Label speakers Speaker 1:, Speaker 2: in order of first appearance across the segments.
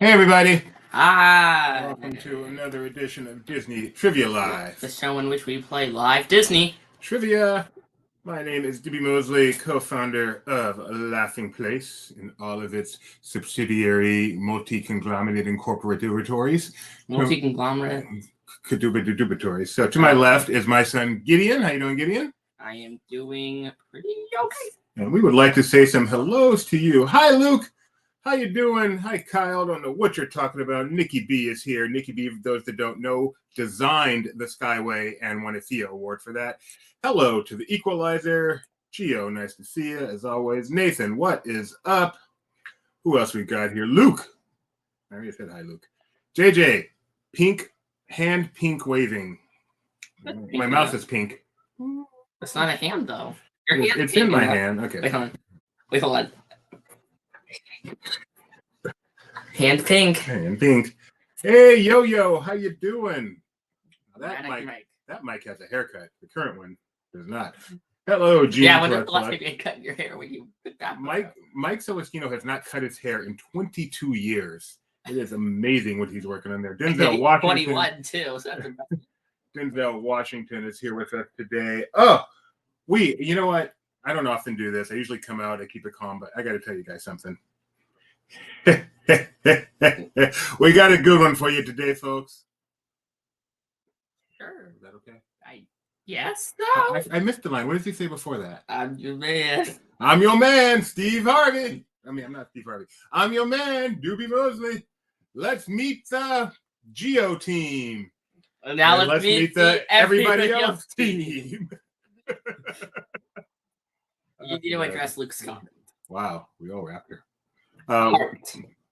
Speaker 1: Hey everybody!
Speaker 2: Hi!
Speaker 1: Welcome to another edition of Disney Trivia Live.
Speaker 2: The show in which we play live Disney.
Speaker 1: Trivia! My name is D.B. Mosley, co-founder of Laughing Place and all of its subsidiary multi-conglomerate incorporatories.
Speaker 2: Multi-conglomerate.
Speaker 1: Kadubadubatories. So to my left is my son Gideon. How you doing, Gideon?
Speaker 2: I am doing pretty okay.
Speaker 1: And we would like to say some hellos to you. Hi, Luke! How you doing? Hi, Kyle. Don't know what you're talking about. Nikki B is here. Nikki B, for those that don't know, designed the Skyway and won a Thea Award for that. Hello to the Equalizer. Gio, nice to see you, as always. Nathan, what is up? Who else we got here? Luke. I already said hi, Luke. JJ, pink waving. My mouth is pink.
Speaker 2: It's not a hand, though.
Speaker 1: It's in my hand. Okay.
Speaker 2: Wait, hold on. Hand pink.
Speaker 1: Hand pink. Hey, Yo-Yo, how you doing? That mic has a haircut. The current one does not. Hello, Gene.
Speaker 2: Yeah, when the last time you cut your hair when you put that
Speaker 1: Mike Celestino has not cut his hair in 22 years. It is amazing what he's working on there. Denzel Washington.
Speaker 2: 21 too. So
Speaker 1: Denzel Washington is here with us today. Oh, you know what? I don't often do this. I usually come out, I keep it calm, but I got to tell you guys something. We got a good one for you today, folks.
Speaker 2: Sure.
Speaker 1: Is that okay?
Speaker 2: Yes. No.
Speaker 1: I missed the line. What did he say before that?
Speaker 2: I'm your man.
Speaker 1: I'm your man, Steve Harvey. I mean, I'm not Steve Harvey. I'm your man, Doobie Mosley. Let's meet the Geo team.
Speaker 2: Now let's meet the
Speaker 1: everybody else team.
Speaker 2: You need to address Luke's comment.
Speaker 1: Wow, we all wrapped her.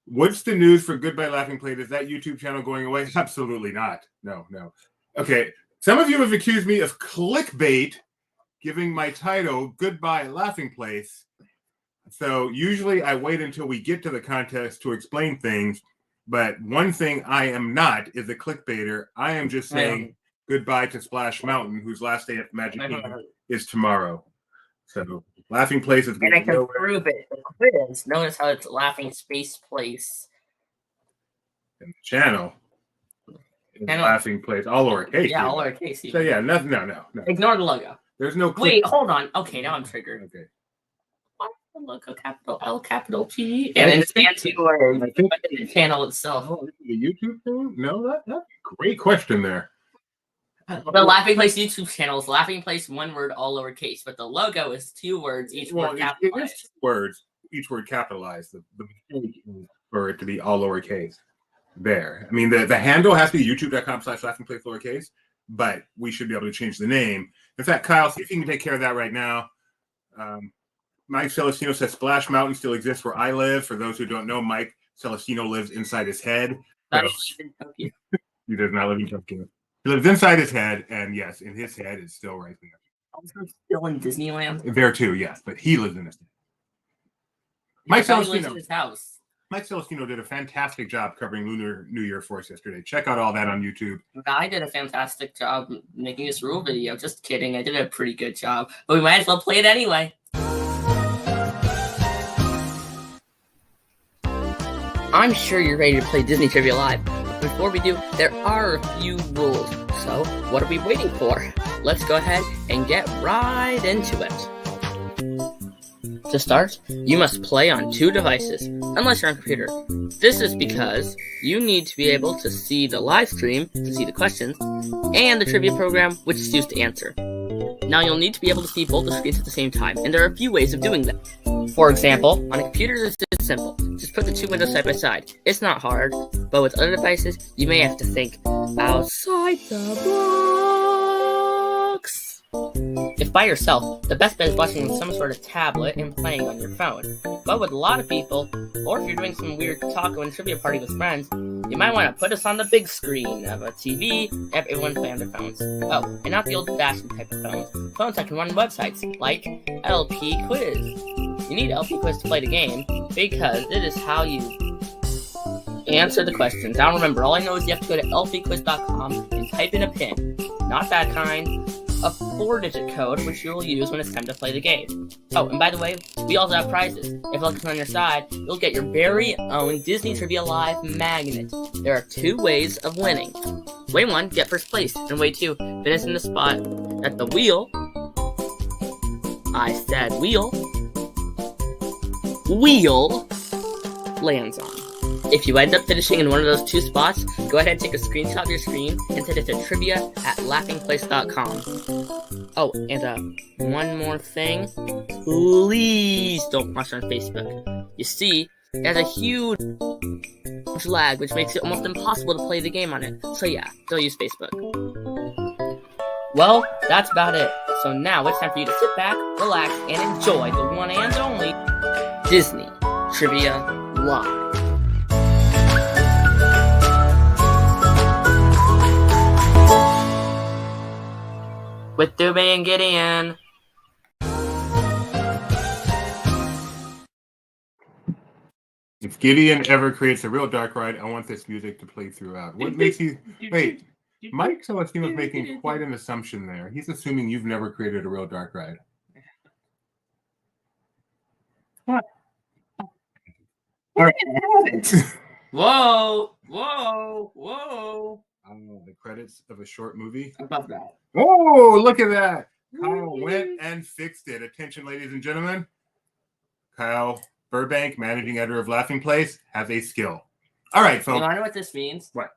Speaker 1: What's the news for Goodbye Laughing Plate? Is that YouTube channel going away? Absolutely not. No. Okay, some of you have accused me of clickbait, giving my title Goodbye Laughing Place. So usually I wait until we get to the contest to explain things. But one thing I am not is a clickbaiter. I am just saying goodbye to Splash Mountain, whose last day at the Magic Kingdom is tomorrow. So Laughing Place is going
Speaker 2: to go. And I can prove it. The quiz. Notice how it's Laughing Space Place.
Speaker 1: And the channel is Laughing Place, all lowercase.
Speaker 2: Yeah, all lowercase.
Speaker 1: So yeah, no.
Speaker 2: Ignore the logo.
Speaker 1: There's no.
Speaker 2: Wait, hold on. Okay, now I'm triggered.
Speaker 1: Okay.
Speaker 2: Why the logo capital L capital T and then stand to the channel itself?
Speaker 1: Oh, the YouTube thing? No, that's a great question there.
Speaker 2: The Laughing Place YouTube channel is Laughing Place, one word, all lowercase, but the logo is 2 words, each word capitalized.
Speaker 1: It is 2 words, each word capitalized. The mistake is for it to be all lowercase. There. I mean, the handle has to be youtube.com/Laughing Place lowercase, but we should be able to change the name. In fact, Kyle, see if you can take care of that right now. Mike Celestino says Splash Mountain still exists where I live. For those who don't know, Mike Celestino lives inside his head. So, he does not live in Tokyo. He lives inside his head, and yes, in his head, it's still right there.
Speaker 2: Also still in Disneyland?
Speaker 1: There too, yes, but he lives in his head. Mike Celestino.
Speaker 2: His house.
Speaker 1: Mike Celestino did a fantastic job covering Lunar New Year for us yesterday. Check out all that on YouTube.
Speaker 2: I did a fantastic job making this rule video. Just kidding. I did a pretty good job, but we might as well play it anyway. I'm sure you're ready to play Disney Trivia Live. Before we do, there are a few rules. So, what are we waiting for? Let's go ahead and get right into it. To start, you must play on 2 devices, unless you're on a computer. This is because you need to be able to see the live stream to see the questions, and the trivia program, which is used to answer. Now you'll need to be able to see both the screens at the same time, and there are a few ways of doing that. For example, on a computer this is simple. Just put the 2 windows side by side. It's not hard, but with other devices, you may have to think outside the box. If by yourself, the best bet is watching some sort of tablet and playing on your phone. But with a lot of people, or if you're doing some weird taco and trivia party with friends, you might want to put us on the big screen of a TV and have everyone play on their phones. Oh, and not the old-fashioned type of phones. Phones that can run websites, like LP Quiz. You need LP Quiz to play the game, because it is how you answer the questions. Now remember, all I know is you have to go to lpquiz.com and type in a pin. Not that kind. a 4-digit code, which you'll use when it's time to play the game. Oh, and by the way, we also have prizes. If you look on your side, you'll get your very own Disney Trivia Live magnet. There are 2 ways of winning. Way 1, get first place, and way 2, finish in the spot that the wheel, I said wheel lands on. If you end up finishing in one of those 2 spots, go ahead and take a screenshot of your screen and send it to trivia@laughingplace.com. Oh, and one more thing. Please don't watch on Facebook. You see, it has a huge lag, which makes it almost impossible to play the game on it. So yeah, don't use Facebook. Well, that's about it. So now it's time for you to sit back, relax, and enjoy the one and only Disney Trivia Live. With Dube and Gideon.
Speaker 1: If Gideon ever creates a real dark ride, I want this music to play throughout. What makes you... Wait, Mike Celestino's making quite an assumption there. He's assuming you've never created a real dark ride. What? All right.
Speaker 2: Whoa!
Speaker 1: Oh, the credits of a short movie.
Speaker 2: About that.
Speaker 1: Oh, look at that. Kyle went and fixed it. Attention, ladies and gentlemen. Kyle Burbank, managing editor of Laughing Place, has a skill. All right, folks.
Speaker 2: You know what this means?
Speaker 1: What?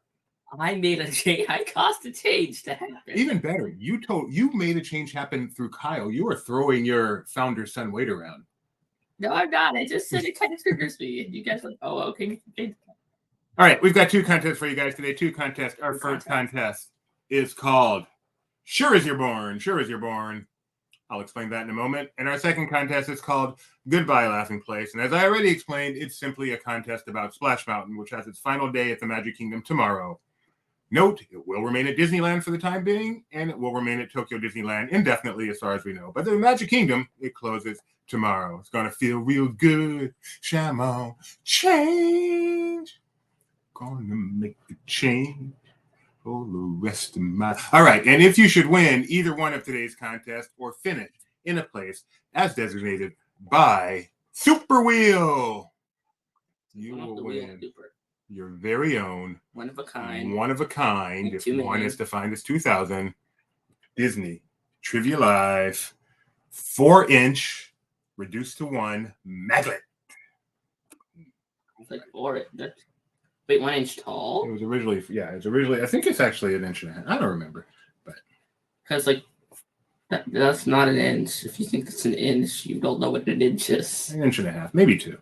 Speaker 2: I made a change. I caused a change to happen.
Speaker 1: Even better, you made a change happen through Kyle. You were throwing your founder's son weight around.
Speaker 2: No, I'm not. I just said it kind of triggers me. And you guys are like, oh, okay.
Speaker 1: All right, we've got 2 contests for you guys today. 2 contests. Our first contest is called Sure As You're Born. Sure As You're Born. I'll explain that in a moment. And our second contest is called Goodbye Laughing Place. And as I already explained, it's simply a contest about Splash Mountain, which has its final day at the Magic Kingdom tomorrow. Note, it will remain at Disneyland for the time being, and it will remain at Tokyo Disneyland indefinitely as far as we know. But the Magic Kingdom, it closes tomorrow. It's going to feel real good. Shamo, change. Gonna make the change for the rest of my... All right, and if you should win either one of today's contests or finish in a place as designated by Super Wheel, you will win your very own one of a kind, if one is defined as 2,000, Disney Trivia Live 4-inch reduced to 1 magnet.
Speaker 2: It's like 4. Wait, 1 inch tall?
Speaker 1: It was originally, I think it's actually 1.5 inches. I don't remember, but
Speaker 2: because that's not an inch. If you think it's an inch, you don't know what an inch is.
Speaker 1: 1.5 inches, maybe 2,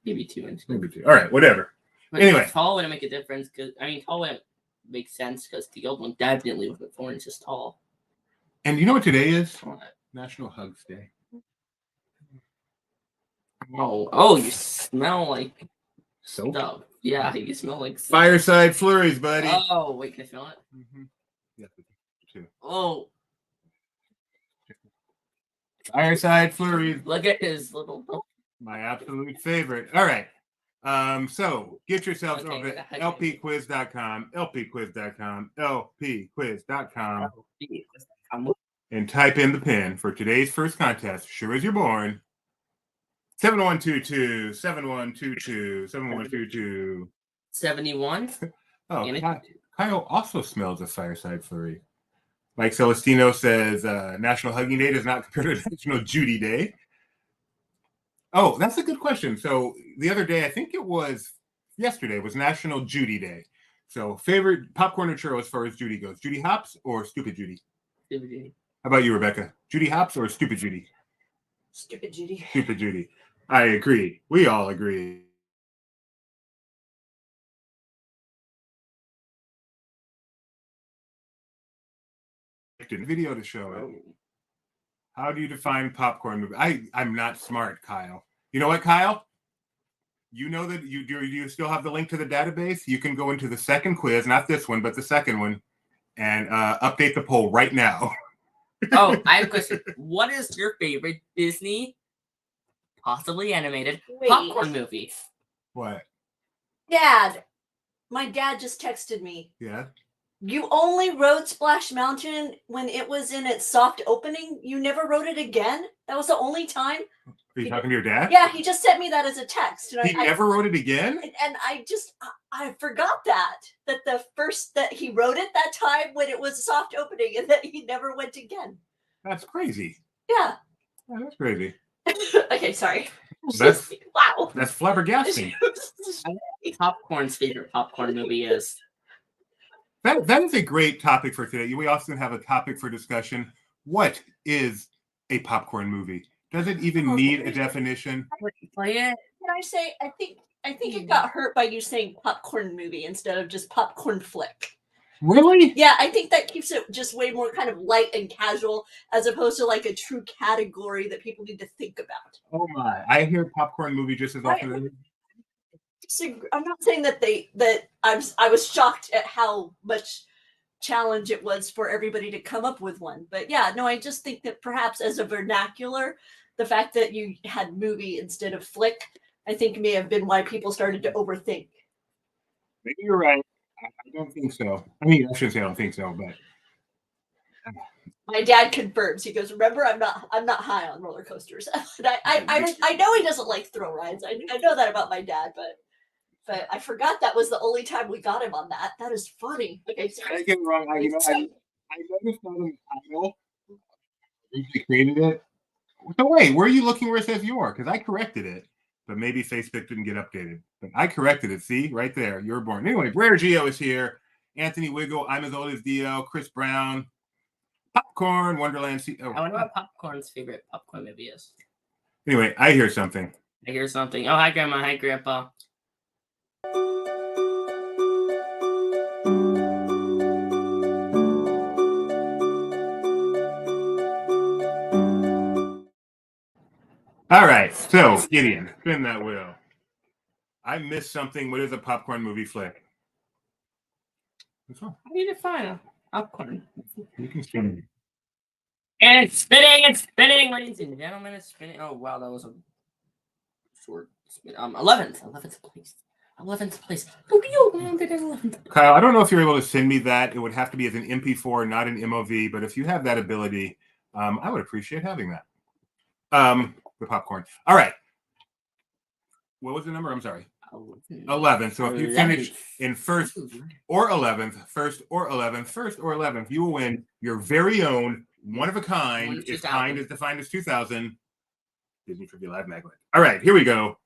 Speaker 2: maybe 2 inches,
Speaker 1: maybe 2. All right, whatever.
Speaker 2: But
Speaker 1: anyway,
Speaker 2: tall wouldn't make a difference because tall wouldn't make sense because the old one definitely was 4 inches tall.
Speaker 1: And you know what today is? What? National Hugs Day.
Speaker 2: Oh, you smell like
Speaker 1: soap.
Speaker 2: Stuff. Yeah, you smell like soap.
Speaker 1: Fireside Flurries, buddy.
Speaker 2: Oh, wait, can I smell it?
Speaker 1: Mm-hmm. Yeah, too.
Speaker 2: Oh.
Speaker 1: Fireside Flurries.
Speaker 2: Look at his little...
Speaker 1: My absolute favorite. All right. So get yourselves over to lpquiz.com, lpquiz.com, and type in the pin for today's first contest. Sure as you're born. 7122, 7122, 7122.
Speaker 2: 71?
Speaker 1: Oh, Kyle also smells a Fireside Flurry. Mike Celestino says National Hugging Day does not compare to National Judy Day. Oh, that's a good question. So the other day, I think it was yesterday, was National Judy Day. So favorite popcorn or churro as far as Judy goes? Judy Hopps or Stupid Judy?
Speaker 2: Stupid Judy.
Speaker 1: How about you, Rebecca? Judy Hopps or Stupid Judy?
Speaker 3: Stupid Judy.
Speaker 1: Stupid Judy. I agree. We all agree. Video to show it. How do you define popcorn movie? I'm not smart, Kyle. You know what, Kyle? You know that you still have the link to the database. You can go into the second quiz, not this one, but the second one, and update the poll right now.
Speaker 2: Oh, I have a question. What is your favorite Disney, possibly animated, popcorn movie?
Speaker 1: What?
Speaker 3: Dad. My dad just texted me.
Speaker 1: Yeah.
Speaker 3: You only rode Splash Mountain when it was in its soft opening. You never rode it again? That was the only time?
Speaker 1: Are you talking to your dad?
Speaker 3: Yeah, he just sent me that as a text.
Speaker 1: He never wrote it again?
Speaker 3: And I forgot that the first that he wrote it that time when it was a soft opening and that he never went again.
Speaker 1: That's crazy.
Speaker 3: Yeah.
Speaker 1: Yeah, that's crazy.
Speaker 3: Okay, sorry.
Speaker 1: That's
Speaker 3: wow.
Speaker 1: That's flabbergasting.
Speaker 2: Popcorn's favorite popcorn movie is.
Speaker 1: That is a great topic for today. We often have a topic for discussion. What is a popcorn movie? Does it even need a definition?
Speaker 2: Play it.
Speaker 3: Can I say I think it got hurt by you saying popcorn movie instead of just popcorn flick.
Speaker 1: Really?
Speaker 3: Yeah, I think that keeps it just way more kind of light and casual as opposed to like a true category that people need to think about.
Speaker 1: Oh my! I hear popcorn movie just as often.
Speaker 3: I'm not saying that I was shocked at how much challenge it was for everybody to come up with one. But yeah, no, I just think that perhaps as a vernacular, the fact that you had movie instead of flick, I think may have been why people started to overthink.
Speaker 1: Maybe you're right. I don't think so. I mean, I shouldn't say I don't think so, but
Speaker 3: my dad confirms. He goes, "Remember, I'm not high on roller coasters." I know he doesn't like thrill rides. I know that about my dad, but I forgot that was the only time we got him on that. That is funny. Okay, sorry.
Speaker 1: I get it wrong. I noticed not in the title. They created it. So wait, where are you looking where it says your? Because I corrected it, but maybe Facebook didn't get updated. But I corrected it. See, right there. You're born. Anyway, Rare Geo is here. Anthony Wiggle. I'm as old as Dio. Chris Brown. Popcorn. Wonderland.
Speaker 2: I wonder what Popcorn's favorite popcorn movie is.
Speaker 1: Anyway, I hear something.
Speaker 2: Oh, hi, Grandma. Hi, Grandpa.
Speaker 1: All right, so Gideon, spin that wheel. I missed something. What is a popcorn movie flick? What's wrong?
Speaker 2: I need to find a popcorn.
Speaker 1: You can spin it.
Speaker 2: And it's spinning, ladies and gentlemen. It's spinning. Oh wow, that was a short spin. 11th place. 11th place.
Speaker 1: Kyle, I don't know if you're able to send me that. It would have to be as an MP4, not an MOV. But if you have that ability, I would appreciate having that. The popcorn. All right. What was the number? I'm sorry. 11. So if you finish in first or 11th, you will win your very own one of a kind. If kind is defined as 2000 Disney Trivia Live magnet. All right, here we go.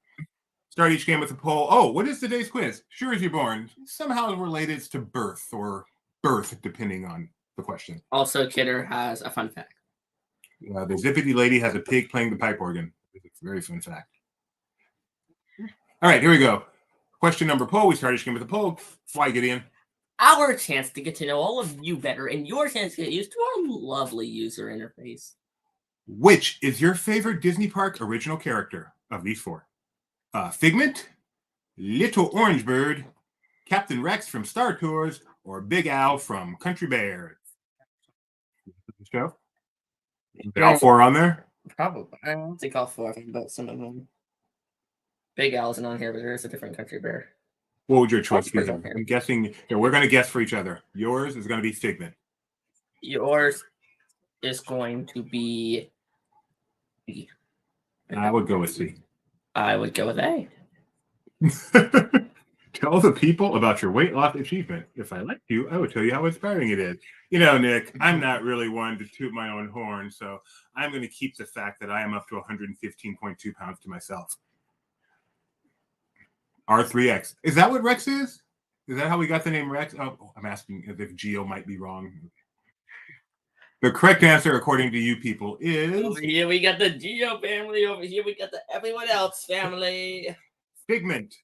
Speaker 1: Start each game with a poll. Oh, what is today's quiz? Sure as you're born. Somehow related to birth or birth, depending on the question.
Speaker 2: Also, Kidder has a fun fact.
Speaker 1: The Zippity lady has a pig playing the pipe organ. It's a very fun fact. All right, here we go. Question number poll. We start each game with a poll. Why, Gideon?
Speaker 2: Our chance to get to know all of you better and your chance to get used to our lovely user interface.
Speaker 1: Which is your favorite Disney Park original character of these four? Figment, Little Orange Bird, Captain Rex from Star Tours, or Big Al from Country Bears? Show? Are all four on there?
Speaker 2: Probably. I don't think all four of them, but some of them. Big Al isn't on here, but there's a different Country Bear.
Speaker 1: What would your choice be? I'm guessing. Yeah, we're going to guess for each other. Yours is going to be Figment.
Speaker 2: Yours is going to be B.
Speaker 1: I would go with C.
Speaker 2: I would go with A.
Speaker 1: Tell the people about your weight loss achievement. If I liked you, I would tell you how inspiring it is. You know, Nick, I'm not really one to toot my own horn, so I'm going to keep the fact that I am up to 115.2 pounds to myself. R3X. Is that what Rex is? Is that how we got the name Rex? Oh, I'm asking if Geo might be wrong. The correct answer, according to you people, is...
Speaker 2: Over here we got the Geo family. Over here we got the everyone else family.
Speaker 1: Figment.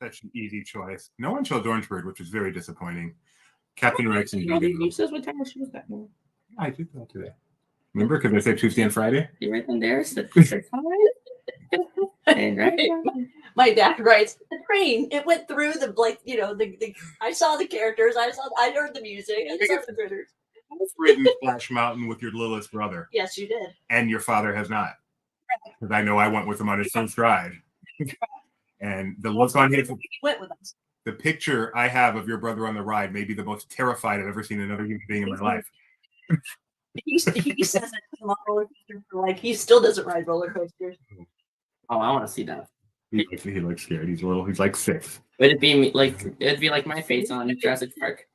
Speaker 1: That's an easy choice. No one chose Orange Bird, which is very disappointing. Captain Rex and
Speaker 2: You says what time she was back now.
Speaker 1: I did that today. Remember, because I said Tuesday and Friday?
Speaker 2: You right in there? Right?
Speaker 3: My dad writes, the train, it went through the, like, you know, the I saw the characters, I heard the music, I saw the critters.
Speaker 1: I've ridden Splash Mountain with your littlest brother.
Speaker 3: Yes, you did.
Speaker 1: And your father has not. Because I know I went with him on his first ride. And the look on his...
Speaker 3: He went with us.
Speaker 1: the picture I have of your brother on the ride may be the most terrified I've ever seen another human being in my life.
Speaker 3: He says that he's on roller coaster for like he still doesn't ride roller coasters.
Speaker 2: Oh, I want to see that.
Speaker 1: He looks scared. He's like 6.
Speaker 2: Would it be it'd be like my face on Jurassic Park?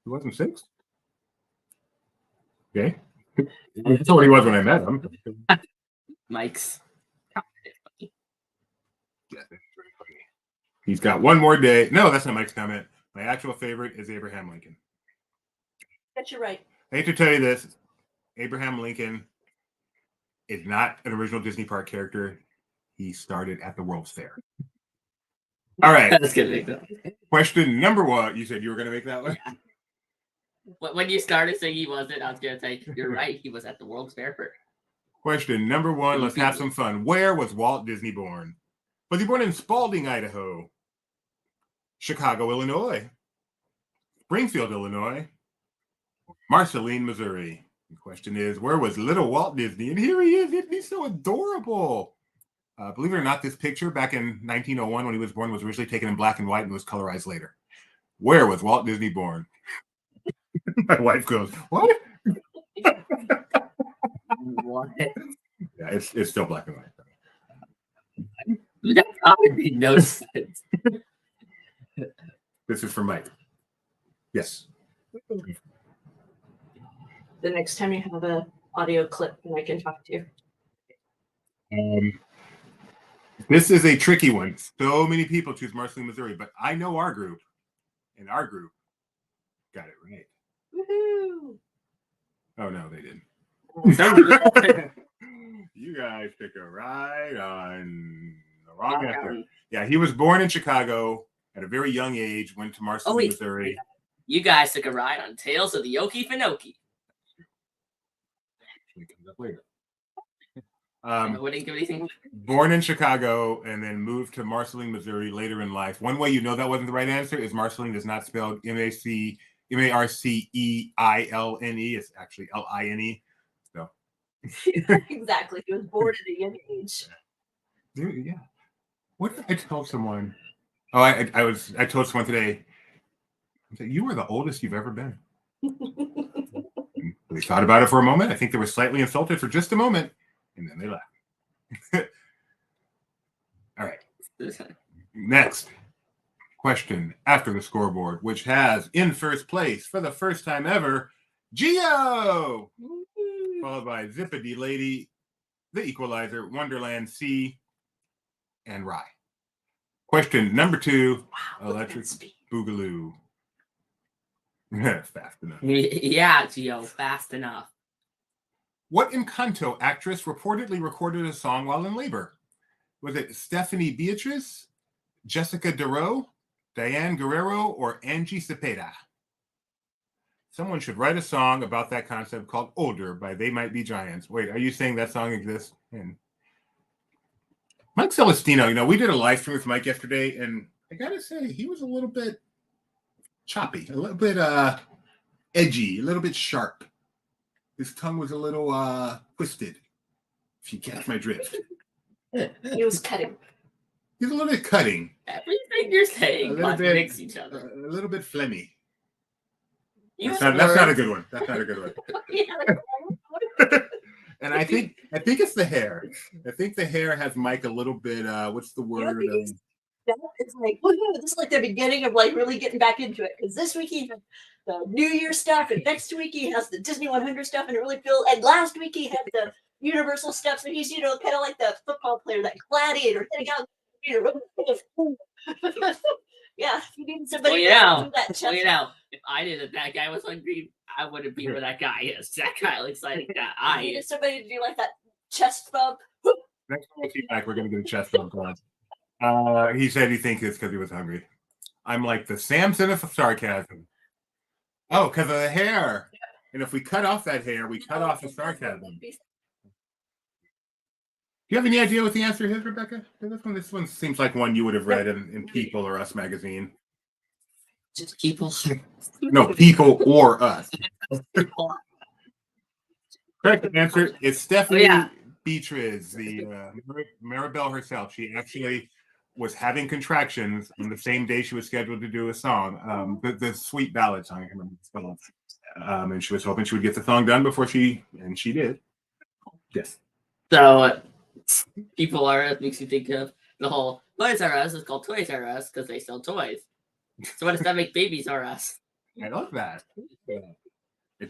Speaker 1: He wasn't 6. Okay. That's what he was when I met him.
Speaker 2: Mike's.
Speaker 1: Yeah, that's very funny. He's got one more day. No, that's not Mike's comment. My actual favorite is Abraham Lincoln.
Speaker 3: That's you're right.
Speaker 1: I hate to tell you this. Abraham Lincoln is not an original Disney park character. He started at the World's Fair. All right.
Speaker 2: That's gonna make that.
Speaker 1: Question number 1. You said you were going to make that one?
Speaker 2: Yeah. When you started saying he wasn't, I was gonna say you're right. He was at the World's Fair first.
Speaker 1: Question number 1. Let's have some fun. Where was Walt Disney born? Was he born in Spalding, Idaho? Chicago, Illinois? Springfield, Illinois? Marceline, Missouri? The question is, where was little Walt Disney? And here he is. He's so adorable. Believe it or not, this picture back in 1901 when he was born was originally taken in black and white and was colorized later. Where was Walt Disney born? My wife goes, what?
Speaker 2: What?
Speaker 1: Yeah, it's still black and white.
Speaker 2: That would be no sense.
Speaker 1: This is for Mike. Yes.
Speaker 3: The next time you have a audio clip, then I can talk to you.
Speaker 1: This is a tricky one. So many people choose Marceline, Missouri, but I know our group, and our group got it right.
Speaker 3: Woohoo!
Speaker 1: Oh no, they didn't. You guys pick a ride on the wrong answer. Yeah, he was born in Chicago at a very young age. Went to Marceline, Missouri.
Speaker 2: You guys took a ride on Tales of the Okefenokee.
Speaker 1: It comes up later.
Speaker 2: Wouldn't give anything.
Speaker 1: Born in Chicago and then moved to Marceline, Missouri later in life. One way you know that wasn't the right answer is Marceline is not spelled Marceeilne. It's actually Line. So
Speaker 3: Exactly. He was born at a young age.
Speaker 1: Yeah. What did I tell someone? Oh, I told someone today. I said, you are the oldest you've ever been. We thought about it for a moment. I think they were slightly insulted for just a moment, and then they left. All right. Next question after the scoreboard, which has in first place for the first time ever, Geo, followed by Zippity Lady, The Equalizer, Wonderland C, and Rye. Question number 2,
Speaker 3: Wow,
Speaker 1: Electric Boogaloo. Fast enough.
Speaker 2: Yeah, Geo, fast enough.
Speaker 1: What Encanto actress reportedly recorded a song while in labor? Was it Stephanie Beatriz, Jessica Duro, Diane Guerrero, or Angie Cepeda? Someone should write a song about that concept called Older by They Might Be Giants. Wait, are you saying that song exists? And Mike Celestino, we did a live stream with Mike yesterday, and I gotta say, he was a little bit choppy, a little bit edgy, a little bit sharp. His tongue was a little twisted, if you catch my drift.
Speaker 3: He was cutting.
Speaker 1: He's a little bit cutting.
Speaker 2: Everything you're saying contradicts each other.
Speaker 1: A little bit phlegmy. That's not a good one. That's not a good one. And I think it's the hair. I think the hair has Mike a little bit. What's the word?
Speaker 3: It's like this is like the beginning of like really getting back into it, because this week he had the New Year stuff, and next week he has the Disney 100 stuff, and it really feels. And last week he had the Universal stuff, so he's kind of like the football player, that gladiator, hitting out. Yeah, you need somebody.
Speaker 2: Well, if I did it, that guy was hungry, I wouldn't be where that guy is. That guy looks like that. I
Speaker 3: needed somebody to do like that chest bump.
Speaker 1: Next time we see back, we're gonna get a chest bump on. He said he thinks it's because he was hungry. I'm like the Samson of sarcasm. Oh, because of the hair. And if we cut off that hair, we cut off the sarcasm. Do you have any idea what the answer is, Rebecca? This one seems like one you would have read in People or Us magazine.
Speaker 2: Just People.
Speaker 1: No, People or Us. Correct answer is Stephanie Beatriz, the Maribel herself. She actually was having contractions on the same day she was scheduled to do a song, the sweet ballad song. I can remember the spelling. And she was hoping she would get the song done before she did. Yes.
Speaker 2: So people are makes you think of the whole Toys R Us is called Toys R Us because they sell toys. So what does that make Babies R Us?
Speaker 1: I love that.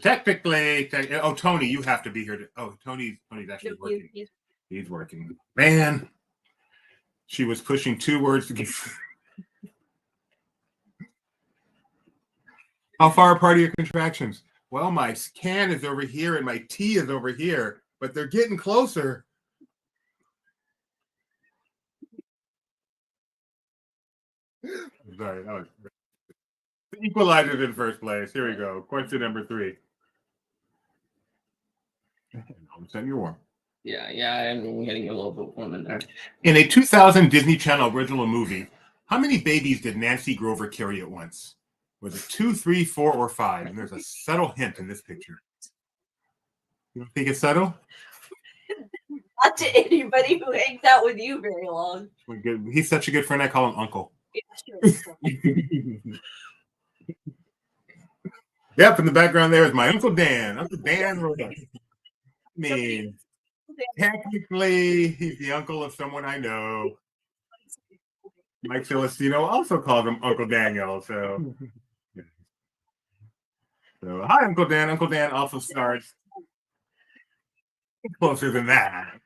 Speaker 1: Technically, Tony, you have to be here. Tony's actually working. He's working. Man, she was pushing 2 words together. How far apart are your contractions? Well, my can is over here and my T is over here, but they're getting closer. Sorry, that was the equalizers in first place. Here we go. Question number 3. All of a sudden you're warm.
Speaker 2: Yeah, I'm getting a little bit warm in there.
Speaker 1: In a 2000 Disney Channel original movie, how many babies did Nancy Grover carry at once? Was it 2, 3, 4, or 5? And there's a subtle hint in this picture. You don't think it's subtle?
Speaker 3: Not to anybody who hangs out with you very long.
Speaker 1: He's such a good friend, I call him Uncle.
Speaker 3: Yeah, sure.
Speaker 1: Yep, in the background there is my Uncle Dan. Uncle Dan wrote it. I mean, technically, he's the uncle of someone I know. Mike Celestino also called him Uncle Daniel. So hi, Uncle Dan. Uncle Dan also stars closer than that.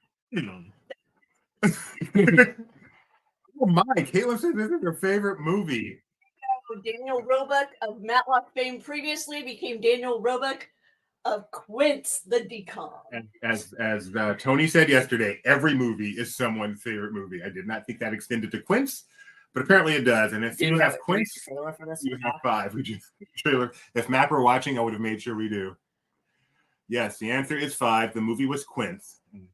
Speaker 1: Oh my, Caitlin said this is her favorite movie.
Speaker 3: Daniel Roebuck of Matlock fame previously became Daniel Roebuck of Quince the Decon.
Speaker 1: As Tony said yesterday, every movie is someone's favorite movie. I did not think that extended to Quince, but apparently it does. And if you have Quince, you have 5. Trailer. If Matt were watching, I would have made sure we do. Yes, the answer is 5. The movie was Quince. And,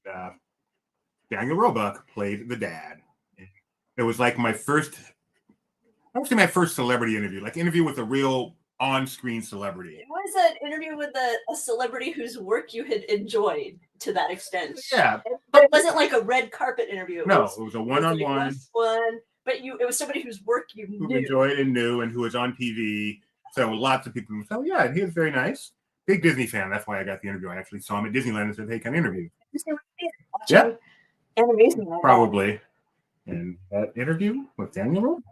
Speaker 1: Daniel Roebuck played the dad. It was like my first celebrity interview, like interview with a real on-screen celebrity.
Speaker 3: It was an interview with a celebrity whose work you had enjoyed to that extent.
Speaker 1: Yeah.
Speaker 3: But it wasn't like a red carpet interview. It was
Speaker 1: a one-on-one.
Speaker 3: But it was somebody whose work you knew.
Speaker 1: Enjoyed and knew and who was on TV. So lots of people. So yeah, he was very nice. Big Disney fan. That's why I got the interview. I actually saw him at Disneyland and said, "Hey, can I interview?" Yeah.
Speaker 3: Animation.
Speaker 1: Probably. And that interview with Daniel Roebuck.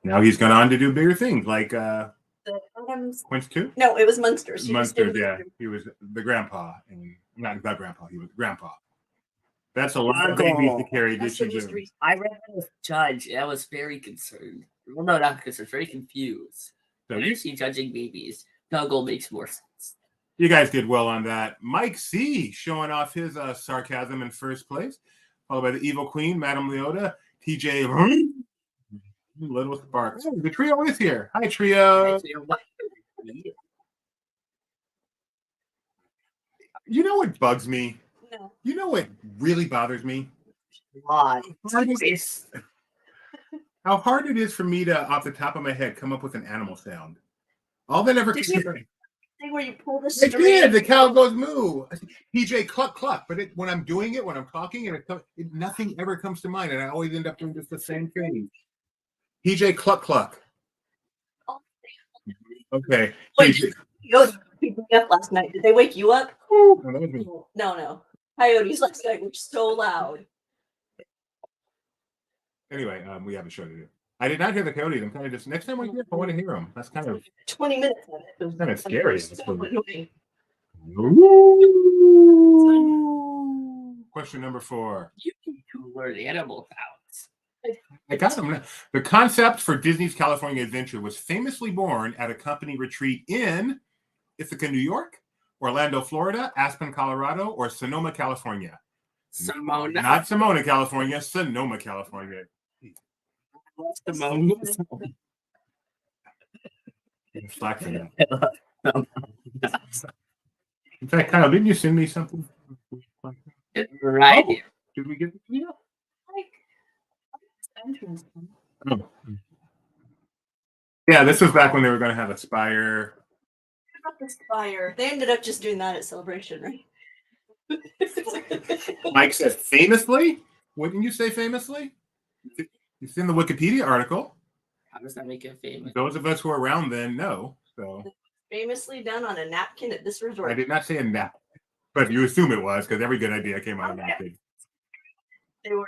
Speaker 1: Now he's gone on to do bigger things like Quince 2?
Speaker 3: No, it was Munsters.
Speaker 1: Munsters, yeah. He was the grandpa. And not the grandpa, he was grandpa. That's a lot of babies to carry.
Speaker 2: I read that with Judge, and I was very concerned. Well, no, not concerned, very confused. So you see judging babies. Dougal makes more sense.
Speaker 1: You guys did well on that. Mike C. showing off his sarcasm in first place, followed by the evil queen, Madame Leota, TJ Little Sparks. Oh, the trio is here. Hi, trio. You know what bugs me?
Speaker 3: No.
Speaker 1: You know what really bothers me?
Speaker 2: Why?
Speaker 1: How hard it is for me to, off the top of my head, come up with an animal sound. All that ever comes to
Speaker 3: thing where you pull the string.
Speaker 1: I did. The cow goes moo. PJ cluck cluck. But when I'm doing it, when I'm talking, and nothing ever comes to mind, and I always end up doing just the same thing. PJ cluck cluck. Okay.
Speaker 3: Wait, Coyotes picked me up last night. Did they wake you up? No. Coyotes last night were so loud.
Speaker 1: Anyway, we have a show to do. I did not hear the coyotes. I'm kind of just next time we hear, I want to hear them. That's kind of
Speaker 3: 20 minutes of it. It was
Speaker 1: kind of scary.
Speaker 3: So annoying.
Speaker 1: Question number 4.
Speaker 2: You can learn animal sounds.
Speaker 1: I got them. The concept for Disney's California Adventure was famously born at a company retreat in Ithaca, New York, Orlando, Florida, Aspen, Colorado, or Sonoma, California.
Speaker 2: Simona.
Speaker 1: Not Simona, California. Sonoma, California.
Speaker 2: Simona.
Speaker 1: Slack for that. In fact, Kyle, didn't you send me something?
Speaker 2: Right.
Speaker 1: Oh, did we get the video? Oh. Yeah, this was back when they were going to have a Spire.
Speaker 3: About the Spire. They ended up just doing that at Celebration, right?
Speaker 1: Mike said famously. Wouldn't you say famously? It's in the Wikipedia article.
Speaker 2: How does that make it famous?
Speaker 1: Those of us who were around then know. So
Speaker 3: Famously done on a napkin at this resort.
Speaker 1: I did not say a nap, but you assume it was because every good idea came out of napkin.
Speaker 3: They were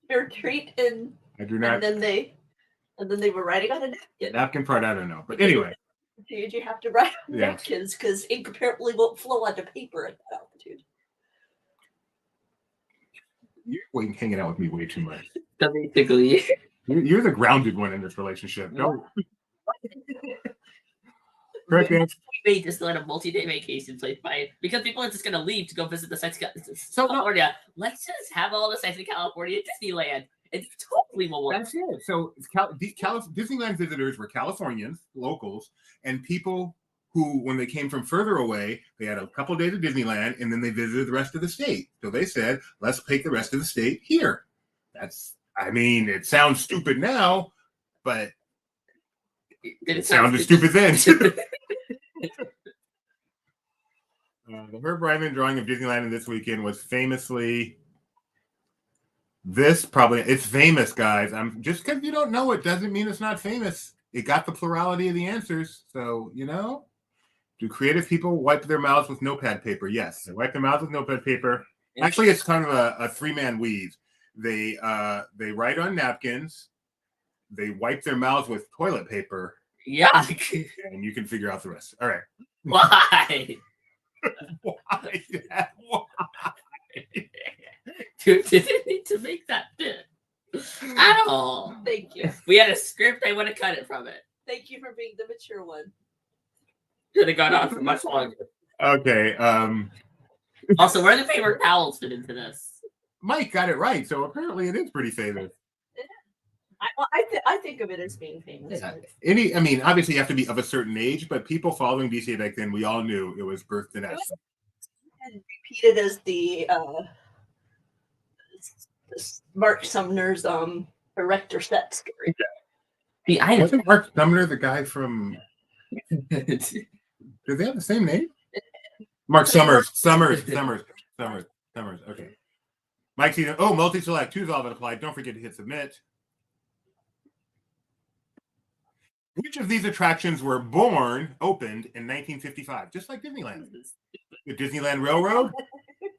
Speaker 3: their treat, and
Speaker 1: I do not.
Speaker 3: and then they were writing on a napkin.
Speaker 1: Napkin part, I don't know. But anyway.
Speaker 3: You have to write on
Speaker 1: Yes.
Speaker 3: napkins because ink apparently won't flow onto paper at that altitude.
Speaker 1: You're hanging out with me way too much.
Speaker 2: So basically,
Speaker 1: You're the grounded one in this relationship. Don't. Correct answer.
Speaker 2: we just let a multi-day vacation place by because people are just gonna leave to go visit the sites.
Speaker 1: So
Speaker 2: California. Let's just have all the sites in California, Disneyland. It's totally will work.
Speaker 1: That's it. So Disneyland visitors were Californians, locals, and people who, when they came from further away, they had a couple days of Disneyland, and then they visited the rest of the state. So they said, let's take the rest of the state here. I mean, it sounds stupid now, but it sounded stupid then. The Herb Ryman drawing of Disneyland this weekend was famously... It's famous, guys. Just because you don't know it doesn't mean it's not famous. It got the plurality of the answers. So, do creative people wipe their mouths with notepad paper? Yes, they wipe their mouths with notepad paper. Actually, it's kind of a three-man weave. They write on napkins. They wipe their mouths with toilet paper.
Speaker 2: Yeah.
Speaker 1: And you can figure out the rest. All right.
Speaker 2: Why?
Speaker 1: Why? Why?
Speaker 2: Dude, didn't need to make that bit at all.
Speaker 3: Thank you.
Speaker 2: If we had a script, I would have cut it from it.
Speaker 3: Thank you for being the mature one.
Speaker 2: Could have gone on for much longer.
Speaker 1: Okay.
Speaker 2: Also, where do the paper towels fit into this?
Speaker 1: Mike got it right, so apparently it is pretty famous.
Speaker 3: I think of it as being famous.
Speaker 1: Yeah. Obviously you have to be of a certain age, but people following DCA back then, we all knew it was birthed in Ashland.
Speaker 3: And repeated as the Mark Sumner's erector set scary.
Speaker 2: See, I know.
Speaker 1: Wasn't Mark Sumner the guy from? Do they have the same name? Mark Summers. Okay. Mike Season. Oh, multi-select. Choose all that apply. Don't forget to hit submit. Which of these attractions were opened in 1955, just like Disneyland? The Disneyland Railroad,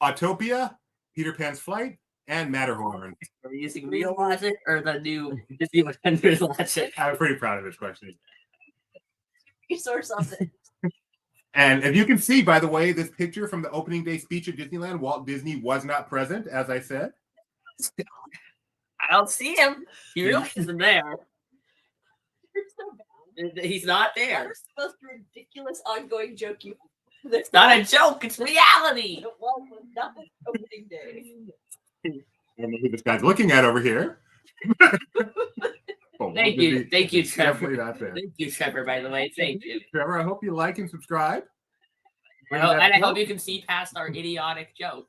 Speaker 1: Autopia, Peter Pan's Flight, and Matterhorn.
Speaker 2: Are we using real logic or the new Disneyland logic?
Speaker 1: I'm pretty proud of this question.
Speaker 3: Resource of it.
Speaker 1: And if you can see, by the way, this picture from the opening day speech at Disneyland, Walt Disney was not present, as I said.
Speaker 2: I don't see him. He really isn't there.
Speaker 3: You're so bad.
Speaker 2: He's not there.
Speaker 3: That's the most ridiculous ongoing joke you.
Speaker 2: It's not a joke. It's reality.
Speaker 3: It was not opening day.
Speaker 1: I don't know who this guy's looking at over here.
Speaker 2: Thank you, Trevor.
Speaker 1: Definitely not there.
Speaker 2: Thank you, Trevor. By the way, thank you.
Speaker 1: Trevor, I hope you like and subscribe.
Speaker 2: And I hope you can see past our idiotic joke.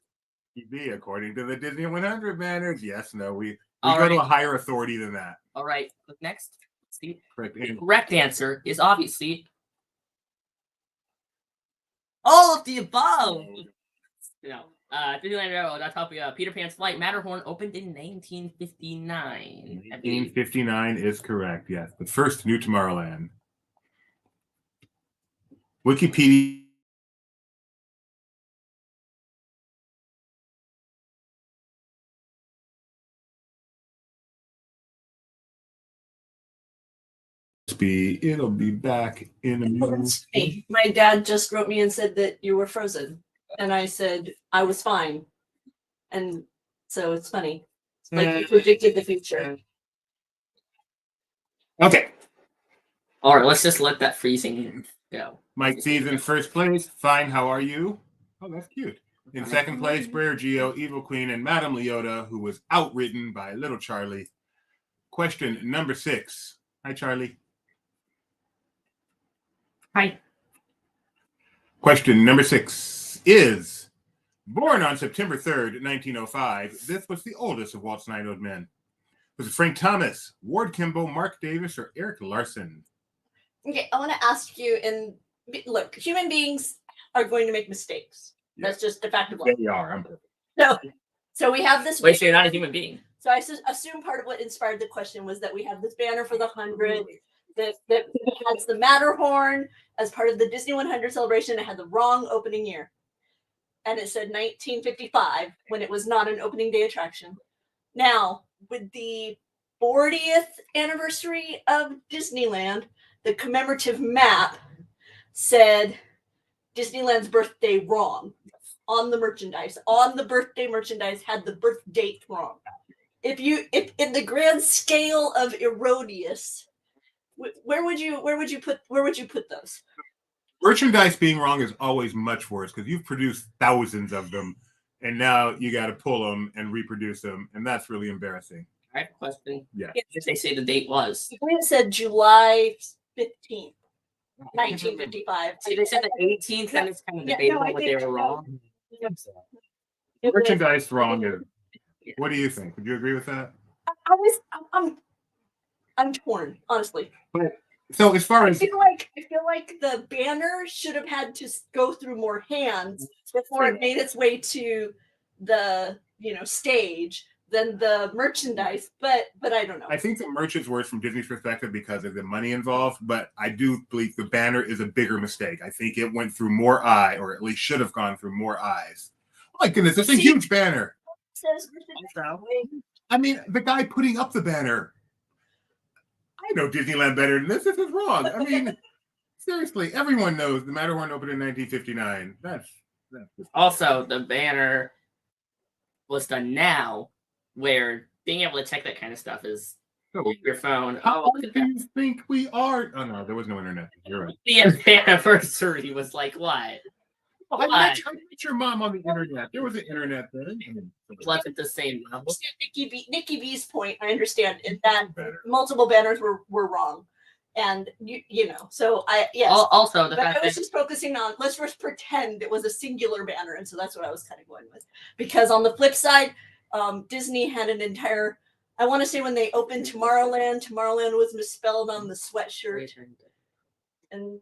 Speaker 1: TV, according to the Disney 100 banners. Yes, no, we
Speaker 2: All
Speaker 1: go
Speaker 2: right.
Speaker 1: to a higher authority than that.
Speaker 2: All right. Look next. See,
Speaker 1: Correct.
Speaker 2: the correct answer is obviously all of the above. Disneyland Railroad, Autopia, Peter Pan's Flight, Matterhorn opened in 1959.
Speaker 1: 1959 is correct. Yes, the first New Tomorrowland. Wikipedia. It'll be back in a minute.
Speaker 3: My dad just wrote me and said that you were frozen, and I said I was fine, and so it's funny. It's like you predicted the future.
Speaker 1: Okay.
Speaker 2: All right, let's just let that freezing go.
Speaker 1: Mike C's in first place. Fine, how are you? Oh, that's cute. In second place, Brer Geo, Evil Queen, and Madame Leota, who was outridden by Little Charlie. Question number 6. Hi, Charlie.
Speaker 2: Hi.
Speaker 1: Question number 6 is, born on September 3rd, 1905, this was the oldest of Walt's Nine Old Men. Was it Frank Thomas, Ward Kimball, Mark Davis, or Eric Larson?
Speaker 3: Okay, I want to ask you, and look, human beings are going to make mistakes. That's just a fact of life.
Speaker 1: They are. I'm perfect.
Speaker 3: No, So we have this.
Speaker 2: Wait, so you're not a human being?
Speaker 3: So I assume part of what inspired the question was that we have this banner for the 100 that has the Matterhorn as part of the Disney 100 celebration. It had the wrong opening year. And it said 1955 when it was not an opening day attraction. Now, with the 40th anniversary of Disneyland, the commemorative map said Disneyland's birthday wrong on the merchandise. On the birthday merchandise had the birth date wrong. If in the grand scale of erroneous, where would you put those?
Speaker 1: Merchandise being wrong is always much worse because you've produced thousands of them, and now you got to pull them and reproduce them, and that's really embarrassing.
Speaker 2: I have a question.
Speaker 1: Yeah.
Speaker 2: If they say the date was?
Speaker 3: It said July 15th, 1955.
Speaker 2: See, they said the 18th, then it's kind of debatable what they were wrong.
Speaker 1: Merchandise wrong is. What do you think? Would you agree with that?
Speaker 3: I'm torn, honestly.
Speaker 1: But so as far as
Speaker 3: I feel like the banner should have had to go through more hands before it made its way to the stage than the merchandise. But I don't know.
Speaker 1: I think the merch is worse from Disney's perspective because of the money involved. But I do believe the banner is a bigger mistake. I think it went through more eye, or at least should have gone through more eyes. Oh my goodness, it's a huge banner. I mean, the guy putting up the banner. I know Disneyland better than this. This is wrong. I mean, seriously, everyone knows the Matterhorn opened in 1959. That's
Speaker 2: also the banner was done now, where being able to check that kind of stuff is your phone.
Speaker 1: How old do you think we are? Oh no, there was no internet. You're right.
Speaker 2: The anniversary was like what?
Speaker 1: I met your mom on the internet. There was an internet then.
Speaker 2: Left at the same level.
Speaker 3: Nikki B's point, I understand, is that multiple banners were wrong, and so
Speaker 2: Also, the fact
Speaker 3: I was just focusing on, let's just pretend it was a singular banner, and so that's what I was kind of going with. Because on the flip side, Disney had an entire. I want to say when they opened Tomorrowland was misspelled on the sweatshirt, and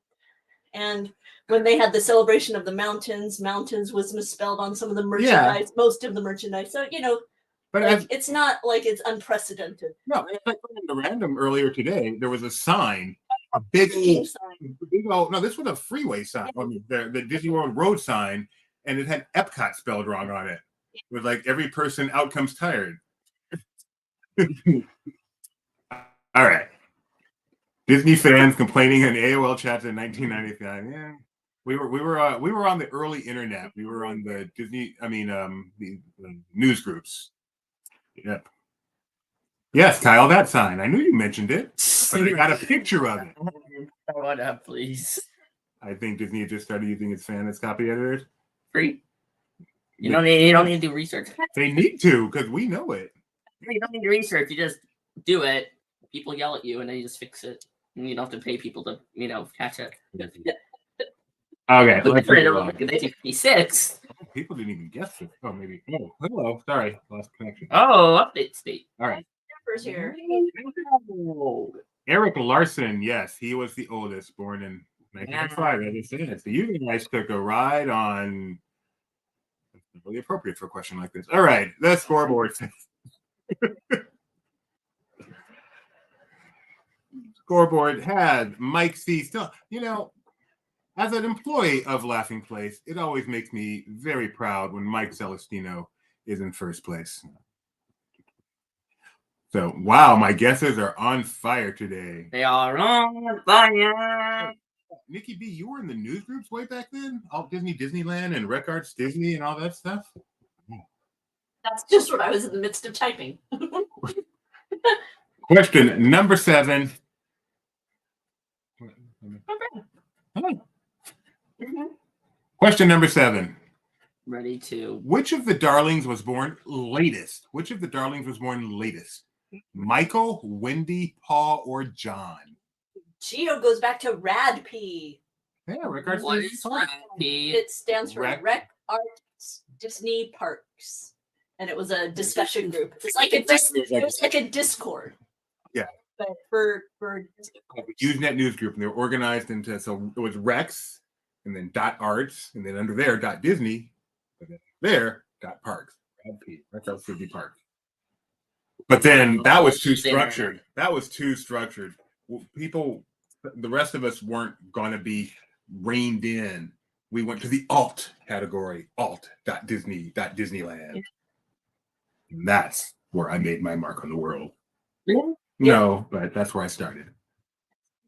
Speaker 3: when they had the celebration of the mountains was misspelled on some of the merchandise, most of the merchandise. So, but it's not like it's unprecedented.
Speaker 1: No, like the random earlier today, there was a sign, a big old, no, this was a freeway sign, the Disney World Road sign, and it had Epcot spelled wrong on it. It was like every person out comes tired. All right. Disney fans complaining in AOL chats in 1995. Yeah, we were on the early internet. We were on the the news groups. Yep. Yes, Kyle, that sign. I knew you mentioned it, but I got a picture of it.
Speaker 2: What up, please?
Speaker 1: I think Disney just started using its fan as copy editors.
Speaker 2: Free. You don't need to do research.
Speaker 1: They need to because we know it.
Speaker 2: You don't need to research. You just do it. People yell at you, and then you just fix it. And you don't have to pay people to, catch it.
Speaker 1: Okay.
Speaker 2: But 1956.
Speaker 1: People didn't even guess it. Oh, maybe. Oh, hello. Sorry. Lost connection.
Speaker 2: Oh, update state.
Speaker 1: All right.
Speaker 3: Here.
Speaker 1: Eric Larson. Yes, he was the oldest, born in 1995. As I said, so you guys took a ride on. That's really appropriate for a question like this. All right. The scoreboard. Scoreboard had Mike C. Still, as an employee of Laughing Place, it always makes me very proud when Mike Celestino is in first place. So, wow, my guesses are on fire today.
Speaker 2: They are on fire.
Speaker 1: Nikki B, you were in the news groups way back then? Alt Disney, Disneyland, and Rec Arts Disney and all that stuff?
Speaker 3: That's just what I was in the midst of typing.
Speaker 1: Question number 7. Question number 7.
Speaker 2: Ready to.
Speaker 1: Which of the darlings was born latest? Michael, Wendy, Paul, or John?
Speaker 3: Geo goes back to RADP.
Speaker 1: Yeah, Rec Arts
Speaker 2: What
Speaker 1: Disney
Speaker 2: is
Speaker 1: Park.
Speaker 3: It stands for Rec Arts Disney Parks, and it was a discussion group. It's like it was like a Discord.
Speaker 1: Yeah.
Speaker 3: But for
Speaker 1: Usenet news group, and they were organized into, so it was Rex, and then .arts, and then under there .disney, and then there .parks. That's out Frisbee Park. But then that was too structured. That was too structured. People, the rest of us weren't going to be reined in. We went to the alt category, alt.disney.disneyland. And that's where I made my mark on the world.
Speaker 2: Really?
Speaker 1: No, but that's where I started.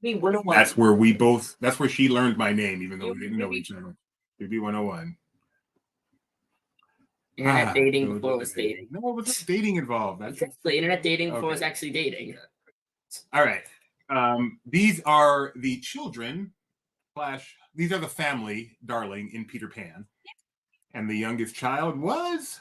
Speaker 3: That's
Speaker 1: where that's where she learned my name, even though we didn't know each other. BB 101.
Speaker 2: Internet dating before it was dating.
Speaker 1: No, it was dating involved. That's
Speaker 2: the internet dating before it was actually dating.
Speaker 1: All right. These are the children / these are the family, darling, in Peter Pan. And the youngest child was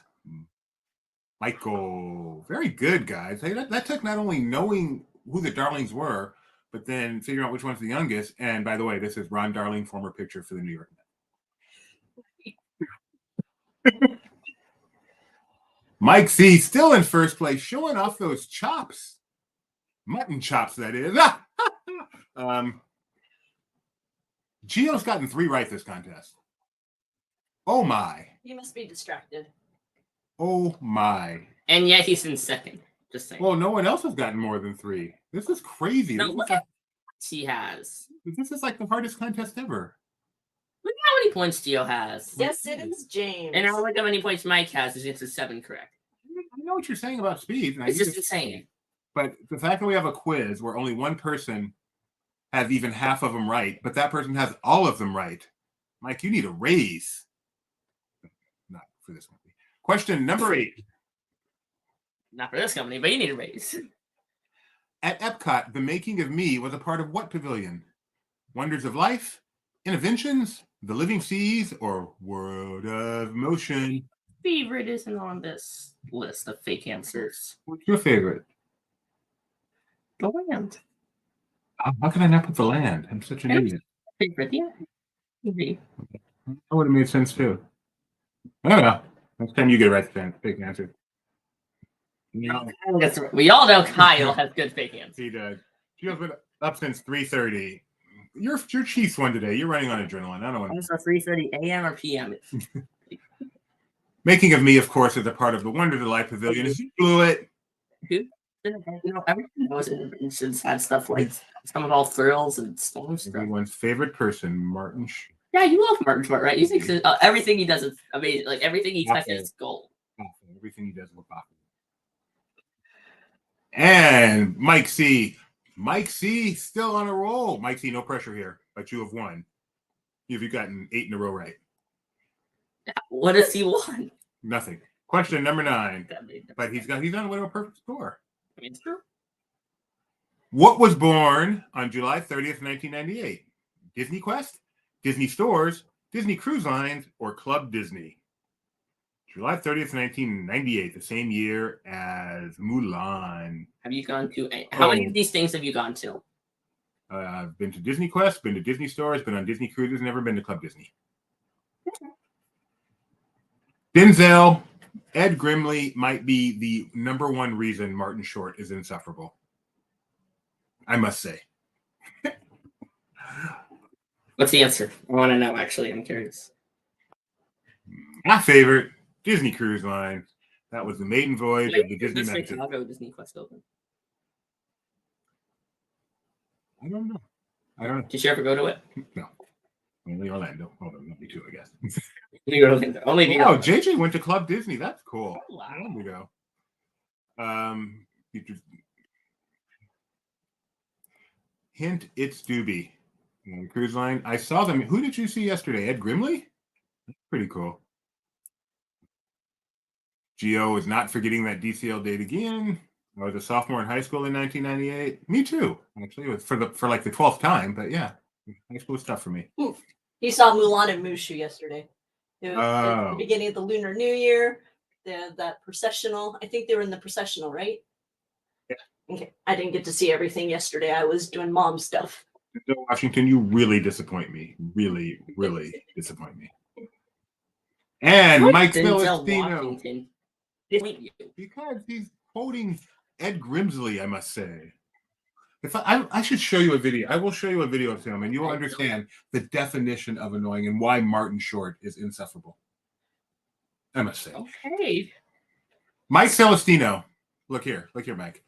Speaker 1: Michael. Very good, guys. Hey, that took not only knowing who the darlings were, but then figuring out which one's the youngest. And by the way, this is Ron Darling, former pitcher for the New York Mets. Mike C. still in first place, showing off those chops. Mutton chops, that is. Gio's gotten 3 right this contest. Oh, my.
Speaker 3: You must be distracted.
Speaker 1: Oh, my.
Speaker 2: And yet he's in second. Just saying.
Speaker 1: Well, no one else has gotten more than 3. This is crazy.
Speaker 2: No, look at he has.
Speaker 1: This is like the hardest contest ever.
Speaker 2: Look at how many points Gio has.
Speaker 3: Yes, it is, James.
Speaker 2: And now look how many points Mike has. It's a 7 correct.
Speaker 1: I know what you're saying about speed.
Speaker 2: It's just insane.
Speaker 1: But the fact that we have a quiz where only one person has even half of them right, but that person has all of them right. Mike, you need a raise. Not for this one. Question number 8.
Speaker 2: Not for this company, but you need a raise.
Speaker 1: At Epcot, the making of me was a part of what pavilion? Wonders of Life, Innovations, The Living Seas, or World of Motion?
Speaker 2: Favorite isn't on this list of fake answers.
Speaker 1: What's your favorite?
Speaker 2: The Land.
Speaker 1: How can I not put The Land? I'm such an idiot.
Speaker 2: Favorite, yeah. Maybe.
Speaker 1: That would have made sense too. I don't know. Next time you get a right fake answer. No.
Speaker 2: We all know Kyle has good fake answers.
Speaker 1: He does. Gio's been up since 3:30. Your Chiefs won today. You're running on adrenaline. I don't want to.
Speaker 2: It's 3:30 a.m. or p.m.
Speaker 1: Making of me, of course, is a part of the Wonders of Life Pavilion. You blew it.
Speaker 2: You know, everything was Inventions had stuff like some of all thrills and storms.
Speaker 1: Everyone's favorite person, Martin.
Speaker 2: Yeah, you love Martin Short, right? You think everything he does is amazing. Like everything he touches is gold.
Speaker 1: Everything he does is awesome. And Mike C. Mike C. still on a roll. Mike C. No pressure here, but you have won. You've gotten 8 in a row right.
Speaker 2: What has he won?
Speaker 1: Nothing. Question number 9. But he's on a way to a perfect score.
Speaker 2: I mean, it's true.
Speaker 1: What was born on July 30th, 1998? Disney Quest, Disney Stores, Disney Cruise Lines, or Club Disney? July 30th, 1998, the same year as Mulan.
Speaker 2: Have you gone to how many of these things have you gone to?
Speaker 1: I've been to Disney Quest, been to Disney Stores, been on Disney Cruises, never been to Club Disney. Denzel, Ed Grimley might be the number 1 reason Martin Short is insufferable. I must say.
Speaker 2: What's the answer? I want to know, actually. I'm curious.
Speaker 1: My favorite, Disney Cruise Line. That was the maiden voyage of the Disney Magic.
Speaker 2: Chicago Disney Quest open?
Speaker 1: I don't know.
Speaker 2: Did you ever go to it?
Speaker 1: No. Only Orlando. Hold on, maybe 2, I guess.
Speaker 2: Only the
Speaker 1: Oh, JJ went to Club Disney. That's cool.
Speaker 2: Oh, wow.
Speaker 1: There we go. Hint, it's Doobie. Cruise line. I saw them. Who did you see yesterday? Ed Grimley? That's pretty cool. Gio is not forgetting that DCL date again. I was a sophomore in high school in 1998. Me too, actually. It was for like the 12th time, but yeah, high school stuff for me.
Speaker 3: He saw Mulan and Mushu yesterday. It was at the beginning of the Lunar New Year. That processional. I think they were in the processional, right?
Speaker 1: Yeah.
Speaker 3: Okay. I didn't get to see everything yesterday. I was doing mom stuff.
Speaker 1: Washington, you really disappoint me. Really, really disappoint me. And Mike Celestino. Because he's quoting Ed Grimsley, I must say. If I should show you a video. I will show you a video of him, and you will understand the definition of annoying and why Martin Short is insufferable. I must say.
Speaker 2: Okay.
Speaker 1: Mike Celestino. Look here, Mike.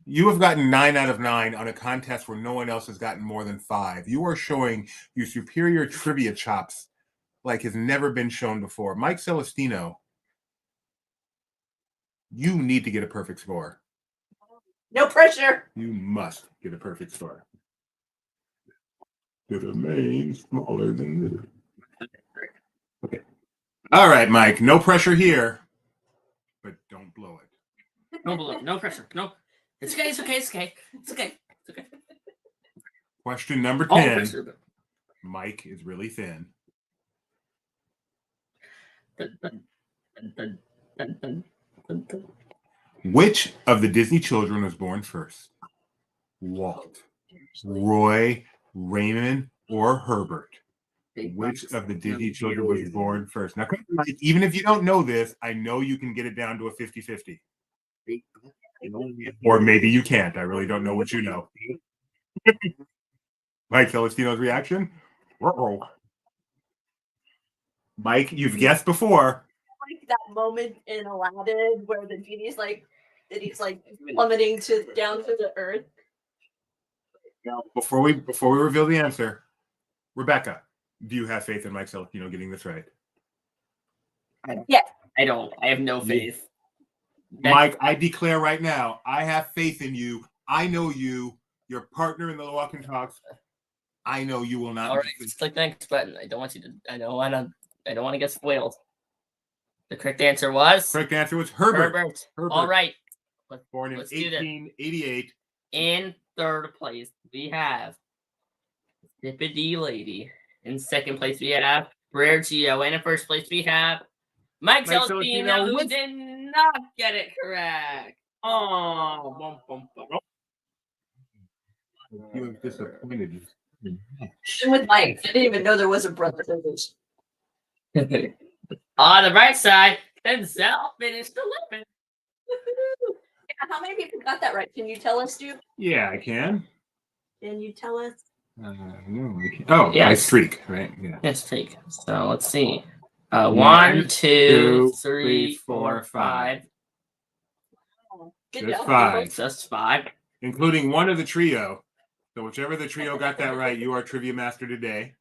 Speaker 1: You have gotten 9 out of 9 on a contest where no one else has gotten more than 5. You are showing your superior trivia chops like has never been shown before. Mike Celestino, you need to get a perfect score.
Speaker 3: No pressure.
Speaker 1: You must get a perfect score. To remain smaller than this. Okay. All right, Mike. No pressure here, but don't blow it.
Speaker 2: No blow. No pressure. No. It's okay. It's okay. It's okay. It's okay. It's okay.
Speaker 1: Question number
Speaker 2: All
Speaker 1: 10.
Speaker 2: pressure.
Speaker 1: Mike is really thin.
Speaker 2: Dun, dun, dun, dun, dun, dun, dun.
Speaker 1: Which of the Disney children was born first? Walt, Roy, Raymond, or Herbert? Which of the Disney children was born first? Now, Mike, even if you don't know this, I know you can get it down to a 50-50. Or maybe you can't. I really don't know what you know. Mike Celestino's reaction? Uh-oh. Mike, you've guessed before.
Speaker 3: Like that moment in Aladdin where the genie's like, that he's like plummeting down to the earth.
Speaker 1: Before we reveal the answer, Rebecca, do you have faith in Mike Celestino getting this right?
Speaker 3: Yeah.
Speaker 2: I don't. I have no faith.
Speaker 1: Mike, I declare right now, I have faith in you. I know you, your partner in the Walk and Talks. I know you will not.
Speaker 2: All right, click the next button. I don't want you to. I don't want to get spoiled. The correct answer was.
Speaker 1: Correct answer was Herbert.
Speaker 2: Herbert. All right.
Speaker 1: Born in 1888.
Speaker 2: In third place, we have Dippity Lady. In second place, we have Rare Geo. And in first place, we have Mike Celestino, who did not get it correct. Oh,
Speaker 1: You were disappointed.
Speaker 3: And with Mike, I didn't even know there was a brother.
Speaker 2: On the right side, Denzel finished 11th.
Speaker 3: How many people got that right? Can you tell us, Stu?
Speaker 1: Yeah, I can.
Speaker 3: Can you tell us?
Speaker 1: No, I can't. Oh, yes. I streak, right? Yeah.
Speaker 2: Yes, streak. So let's see. 1, 2, 3, 4, 5.
Speaker 3: Good
Speaker 1: Just
Speaker 3: job.
Speaker 1: 5.
Speaker 2: Just 5.
Speaker 1: Including one of the trio. So whichever the trio got that right, you are trivia master today.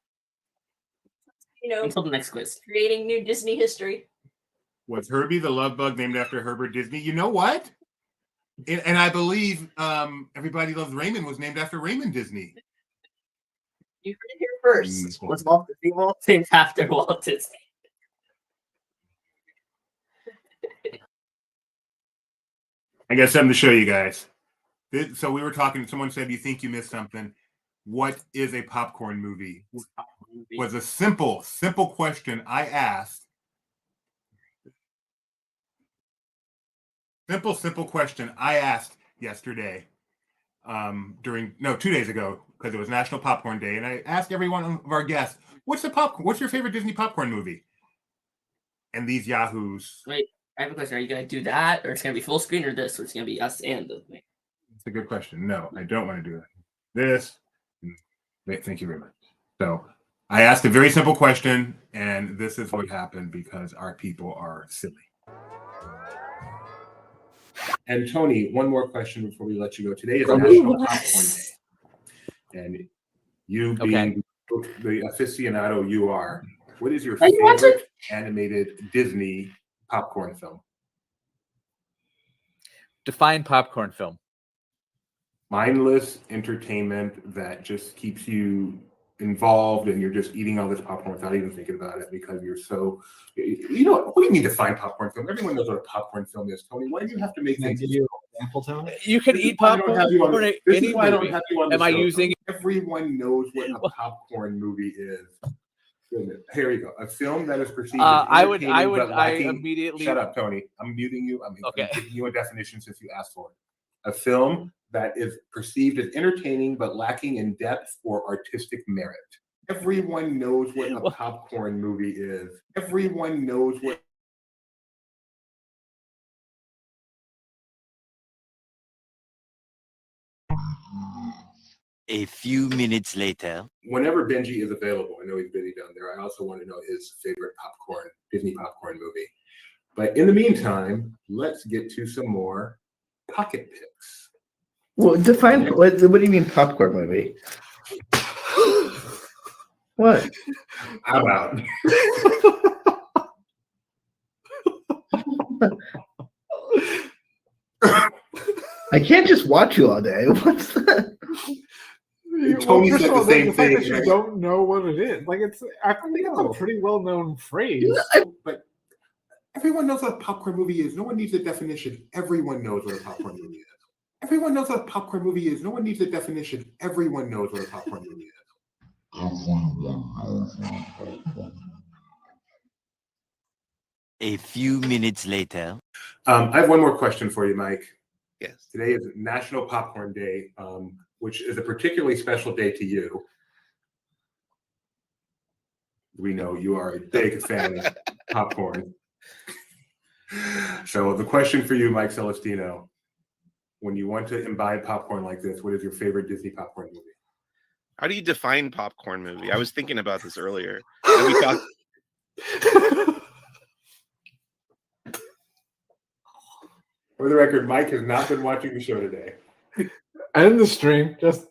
Speaker 3: You know,
Speaker 2: until the next quiz.
Speaker 3: Creating new Disney history.
Speaker 1: Was Herbie the Love Bug named after Herbert Disney? You know what? And I believe Everybody Loves Raymond was named after Raymond Disney.
Speaker 3: You heard it here first.
Speaker 2: Was Walt Disney named after Walt Disney?
Speaker 1: I got something to show you guys. So we were talking, someone said, you think you missed something. What is a popcorn movie? Was a simple question I asked. Simple question I asked yesterday, 2 days ago, because it was National Popcorn Day, and I asked every one of our guests, what's your favorite Disney popcorn movie? And these yahoos.
Speaker 2: Wait, I have a question. Are you going to do that, or it's going to be full screen, or this, or it's going to be us and the thing?
Speaker 1: It's a good question. No, I don't want to do that. This. Thank you very much. So I asked a very simple question, and this is what happened because our people are silly. And Tony, one more question before we let you go. Today is National Popcorn Day. And you being the aficionado you are, what is your favorite animated Disney popcorn film?
Speaker 4: Define popcorn film.
Speaker 1: Mindless entertainment that just keeps you involved and you're just eating all this popcorn without even thinking about it because you're so, what do you mean define popcorn film? Everyone knows what a popcorn film is, Tony. Why do you have to make things?
Speaker 4: You can eat popcorn in any movie. Am I using?
Speaker 1: Everyone knows what a popcorn movie is. Here we go. A film that is perceived.
Speaker 4: I immediately.
Speaker 1: Shut up, Tony. I'm muting you. I'm
Speaker 4: okay.
Speaker 1: giving you a definition since you asked for it. A film that is perceived as entertaining but lacking in depth or artistic merit. Everyone knows what a popcorn movie is. Everyone knows what.
Speaker 5: A few minutes later.
Speaker 1: Whenever Benji is available, I know he's busy down there. I also want to know his favorite Disney popcorn movie. But in the meantime, let's get to some more pocket picks.
Speaker 6: Well, define what do you mean popcorn movie? What?
Speaker 1: How about?
Speaker 6: I can't just watch you all day. What's that?
Speaker 1: Tony said the same
Speaker 7: the fact that
Speaker 1: thing.
Speaker 7: you don't know what it is, like I think it's a pretty well-known phrase.
Speaker 1: But everyone knows what a popcorn movie is. No one needs a definition. Everyone knows what a popcorn movie is. Everyone knows what a popcorn movie is. No one needs a definition. Everyone knows what a popcorn movie is.
Speaker 5: A few minutes later.
Speaker 1: I have one more question for you, Mike.
Speaker 4: Yes.
Speaker 1: Today is National Popcorn Day, which is a particularly special day to you. We know you are a big fan of popcorn. So the question for you, Mike Celestino, when you want to imbibe popcorn like this, what is your favorite Disney popcorn movie?
Speaker 8: How do you define popcorn movie? I was thinking about this earlier. And we talked.
Speaker 1: For the record, Mike has not been watching the show today.
Speaker 7: End the stream. Just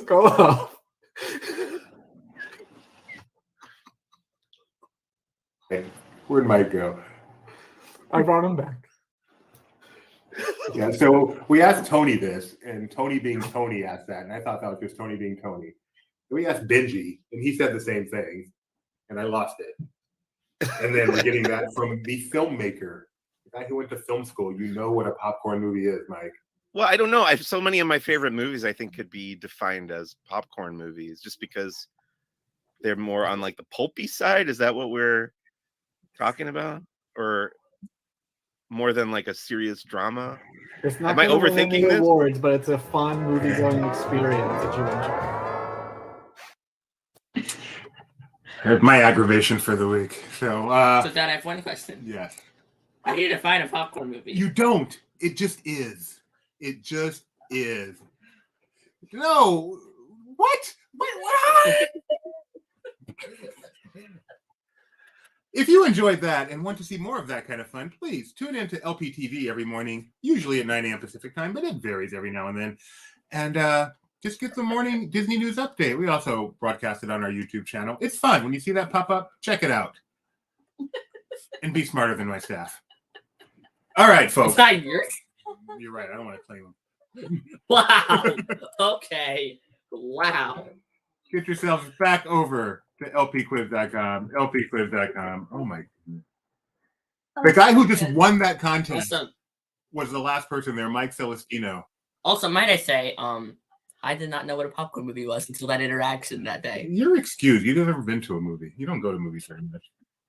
Speaker 7: go off.
Speaker 1: Hey, where'd Mike go?
Speaker 7: I brought him back.
Speaker 1: Yeah, so we asked Tony this, and Tony being Tony asked that, and I thought that was just Tony being Tony. Then we asked Benji, and he said the same thing, and I lost it. And then we're getting that from the filmmaker, the guy who went to film school. You know what a popcorn movie is, Mike.
Speaker 8: Well, I don't know. So many of my favorite movies, I think, could be defined as popcorn movies, just because they're more on like the pulpy side. Is that what we're talking about, or more than like a serious drama?
Speaker 7: It's not
Speaker 8: Am I overthinking this?
Speaker 7: awards, but it's a fun movie-going experience that you enjoy.
Speaker 1: My aggravation for the week. So
Speaker 2: Dad, I have one question.
Speaker 1: yes.
Speaker 2: How do you define a popcorn movie?
Speaker 1: You don't. It just is. It just is. No. What? What? If you enjoyed that and want to see more of that kind of fun, please tune in to LPTV every morning, usually at 9 a.m. Pacific time, but it varies every now and then. And just get the morning Disney news update. We also broadcast it on our YouTube channel. It's fun. When you see that pop up, check it out. And be smarter than my staff. All right, folks.
Speaker 2: It's not yours.
Speaker 1: You're right. I don't want to claim them.
Speaker 2: Wow. Okay. Wow.
Speaker 1: Get yourselves back over to lpquiz.com. lpquiz.com. Oh my goodness. The guy who just won that contest was the last person there, Mike Celestino.
Speaker 2: Also, might I say, I did not know what a popcorn movie was until that interaction that day.
Speaker 1: You're excused. You've never been to a movie. You don't go to movies very much.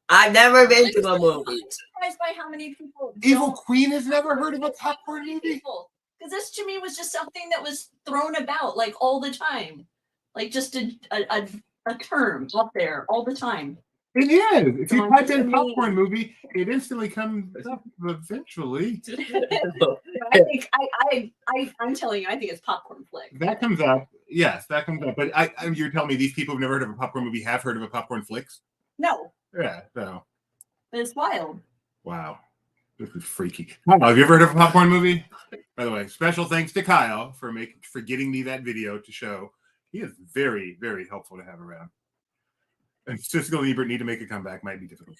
Speaker 2: I've never been to a movie.
Speaker 3: I'm surprised by how many people.
Speaker 1: Evil Queen has never heard of a popcorn movie?
Speaker 3: Because this to me was just something that was thrown about like all the time. Like just a term up there all the time.
Speaker 1: It is. If you type in popcorn movie, it instantly comes up eventually.
Speaker 3: I'm telling you, I think it's popcorn flick.
Speaker 1: That comes up. Yes, that comes up. But you're telling me these people who've never heard of a popcorn movie have heard of a popcorn flicks?
Speaker 3: No.
Speaker 1: Yeah, so.
Speaker 3: But it's wild.
Speaker 1: Wow. This is freaky. Have you ever heard of a popcorn movie? By the way, special thanks to Kyle for getting me that video to show. He is very, very helpful to have around. And Siskel and Ebert need to make a comeback. Might be difficult.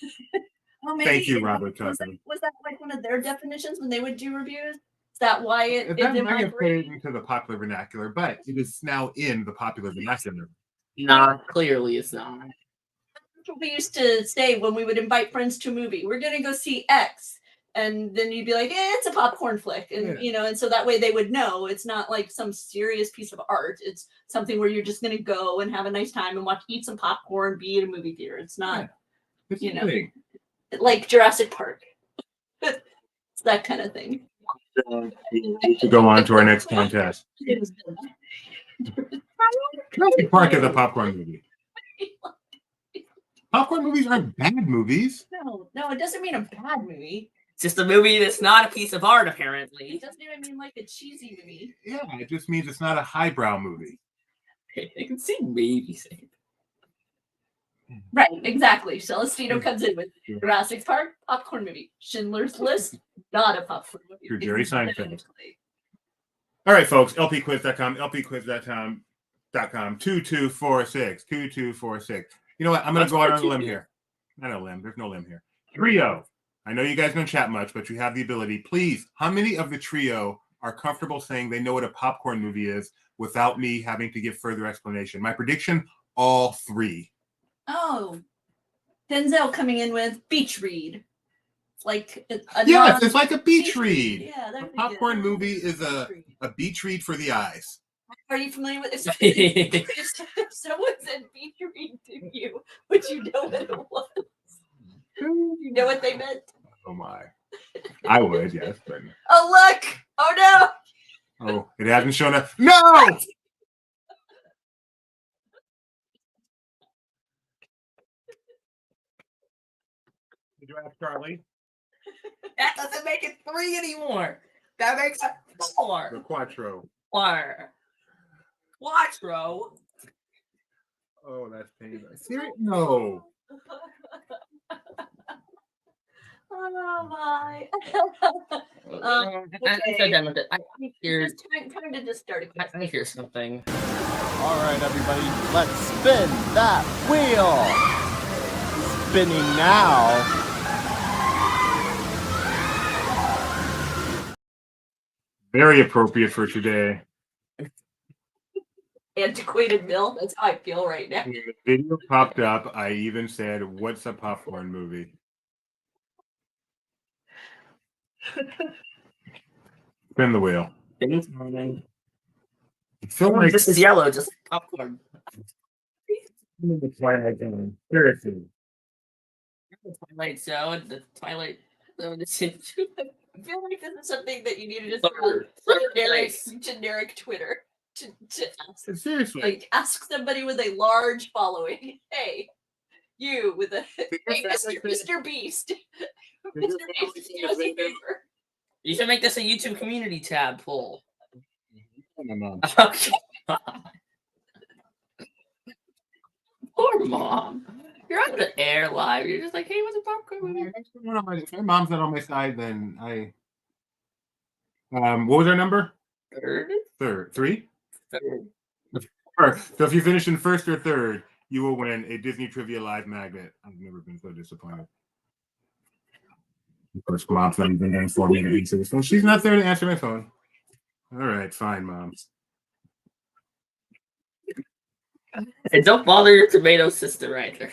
Speaker 3: Well,
Speaker 1: Thank you, Robert
Speaker 3: was
Speaker 1: Tucker.
Speaker 3: that like one of their definitions when they would do reviews? Is that why it
Speaker 1: might have played into the popular vernacular, but it is now in the popular vernacular.
Speaker 2: Nah, clearly it's not.
Speaker 3: That's what we used to say when we would invite friends to a movie. We're gonna go see X. And then you'd be like, it's a popcorn flick. And, and so that way they would know it's not like some serious piece of art. It's something where you're just going to go and have a nice time and eat some popcorn, be at a movie theater. It's not, like Jurassic Park. It's that kind of thing.
Speaker 1: To go on to our next contest. Jurassic Park is a popcorn movie. Popcorn movies aren't bad movies.
Speaker 3: No, it doesn't mean a bad movie.
Speaker 2: It's just a movie that's not a piece of art, apparently.
Speaker 3: It doesn't even mean like a cheesy movie.
Speaker 1: Yeah, it just means it's not a highbrow movie.
Speaker 2: I can see maybe saying.
Speaker 3: Right, exactly. Celestino comes in with Jurassic Park, popcorn movie. Schindler's List, not a popcorn movie.
Speaker 1: Through Jerry Seinfeld.
Speaker 3: Exactly.
Speaker 1: All right, folks. LPquiz.com, LPquiz.com, 2246, 2246. You know what? I'm going to go out on a limb here. Not a limb. There's no limb here. Trio. I know you guys don't chat much, but you have the ability. Please, how many of the trio are comfortable saying they know what a popcorn movie is without me having to give further explanation? My prediction, all three.
Speaker 3: Oh, Denzel coming in with Beach Read. Like
Speaker 1: Yes, it's like a beach read.
Speaker 3: Yeah,
Speaker 1: a popcorn movie is a beach read for the eyes.
Speaker 3: Are you familiar with this? If someone said beach read to you, would you know what it was? You know what they meant?
Speaker 1: Oh my. I would, yes. But...
Speaker 3: Oh, look! Oh, no!
Speaker 1: Oh, it hasn't shown up. No! Did you ask Charlie?
Speaker 2: That doesn't make it 3 anymore. That makes it 4.
Speaker 1: The Quattro.
Speaker 2: 4. Quattro.
Speaker 1: Oh, that's painful. Seriously? No.
Speaker 3: Oh my!
Speaker 2: I'm so done with it. I hear.
Speaker 3: It's time to just start a
Speaker 2: I hear something.
Speaker 9: All right, everybody, let's spin that wheel. Spinning now.
Speaker 1: Very appropriate for today.
Speaker 3: Antiquated mill. That's how I feel right now.
Speaker 1: When the video popped up, I even said, "What's a popcorn movie?" Spin the wheel. Feel like
Speaker 2: This is yellow, just popcorn.
Speaker 1: the Twilight Zone. Seriously.
Speaker 2: The Twilight Zone. The Twilight Zone is in.
Speaker 3: I feel like this is something that you need to just
Speaker 2: Third
Speaker 3: generic Twitter to ask.
Speaker 1: Seriously.
Speaker 3: Like ask somebody with a large following. Hey, you with a hey, Mr. Beast. Mr. Beast, do us a favor.
Speaker 2: You should make this a YouTube community tab poll.
Speaker 1: My mom.
Speaker 2: Okay. Poor mom. You're on the air live. You're just like, hey, what's a popcorn movie?
Speaker 1: If my mom's not on my side, then I. What was our number?
Speaker 2: Third.
Speaker 1: 3.
Speaker 2: Third.
Speaker 1: So if you finish in first or third, you will win a Disney Trivia Live magnet. I've never been so disappointed. Of course, mom's not even going for me to answer this phone. She's not there to answer my phone. All right, fine, mom.
Speaker 2: And don't bother your tomato sister either.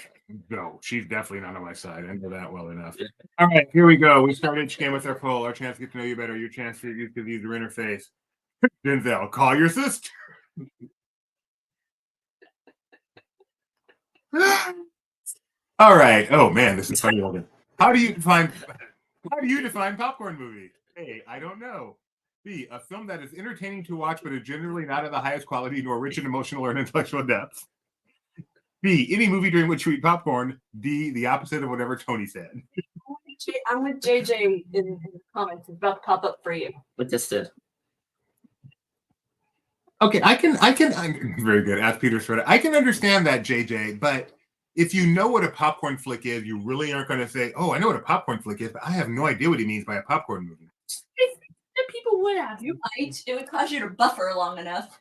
Speaker 1: No, she's definitely not on my side. I know that well enough. All right, here we go. We started each game with our poll. Our chance to get to know you better. Your chance to use the user interface. Denzel, call your sister. All right. Oh man, this is funny. How do you define popcorn movie? A, I don't know. B, a film that is entertaining to watch but is generally not of the highest quality nor rich in emotional or intellectual depth. B, any movie during which you eat popcorn. D, the opposite of whatever Tony said.
Speaker 3: I'm with JJ in the comments. It's about to pop up for you.
Speaker 2: What this did.
Speaker 1: Okay, I'm very good. Ask Peter Schroeder. I can understand that, JJ, but if you know what a popcorn flick is, you really aren't going to say, "Oh, I know what a popcorn flick is, but I have no idea what he means by a popcorn movie."
Speaker 3: People would have. You might. It would cause you to buffer long enough.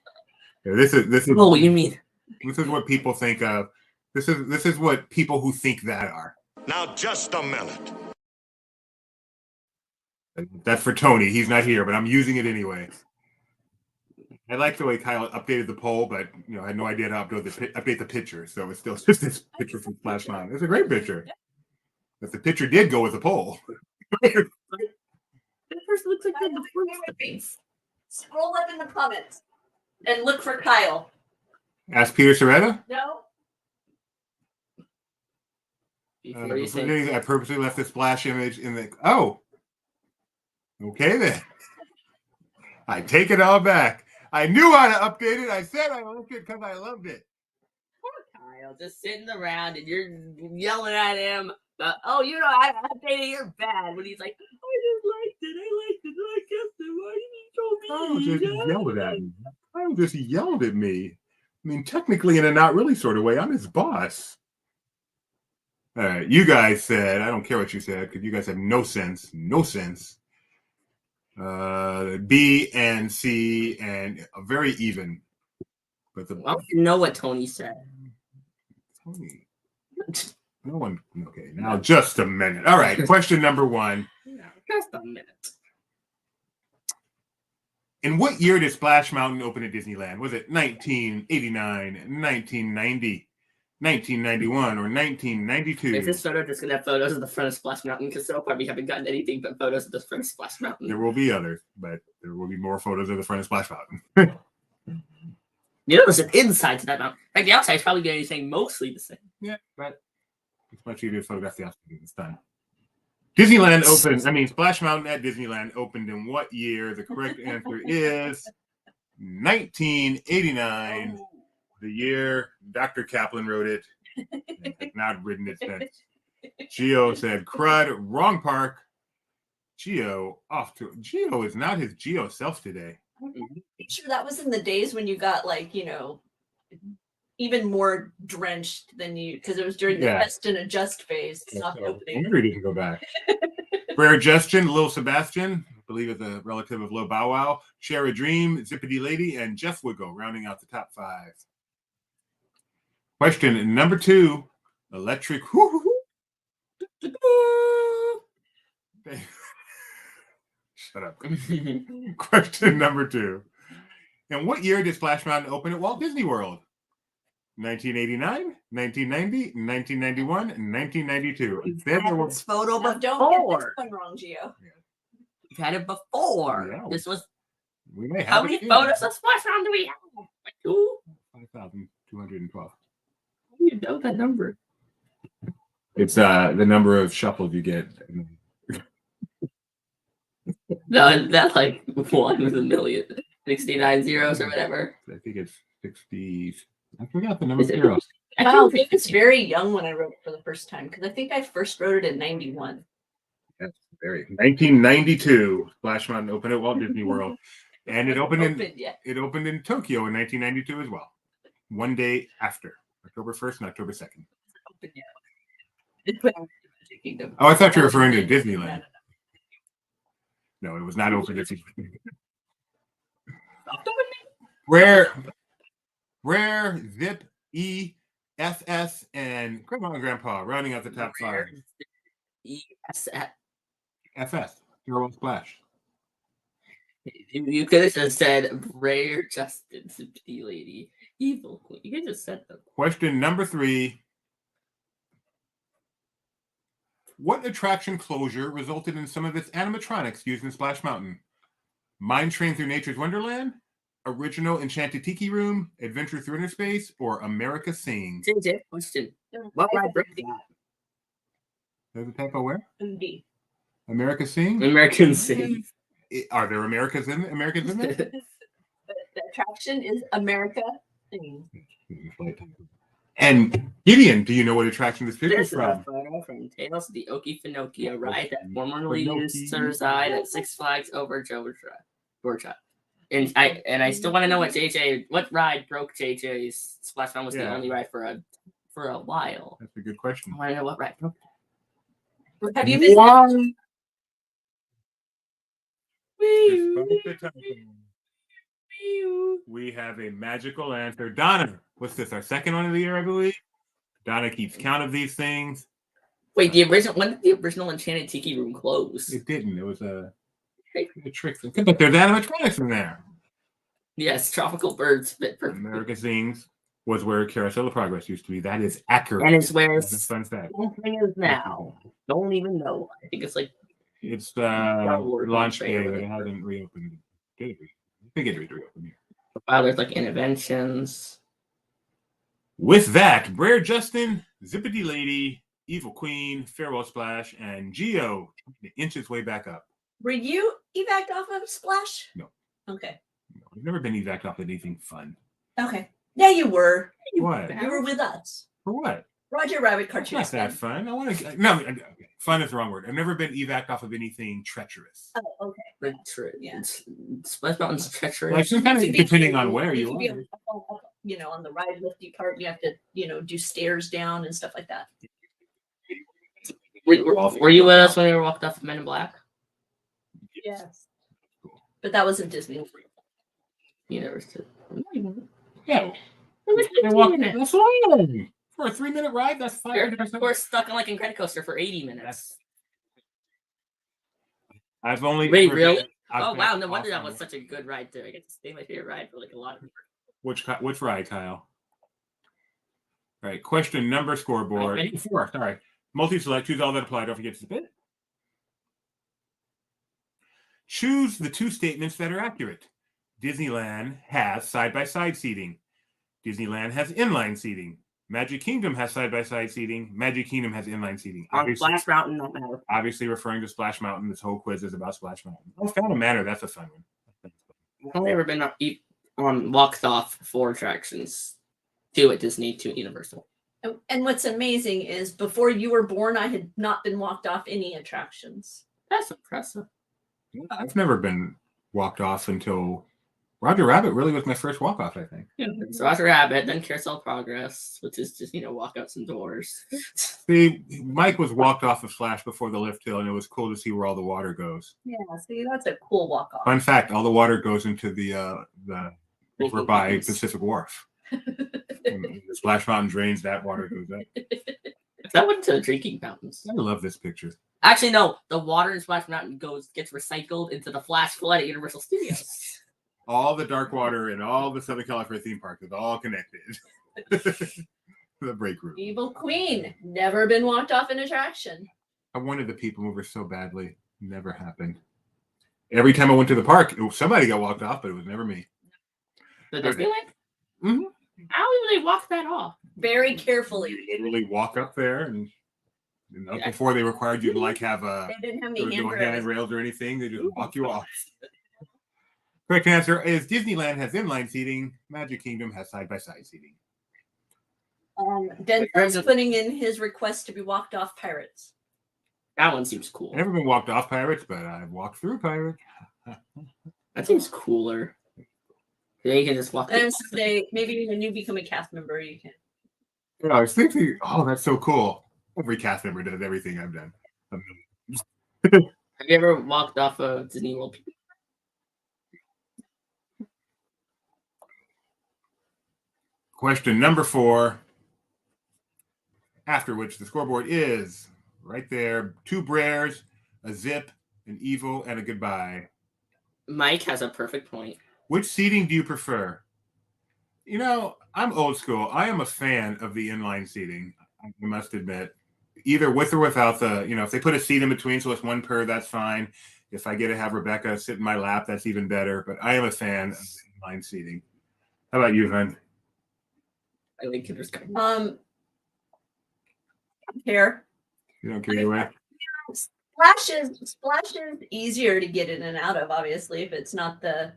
Speaker 1: Yeah, this is.
Speaker 2: Oh, what you mean?
Speaker 1: This is what people think of. This is what people who think that are.
Speaker 10: Now, just a minute.
Speaker 1: That's for Tony. He's not here, but I'm using it anyway. I like the way Kyle updated the poll, but I had no idea how to update the picture, so it's still just this picture from Flash Mom. It's a great picture. But the picture did go with the poll.
Speaker 3: That person looks like the face. Scroll up in the comments and look for Kyle.
Speaker 1: Ask Peter Soretta?
Speaker 3: No.
Speaker 1: I purposely left the splash image in the. Oh. Okay then. I take it all back. I knew how to update it. I said I liked it because I loved it.
Speaker 2: Poor Kyle, just sitting around and you're yelling at him. I updated your bad. When he's like, I just liked it. I guessed it. Why didn't you show me?
Speaker 1: Kyle just yelled at me. Kyle just yelled at me. I mean, technically, in a not really sort of way, I'm his boss. All right, you guys said, I don't care what you said because you guys have no sense. No sense. B and C and very even. But the
Speaker 2: I don't even know what Tony said.
Speaker 1: Tony. No one. Okay, now just a minute. All right, question number 1.
Speaker 2: Yeah, just a minute.
Speaker 1: In what year did Splash Mountain open at Disneyland? Was it 1989, 1990, 1991, or 1992?
Speaker 2: Is this photo just gonna have photos of the front of Splash Mountain? Because so far we haven't gotten anything but photos of the front of Splash Mountain.
Speaker 1: There will be others, but there will be more photos of the front of Splash Mountain.
Speaker 2: You know, there's an inside to that mountain. Like the outside is probably going to be saying mostly the same.
Speaker 1: Yeah, but it's much easier to photograph the outside this time. Disneyland opened, Splash Mountain at Disneyland opened in what year? The correct answer is 1989, the year Dr. Kaplan wrote it. And has not written it since. Geo said, crud, wrong park. Geo is not his Geo self today.
Speaker 3: Sure, that was in the days when you got even more drenched than you, because it was during the test and adjust phase. It's not the opening.
Speaker 1: I'm ready to go back. Rare Justin, Lil Sebastian, I believe is a relative of Lil Bow Wow, Share a Dream, Zippity Lady, and Jeff Wiggle, rounding out the top 5. Question number 2, Electric. Shut up. Question number 2. In what year did Splash Mountain open at Walt Disney World? 1989, 1990, 1991, and 1992.
Speaker 2: This photo
Speaker 3: before. Don't get this one wrong, Gio.
Speaker 2: We've had it before.
Speaker 1: Yeah.
Speaker 2: This was.
Speaker 1: We may have
Speaker 2: How many photos of Splash Mountain do we have? Like 2?
Speaker 1: 5,212.
Speaker 2: How do you know that number?
Speaker 1: It's the number of shuffles you get.
Speaker 2: No, that's like 1 with a million. 69 zeros or whatever.
Speaker 1: I think it's 60. I forgot the number of zeros.
Speaker 3: Wow, I think it's very young when I wrote it for the first time, because I think I first wrote it in 91.
Speaker 1: That's very 1992. Splash Mountain opened at Walt Disney World, and it opened in Tokyo in 1992 as well. One day after, October 1st and October 2nd. Oh, I thought you were referring to Disneyland. No, it was not open at Disneyland. Rare, Zip, E, FS, and Grandma and Grandpa, rounding out the top 5. FS, Hero Splash.
Speaker 2: You could have just said Rare Justin, Sympathy Lady, Evil Queen. You could have just said them.
Speaker 1: Question number 3. What attraction closure resulted in some of its animatronics used in Splash Mountain? Mine Train Through Nature's Wonderland, Original Enchanted Tiki Room, Adventure Through Inner Space, or America Sings?
Speaker 2: JJ, question. What ride broke that?
Speaker 1: There's a typo where?
Speaker 3: D.
Speaker 1: America Sings?
Speaker 2: American Sings.
Speaker 1: Are there Americans in there?
Speaker 3: The attraction is America Sings.
Speaker 1: And Gideon, do you know what attraction this picture is
Speaker 2: This is a photo from Tales of the Okefenokee, a ride that formerly used to reside at Six Flags over Georgia. And I still want to know what ride broke JJ's Splash Mountain was the only ride for a while.
Speaker 1: That's a good question.
Speaker 2: I want to know what ride broke that.
Speaker 3: Have you been?
Speaker 1: We have a magical answer. Donna, what's this? Our second one of the year, I believe. Donna keeps count of these things.
Speaker 2: Wait, when did the original Enchanted Tiki Room close?
Speaker 1: It didn't. It was a trick. But there's animatronics in there.
Speaker 2: Yes, Tropical Birds fit perfectly.
Speaker 1: America Sings was where Carousel of Progress used to be. That is accurate.
Speaker 2: And it's where
Speaker 1: fun fact.
Speaker 2: Something is now. Don't even know. I think it's like
Speaker 1: it's launch day, but it hasn't reopened. I think it reopened here.
Speaker 2: Wow, there's like interventions.
Speaker 1: With that, Rare Justin, Zippity Lady, Evil Queen, Farewell Splash, and Geo inch its way back up.
Speaker 3: Were you evac off of Splash?
Speaker 1: No.
Speaker 3: Okay.
Speaker 1: No, I've never been evac off of anything fun.
Speaker 3: Okay. Yeah, you were.
Speaker 1: What?
Speaker 3: You were with us.
Speaker 1: For what?
Speaker 3: Roger Rabbit cartoon.
Speaker 1: It's not that fun. I want to. No, okay. Fun is the wrong word. I've never been evac off of anything treacherous.
Speaker 3: Oh, okay.
Speaker 2: Yeah. Splash Mountain's treacherous.
Speaker 1: Like some kind of depending on where you are.
Speaker 3: On the ride lifty part, you have to, do stairs down and stuff like that.
Speaker 2: Were you with us when we walked off of Men in Black?
Speaker 3: Yes. But that wasn't Disney.
Speaker 2: You never said.
Speaker 1: Yeah. That's long. For a 3-minute ride, that's 500%.
Speaker 2: We're stuck on like Incredicoaster for 80 minutes.
Speaker 1: I've only
Speaker 2: Wait,
Speaker 1: ever
Speaker 2: really?
Speaker 1: been- I've
Speaker 2: Oh
Speaker 1: been
Speaker 2: wow, no wonder that
Speaker 1: awesome.
Speaker 2: was such a good ride too. I get to stay my favorite ride for like a lot of
Speaker 1: Which ride, Kyle? All right, question number scoreboard.
Speaker 2: Right.
Speaker 1: 4, sorry. Multi-select, choose all that apply. Don't forget to submit. Choose the 2 statements that are accurate. Disneyland has side-by-side seating. Disneyland has inline seating. Magic Kingdom has side-by-side seating. Magic Kingdom has inline seating.
Speaker 2: Splash Mountain, no matter.
Speaker 1: Obviously referring to Splash Mountain. This whole quiz is about Splash Mountain. Oh, Phantom Manor, that's a fun one.
Speaker 2: I've only ever been walked off 4 attractions. 2 at Disney, 2 at Universal.
Speaker 3: And what's amazing is before you were born, I had not been walked off any attractions.
Speaker 2: That's impressive.
Speaker 1: I've never been walked off until Roger Rabbit really was my first walk-off, I think.
Speaker 2: Yeah, so Roger Rabbit, then Carousel Progress, which is just, walk out some doors.
Speaker 1: See, Mike was walked off of Splash before the lift hill, and it was cool to see where all the water goes.
Speaker 3: Yeah, see, that's a cool walk off.
Speaker 1: Fun fact, all the water goes into the over by Pacific Wharf. When the Splash Mountain drains, that water goes up.
Speaker 2: That went to the drinking fountains.
Speaker 1: I love this picture.
Speaker 2: Actually, no. The water in Splash Mountain gets recycled into the Flash Flood at Universal Studios.
Speaker 1: All the dark water in all the Southern California theme parks is all connected. The break room.
Speaker 3: Evil Queen, never been walked off an attraction.
Speaker 1: I wanted the People Mover so badly. Never happened. Every time I went to the park, somebody got walked off, but it was never me.
Speaker 2: The Disneyland?
Speaker 1: Mm-hmm.
Speaker 2: How do they walk that off?
Speaker 3: Very carefully.
Speaker 1: You literally walk up there, and before they required you to have a
Speaker 3: They didn't have any
Speaker 1: handrails or anything. They just walk you off. Correct answer is Disneyland has inline seating. Magic Kingdom has side-by-side seating.
Speaker 3: Denzel's putting in his request to be walked off Pirates.
Speaker 2: That one seems cool.
Speaker 1: I've never been walked off Pirates, but I've walked through Pirates.
Speaker 2: That seems cooler. They can just walk.
Speaker 3: And someday, maybe when you become a cast member, you can.
Speaker 1: I was thinking, oh, that's so cool. Every cast member does everything I've done.
Speaker 2: Have you ever walked off of Disney World?
Speaker 1: Question number 4, after which the scoreboard is right there. 2 Brares, a Zip, an Evil, and a Goodbye.
Speaker 2: Mike has a perfect point.
Speaker 1: Which seating do you prefer? I'm old school. I am a fan of the inline seating, I must admit. Either with or without if they put a seat in between so it's one per, that's fine. If I get to have Rebecca sit in my lap, that's even better. But I am a fan of inline seating. How about you, Van?
Speaker 2: I think there's
Speaker 3: Care.
Speaker 1: You don't care your way?
Speaker 3: Splash is easier to get in and out of, obviously, if it's not the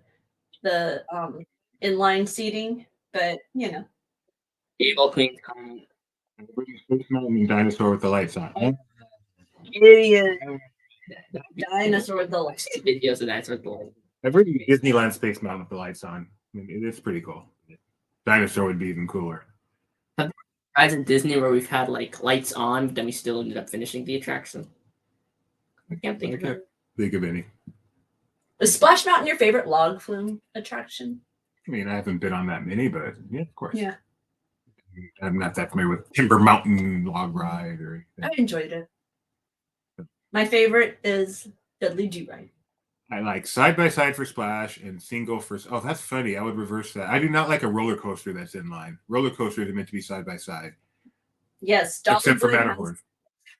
Speaker 3: inline seating. But
Speaker 2: Evil Queen.
Speaker 1: Dinosaur with the lights on.
Speaker 3: Idiot. Dinosaur with the lights.
Speaker 2: Videos of dinosaur with the lights.
Speaker 1: I've ridden Disneyland Space Mountain with the lights on. I mean, it's pretty cool. Dinosaur would be even cooler.
Speaker 2: Guys at Disney where we've had lights on, but then we still ended up finishing the attraction. I can't think of it.
Speaker 1: Think of any.
Speaker 3: Is Splash Mountain your favorite log flume attraction?
Speaker 1: I mean, I haven't been on that many, but yeah, of course.
Speaker 3: Yeah.
Speaker 1: I'm not that familiar with Timber Mountain log ride or anything.
Speaker 3: I enjoyed it. My favorite is Dudley Do-Right.
Speaker 1: I like side-by-side for Splash and single for... Oh, that's funny. I would reverse that. I do not like a roller coaster that's in line. Roller coasters are meant to be side-by-side.
Speaker 3: Yes.
Speaker 1: Except for Matterhorn.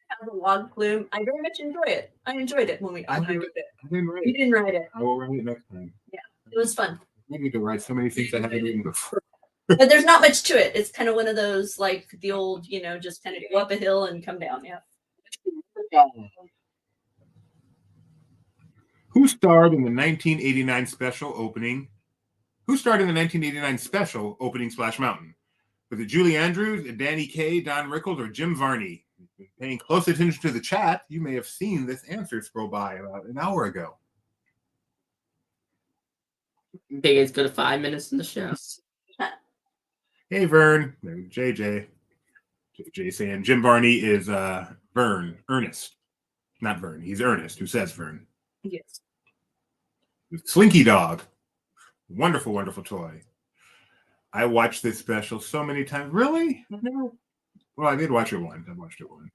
Speaker 3: Has a log flume. I very much enjoy it. I enjoyed it when I rode it.
Speaker 1: I didn't ride
Speaker 3: You
Speaker 1: it.
Speaker 3: didn't ride it.
Speaker 1: I will ride it next time.
Speaker 3: Yeah, it was fun.
Speaker 1: I need to ride so many things I haven't ridden before.
Speaker 3: But there's not much to it. It's kind of one of those, like the old, just kind of go up a hill and come down. Yeah.
Speaker 1: Who starred in the 1989 special opening? Who starred in the 1989 special opening Splash Mountain? Was it Julie Andrews, Danny Kaye, Don Rickles, or Jim Varney? If you're paying close attention to the chat, you may have seen this answer scroll by about an hour ago.
Speaker 2: Big it's good 5 minutes in the show.
Speaker 1: Hey, Vern. There's JJ. JJ saying Jim Varney is Vern, Ernest. Not Vern. He's Ernest, who says Vern.
Speaker 2: Yes.
Speaker 1: Slinky Dog. Wonderful, wonderful toy. I watched this special so many times. Really? No. Well, I did watch it once. I watched it once.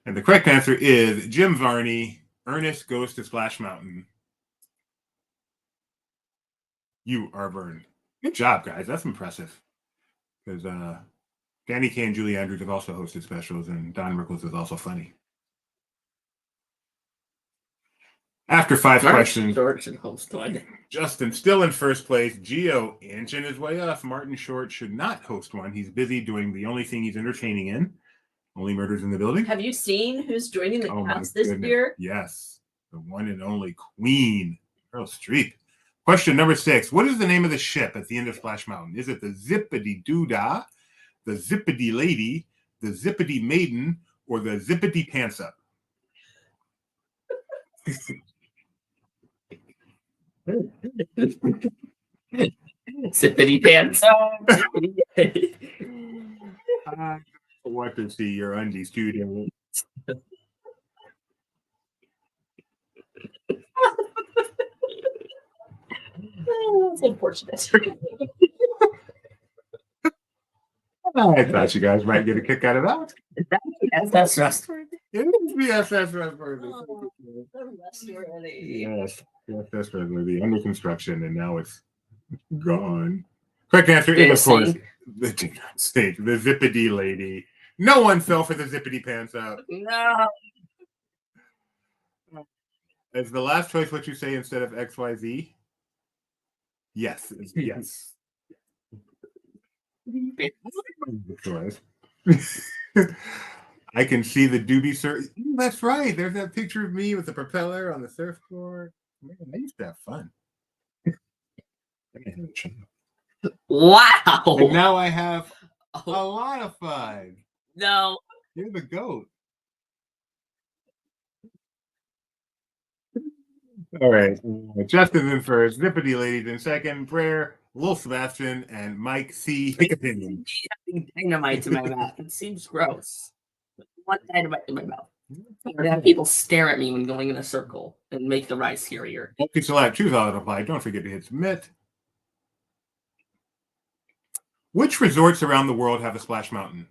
Speaker 1: And the correct answer is Jim Varney, Ernest Goes to Splash Mountain. You are Vern. Good job, guys. That's impressive. Because Danny Kaye and Julie Andrews have also hosted specials, and Don Rickles is also funny. After 5 questions, Justin still in first place. Gio inching his way up. Martin Short should not host one. He's busy doing the only thing he's entertaining in. Only Murders in the Building.
Speaker 3: Have you seen who's joining the cast this year?
Speaker 1: Yes. The one and only Queen, Meryl Streep. Question number 6. What is the name of the ship at the end of Splash Mountain? Is it the Zippity Doodah, the Zippity Lady, the Zippity Maiden, or the Zippity Pants Up?
Speaker 2: Zippity Pants Up.
Speaker 1: I want to see your undies too.
Speaker 3: That's unfortunate.
Speaker 1: I thought you guys might get a kick out of that.
Speaker 2: Yes, that's trustworthy.
Speaker 1: It is BSS trustworthy. Yes, yes, that's trustworthy. Under construction, and now it's gone. Correct answer is, of course, the Zippity Lady. No one fell for the Zippity Pants Up.
Speaker 2: No.
Speaker 1: Is the last choice what you say instead of XYZ? Yes, yes. I can see the doobie surf. That's right. There's that picture of me with the propeller on the surfboard. Man, I used to have fun.
Speaker 2: Wow.
Speaker 1: And now I have a lot of fun.
Speaker 2: No.
Speaker 1: You're the goat. All right. Justin in first, Zippity Ladies in second, Prayer, Lil Sebastian, and Mike C. Opinion.
Speaker 2: Dynamite in my mouth. It seems gross. One dynamite in my mouth. I would have people stare at me when going in a circle and make the ride scarier.
Speaker 1: Multi-select, choose all that apply. Don't forget to hit submit. Which resorts around the world have a splash mountain?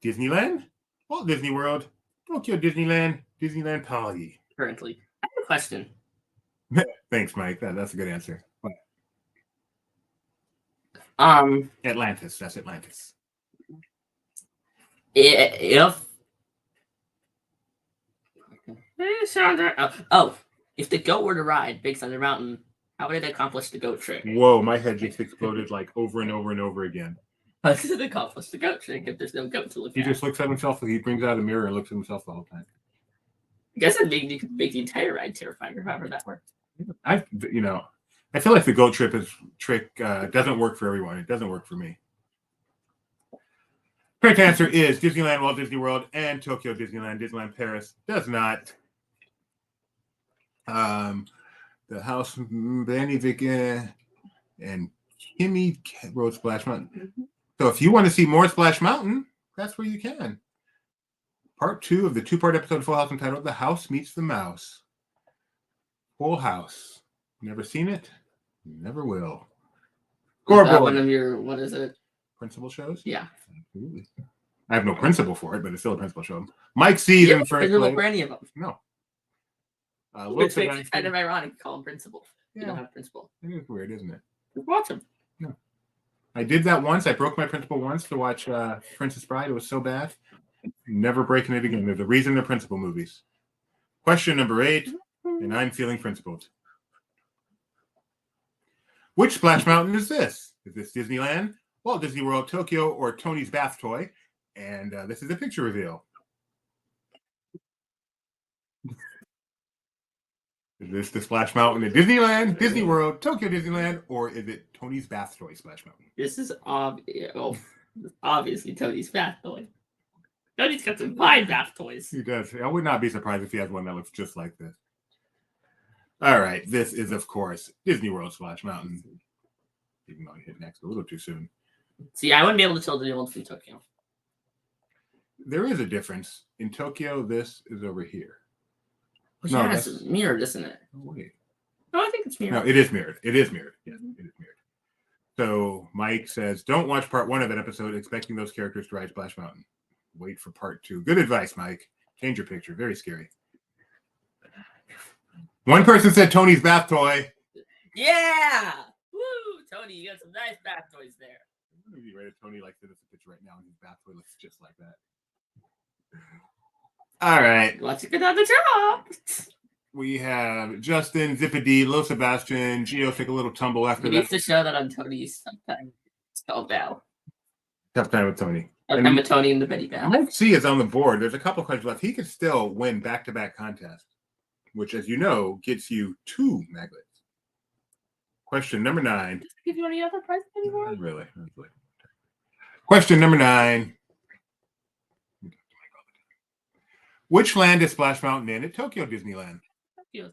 Speaker 1: Disneyland, Walt Disney World, Tokyo Disneyland, Disneyland Paris.
Speaker 2: Currently. I have a question.
Speaker 1: Thanks, Mike. That's a good answer. Atlantis. That's Atlantis.
Speaker 2: If if the goat were to ride Big Thunder Mountain, how would it accomplish the goat trick?
Speaker 1: Whoa, my head just exploded like over and over and over again.
Speaker 2: How does it accomplish the goat trick if there's no goat to look
Speaker 1: He
Speaker 2: at?
Speaker 1: just looks at himself. He brings out a mirror and looks at himself the whole time.
Speaker 2: I guess it'd make the entire ride terrifying, or however that works.
Speaker 1: I feel like the goat trick doesn't work for everyone. It doesn't work for me. Correct answer is Disneyland, Walt Disney World, and Tokyo Disneyland. Disneyland Paris does not. The house, Benny Vick, and Kimmy rode Splash Mountain. So if you want to see more Splash Mountain, that's where you can. Part 2 of the 2-part episode of Full House entitled The House Meets the Mouse. Full House. Never seen it? Never will.
Speaker 2: Is that one of your, what is it?
Speaker 1: Principal shows?
Speaker 2: Yeah.
Speaker 1: Absolutely. I have no principal for it, but it's still a principal show. Mike C. in first place.
Speaker 2: For any of them.
Speaker 1: No.
Speaker 2: Which makes it kind of ironic to call him principal. Yeah. You don't have principal.
Speaker 1: It is weird, isn't it?
Speaker 2: Watch him.
Speaker 1: No. I did that once. I broke my principal once to watch Princess Bride. It was so bad. Never breaking it again. There's a reason they're principal movies. Question number 8, and I'm feeling principled. Which Splash Mountain is this? Is this Disneyland, Walt Disney World, Tokyo, or Tony's Bath Toy? And this is a picture reveal. Is this the Splash Mountain at Disneyland, Disney World, Tokyo Disneyland, or is it Tony's Bath Toy Splash Mountain?
Speaker 2: This is obviously Tony's Bath Toy. Tony's got some fine bath toys.
Speaker 1: He does. I would not be surprised if he has one that looks just like this. All right. This is, of course, Disney World Splash Mountain. Even though I hit next a little too soon.
Speaker 2: See, I wouldn't be able to tell the old from Tokyo.
Speaker 1: There is a difference. In Tokyo, this is over here.
Speaker 2: Well,
Speaker 1: No,
Speaker 2: yeah, it's mirrored, isn't it?
Speaker 1: Oh, wait.
Speaker 2: No, I think it's mirrored.
Speaker 1: No, it is mirrored. It is mirrored. Yes, it is mirrored. So Mike says, don't watch part 1 of that episode expecting those characters to ride Splash Mountain. Wait for part 2. Good advice, Mike. Change your picture. Very scary. One person said Tony's bath toy.
Speaker 2: Yeah! Woo! Tony, you got some nice bath toys there.
Speaker 1: Maybe right if Tony likes it as a picture right now, and his bath toy looks just like that. All right.
Speaker 2: Let's get on the job.
Speaker 1: We have Justin, Zippity, Lo Sebastian, Gio took a little tumble after
Speaker 2: We
Speaker 1: that.
Speaker 2: need to show that on Tony's sometime. Oh, Val.
Speaker 1: Tough time with Tony.
Speaker 2: I'm with Tony and the Betty Val.
Speaker 1: Mike C is on the board. There's a couple questions left. He could still win back-to-back contests, which, as you know, gets you 2 maglets. Question number 9.
Speaker 2: Does it give you any other prizes anymore?
Speaker 1: Not really. Question number 9. Which land is Splash Mountain in at Tokyo Disneyland?
Speaker 2: Tokyo.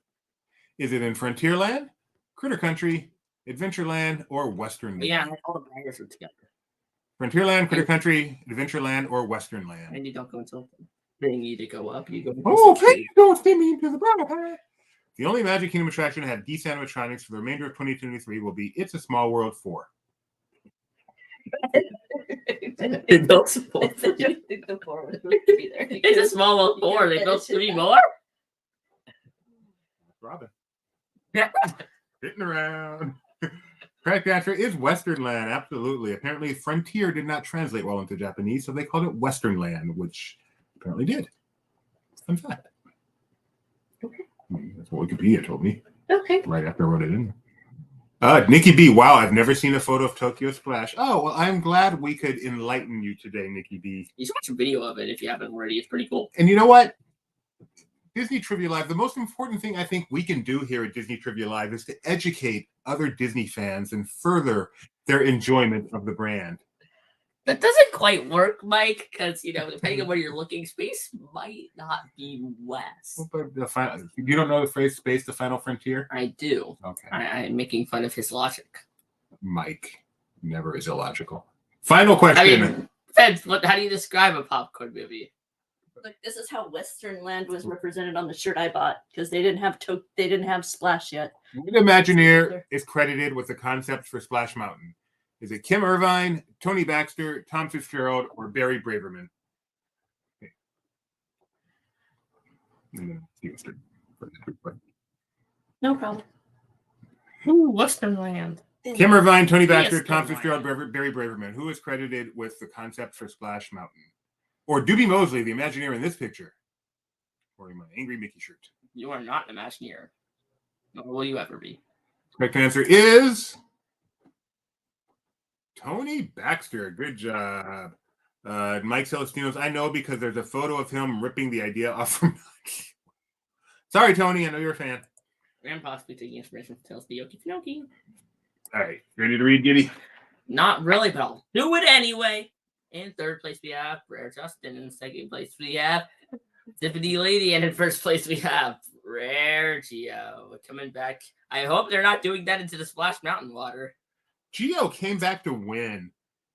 Speaker 1: Is it in Frontierland, Critter Country, Adventureland, or Western Land?
Speaker 2: Yeah, all the bangers are together.
Speaker 1: Frontierland, Critter Country, Adventureland, or Western Land?
Speaker 2: And you don't go until bring you to go up. You go.
Speaker 1: Oh, please don't send me into the bright. The only Magic Kingdom attraction to have decent animatronics for the remainder of 2023 will be It's a Small World 4.
Speaker 2: They built some more. It's a small world 4. They built 3 more.
Speaker 1: Robin. Sitting around. Correct answer is Western Land. Absolutely. Apparently, Frontier did not translate well into Japanese, so they called it Western Land, which apparently did. Fun fact. That's what Wikipedia told me.
Speaker 2: Okay.
Speaker 1: Right after I wrote it in. Nikki B. Wow, I've never seen a photo of Tokyo Splash. Oh, well, I'm glad we could enlighten you today, Nikki B.
Speaker 2: You should watch a video of it if you haven't already. It's pretty cool.
Speaker 1: And you know what? Disney Trivia Live, the most important thing I think we can do here at Disney Trivia Live is to educate other Disney fans and further their enjoyment of the brand.
Speaker 2: That doesn't quite work, Mike, because, depending on where you're looking, space might not be west.
Speaker 1: But you don't know the phrase "space, the final frontier"?
Speaker 2: I do.
Speaker 1: Okay.
Speaker 2: I'm making fun of his logic.
Speaker 1: Mike never is illogical. Final question.
Speaker 2: Feds, how do you describe a popcorn movie?
Speaker 3: Look, this is how Western Land was represented on the shirt I bought because they didn't have Splash yet.
Speaker 1: What Imagineer is credited with the concept for Splash Mountain? Is it Kim Irvine, Tony Baxter, Tom Fitzgerald, or Barry Braverman? Okay.
Speaker 3: No problem.
Speaker 2: Ooh, Western Land.
Speaker 1: Kim Irvine, Tony Baxter,
Speaker 2: Yes,
Speaker 1: Tom Fitzgerald, Barry Braverman. Who is credited with the concept for Splash Mountain? Or Doobie Mosley, the Imagineer in this picture? Wearing my angry Mickey shirt.
Speaker 2: You are not an Imagineer. Nor will you ever be.
Speaker 1: Correct answer is Tony Baxter. Good job. Mike Celestino's, I know because there's a photo of him ripping the idea off from Sorry, Tony. I know you're a fan.
Speaker 2: And possibly taking inspiration from Tales of the Yoki Finoki.
Speaker 1: All right. Ready to read, Giddy?
Speaker 2: Not really, but I'll do it anyway. In third place, we have Rare Justin. In second place, we have Zippity Lady. And in first place, we have Rare Geo. Coming back. I hope they're not doing that into the Splash Mountain water.
Speaker 1: Geo came back to win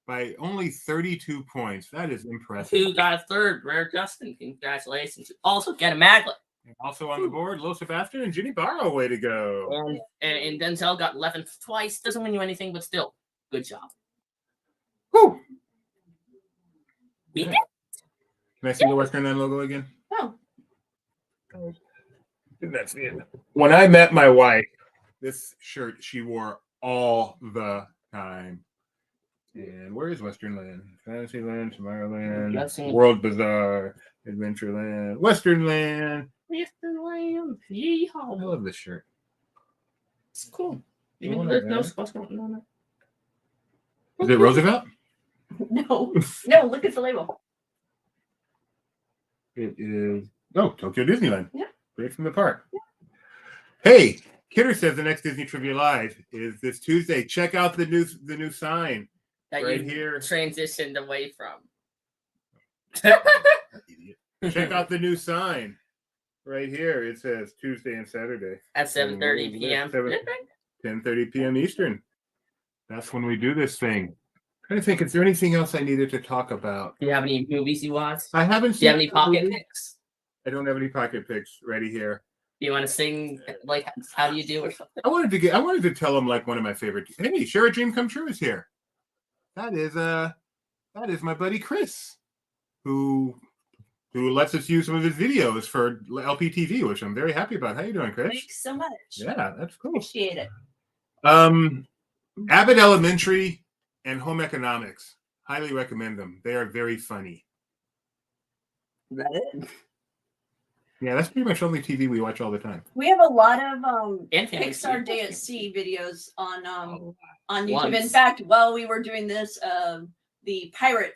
Speaker 1: by only 32 points. That is impressive.
Speaker 2: Who got third? Rare Justin. Congratulations. You also get a maglet.
Speaker 1: And also on the board, Lo Sebastian and Ginny Barrow. Way to go.
Speaker 2: And Denzel got 11th twice. Doesn't win you anything, but still, good job.
Speaker 1: Woo!
Speaker 2: We did.
Speaker 1: Can I see the Western Land logo again?
Speaker 3: Oh.
Speaker 1: That's it. When I met my wife, this shirt she wore all the time. And where is Western Land? Fantasyland, Tomorrowland, World Bazaar, Adventureland, Western Land.
Speaker 2: Western Land. Yeehaw.
Speaker 1: I love this shirt.
Speaker 2: It's cool. Even there's no Splash Mountain on it.
Speaker 1: Is it Roosevelt?
Speaker 3: No, look at the label.
Speaker 1: It is Tokyo Disneyland.
Speaker 3: Yeah.
Speaker 1: Straight from the park. Yeah. Hey, Kidder says the next Disney Trivia Live is this Tuesday. Check out the new sign
Speaker 2: That
Speaker 1: right
Speaker 2: you
Speaker 1: here.
Speaker 2: transitioned away from.
Speaker 1: Check out the new sign right here. It says Tuesday and Saturday
Speaker 2: At 7:30 p.m.
Speaker 1: 10:30 p.m. Eastern. That's when we do this thing. trying to think, is there anything else I needed to talk about?
Speaker 2: Do you have any movies you watch?
Speaker 1: I haven't
Speaker 2: Do you have
Speaker 1: seen
Speaker 2: any pocket
Speaker 1: movies.
Speaker 2: picks?
Speaker 1: I don't have any pocket picks ready here.
Speaker 2: Do you want to sing like How Do You Do or something?
Speaker 1: I wanted to tell them like one of my favorite. Hey, Share a Dream Come True is here. That is my buddy Chris, who lets us use some of his videos for LPTV, which I'm very happy about. How you doing, Chris?
Speaker 3: Thanks so much.
Speaker 1: Yeah, that's cool.
Speaker 3: Appreciate it.
Speaker 1: Abbott Elementary and Home Economics. Highly recommend them. They are very funny.
Speaker 2: Is that it?
Speaker 1: Yeah, that's pretty much only TV we watch all the time.
Speaker 3: We have a lot of
Speaker 2: Pixar
Speaker 3: Pixar Day at Sea videos on YouTube.
Speaker 2: Once.
Speaker 3: In fact, while we were doing this, the pirate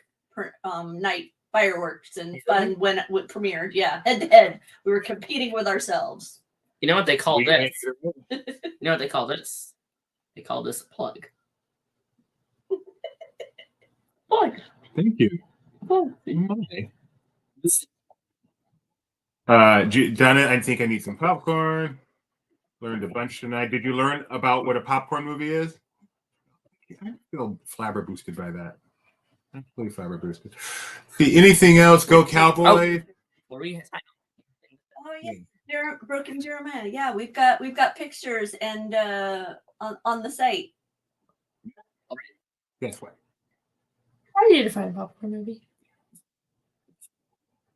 Speaker 3: night fireworks and fun when it premiered. Yeah, head to head, we were competing with ourselves.
Speaker 2: You know what they call this? You know what they call this? They call this a plug. Plug.
Speaker 1: Thank you.
Speaker 2: Plug.
Speaker 1: Donna, I think I need some popcorn. Learned a bunch tonight. Did you learn about what a popcorn movie is? I feel flabberboosted by that. Absolutely flabberboosted. See, anything else? Go Cowboy.
Speaker 2: What were you
Speaker 3: Oh yeah, Broken Jeremiah. Yeah, we've got pictures and on the site.
Speaker 1: Guess what?
Speaker 2: How do you define a popcorn movie?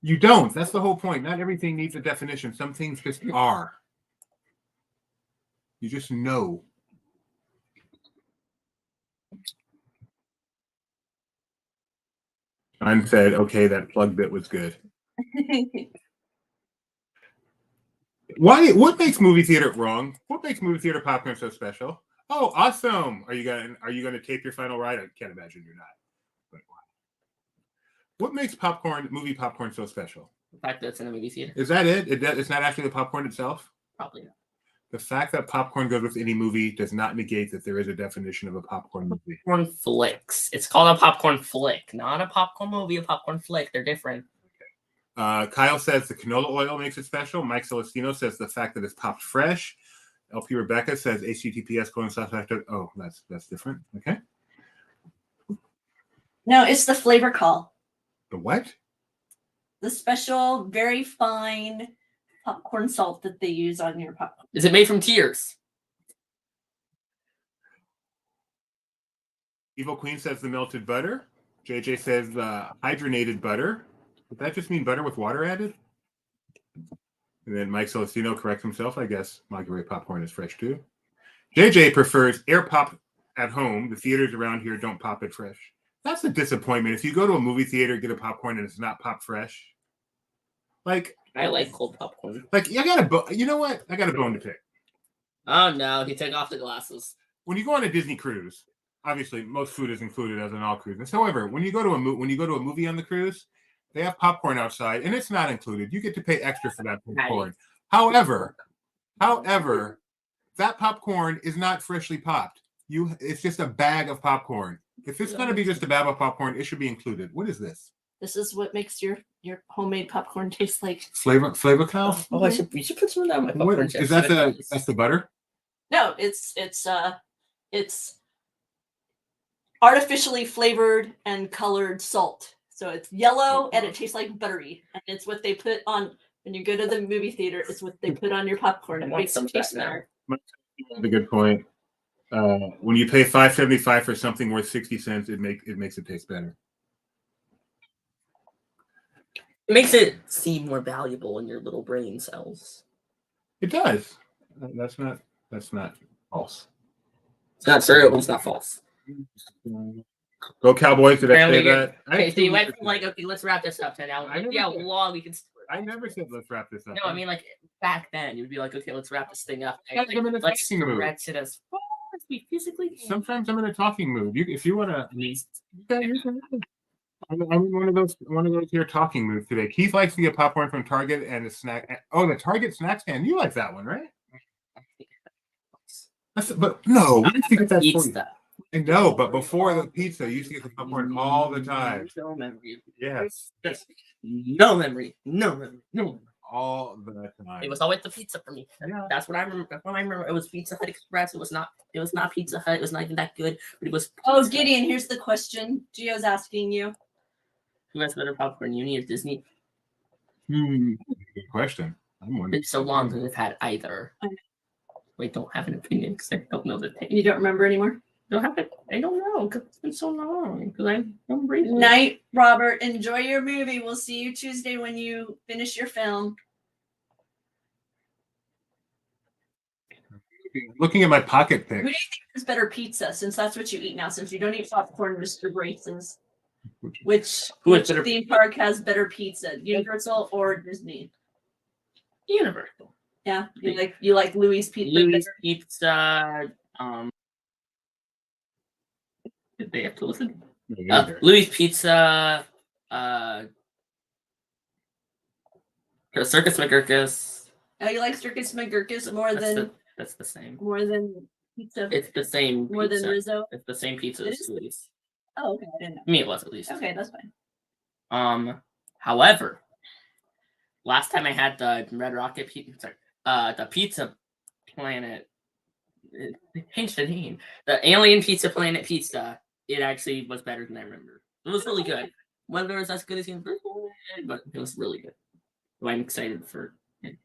Speaker 1: You don't. That's the whole point. Not everything needs a definition. Some things just are. You just know. John said, okay, that plug bit was good. What makes movie theater wrong? What makes movie theater popcorn so special? Oh, awesome. Are you gonna tape your final ride? I can't imagine you're not. But what makes movie popcorn so special?
Speaker 2: The fact that it's in a movie theater.
Speaker 1: Is that it? It's not actually the popcorn itself?
Speaker 2: Probably not.
Speaker 1: The fact that popcorn goes with any movie does not negate that there is a definition of a popcorn movie.
Speaker 2: Popcorn flicks. It's called a popcorn flick, not a popcorn movie. A popcorn flick. They're different.
Speaker 1: Kyle says the canola oil makes it special. Mike Celestino says the fact that it's popped fresh. LP Rebecca says HTTPS : oh, that's different. Okay.
Speaker 3: No, it's the flavor call.
Speaker 1: The what?
Speaker 3: The special, very fine popcorn salt that they use on your popcorn.
Speaker 2: Is it made from tears?
Speaker 1: Evil Queen says the melted butter. JJ says hydrogenated butter. Would that just mean butter with water added? And then Mike Celestino corrects himself. I guess microwave popcorn is fresh too. JJ prefers air pop at home. The theaters around here don't pop it fresh. That's a disappointment. If you go to a movie theater, get a popcorn, and it's not popped fresh. Like,
Speaker 2: I like cold popcorn.
Speaker 1: Like, you know what? I got a bone to pick.
Speaker 2: Oh no, he took off the glasses.
Speaker 1: When you go on a Disney cruise, obviously most food is included as in all cruises. However, when you go to a movie on the cruise, they have popcorn outside, and it's not included. You get to pay extra for that popcorn. However, that popcorn is not freshly popped. It's just a bag of popcorn. If it's going to be just a bag of popcorn, it should be included. What is this?
Speaker 3: This is what makes your homemade popcorn taste like
Speaker 1: Flavor cow?
Speaker 2: Oh, we should put some of that on my popcorn.
Speaker 1: What, is that that's the butter?
Speaker 3: No, it's artificially flavored and colored salt. So it's yellow and it tastes like buttery. And it's what they put on when you go to the movie theater. It's what they put on your popcorn. It makes it taste better.
Speaker 1: That's a good point. When you pay $5.75 for something worth 60 cents, it makes it taste better.
Speaker 2: It makes it seem more valuable in your little brain cells.
Speaker 1: It does. That's not false.
Speaker 2: It's not true. It's not false.
Speaker 1: Go Cowboys! Did I say that?
Speaker 2: Okay, so you went from like, okay, let's wrap this up to now. How long we can.
Speaker 1: I never said let's wrap this up.
Speaker 2: No, I mean like back then you would be like, okay, let's wrap this thing up.
Speaker 1: Like,
Speaker 2: let's stretch it as far as we physically can.
Speaker 1: Sometimes I'm in a talking mood. If you want to, I'm in one of those here talking moods today. Keith likes to get popcorn from Target and a snack. Oh, the Target snack stand. You like that one, right? But no, we used to get that
Speaker 2: pizza.
Speaker 1: I know, but before the pizza, you used to get the popcorn all the time.
Speaker 2: No memory.
Speaker 1: Yes.
Speaker 2: No memory. No memory. No memory.
Speaker 1: all the time.
Speaker 2: It was always the pizza for me.
Speaker 1: Yeah.
Speaker 2: That's what I remember. That's what I remember. It was Pizza Hut Express. It was not Pizza Hut. It was not even that good. But it was.
Speaker 3: Oh, Gideon, here's the question. Gio's asking you.
Speaker 2: Who has better popcorn, Uni or Disney?
Speaker 1: Good question. I'm wondering.
Speaker 2: It's so long that I've had either. Wait, don't have an opinion because I don't know the thing.
Speaker 3: You don't remember anymore?
Speaker 2: Don't have it. I don't know because it's been so long. Because I don't breathe.
Speaker 3: Night, Robert. Enjoy your movie. We'll see you Tuesday when you finish your film.
Speaker 1: Looking at my pocket pick.
Speaker 3: Who do you think has better pizza? Since that's what you eat now. Since you don't eat popcorn, Mr. Braces. Which theme park has better pizza? Universal or Disney?
Speaker 2: Universal.
Speaker 3: Yeah, you like Louis Pizza.
Speaker 2: Louis Pizza. Did they have to listen? Louis Pizza. Circus McGurkus.
Speaker 3: Oh, you like Circus McGurkus more than
Speaker 2: that's the same.
Speaker 3: More than pizza.
Speaker 2: It's the same.
Speaker 3: More
Speaker 2: pizza.
Speaker 3: than Rizzo.
Speaker 2: It's the same pizza as Louis.
Speaker 3: Oh, okay. I didn't know.
Speaker 2: I mean, it was at least.
Speaker 3: Okay, that's fine.
Speaker 2: However, last time I had the Red Rocket pizza, the Pizza Planet, they changed the name. The Alien Pizza Planet pizza. It actually was better than I remember. It was really good. Whether it was as good as Universal, but it was really good. So I'm excited for it.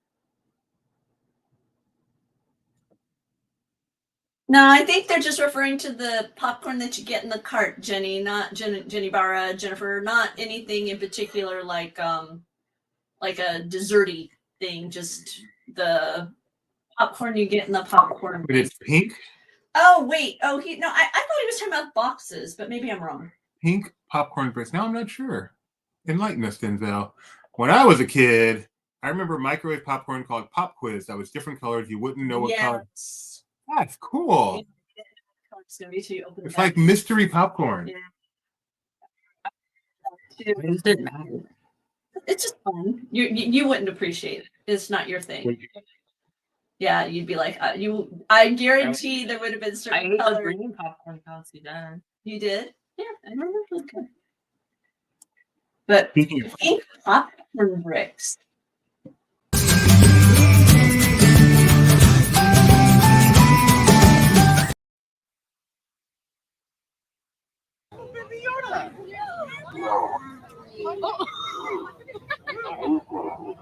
Speaker 3: No, I think they're just referring to the popcorn that you get in the cart, Jenny, not Jenny Barra, Jennifer, not anything in particular like a desserty thing, just the popcorn you get in the popcorn.
Speaker 1: But it's pink?
Speaker 3: Oh, wait. Oh, I thought he was talking about boxes, but maybe I'm wrong.
Speaker 1: Pink popcorn bricks. Now I'm not sure. Enlighten us, Denzel. When I was a kid, I remember microwave popcorn called Pop Quiz. That was different colors. You wouldn't know what color. That's cool. It's like mystery popcorn.
Speaker 3: Yeah.
Speaker 2: Why does it matter?
Speaker 3: It's just fun. You wouldn't appreciate it. It's not your thing. Yeah, you'd be like, I guarantee there would have been certain
Speaker 2: I ate
Speaker 3: colors.
Speaker 2: the green popcorn fancy then.
Speaker 3: You did? Yeah, I remember it was good. But pink popcorn bricks.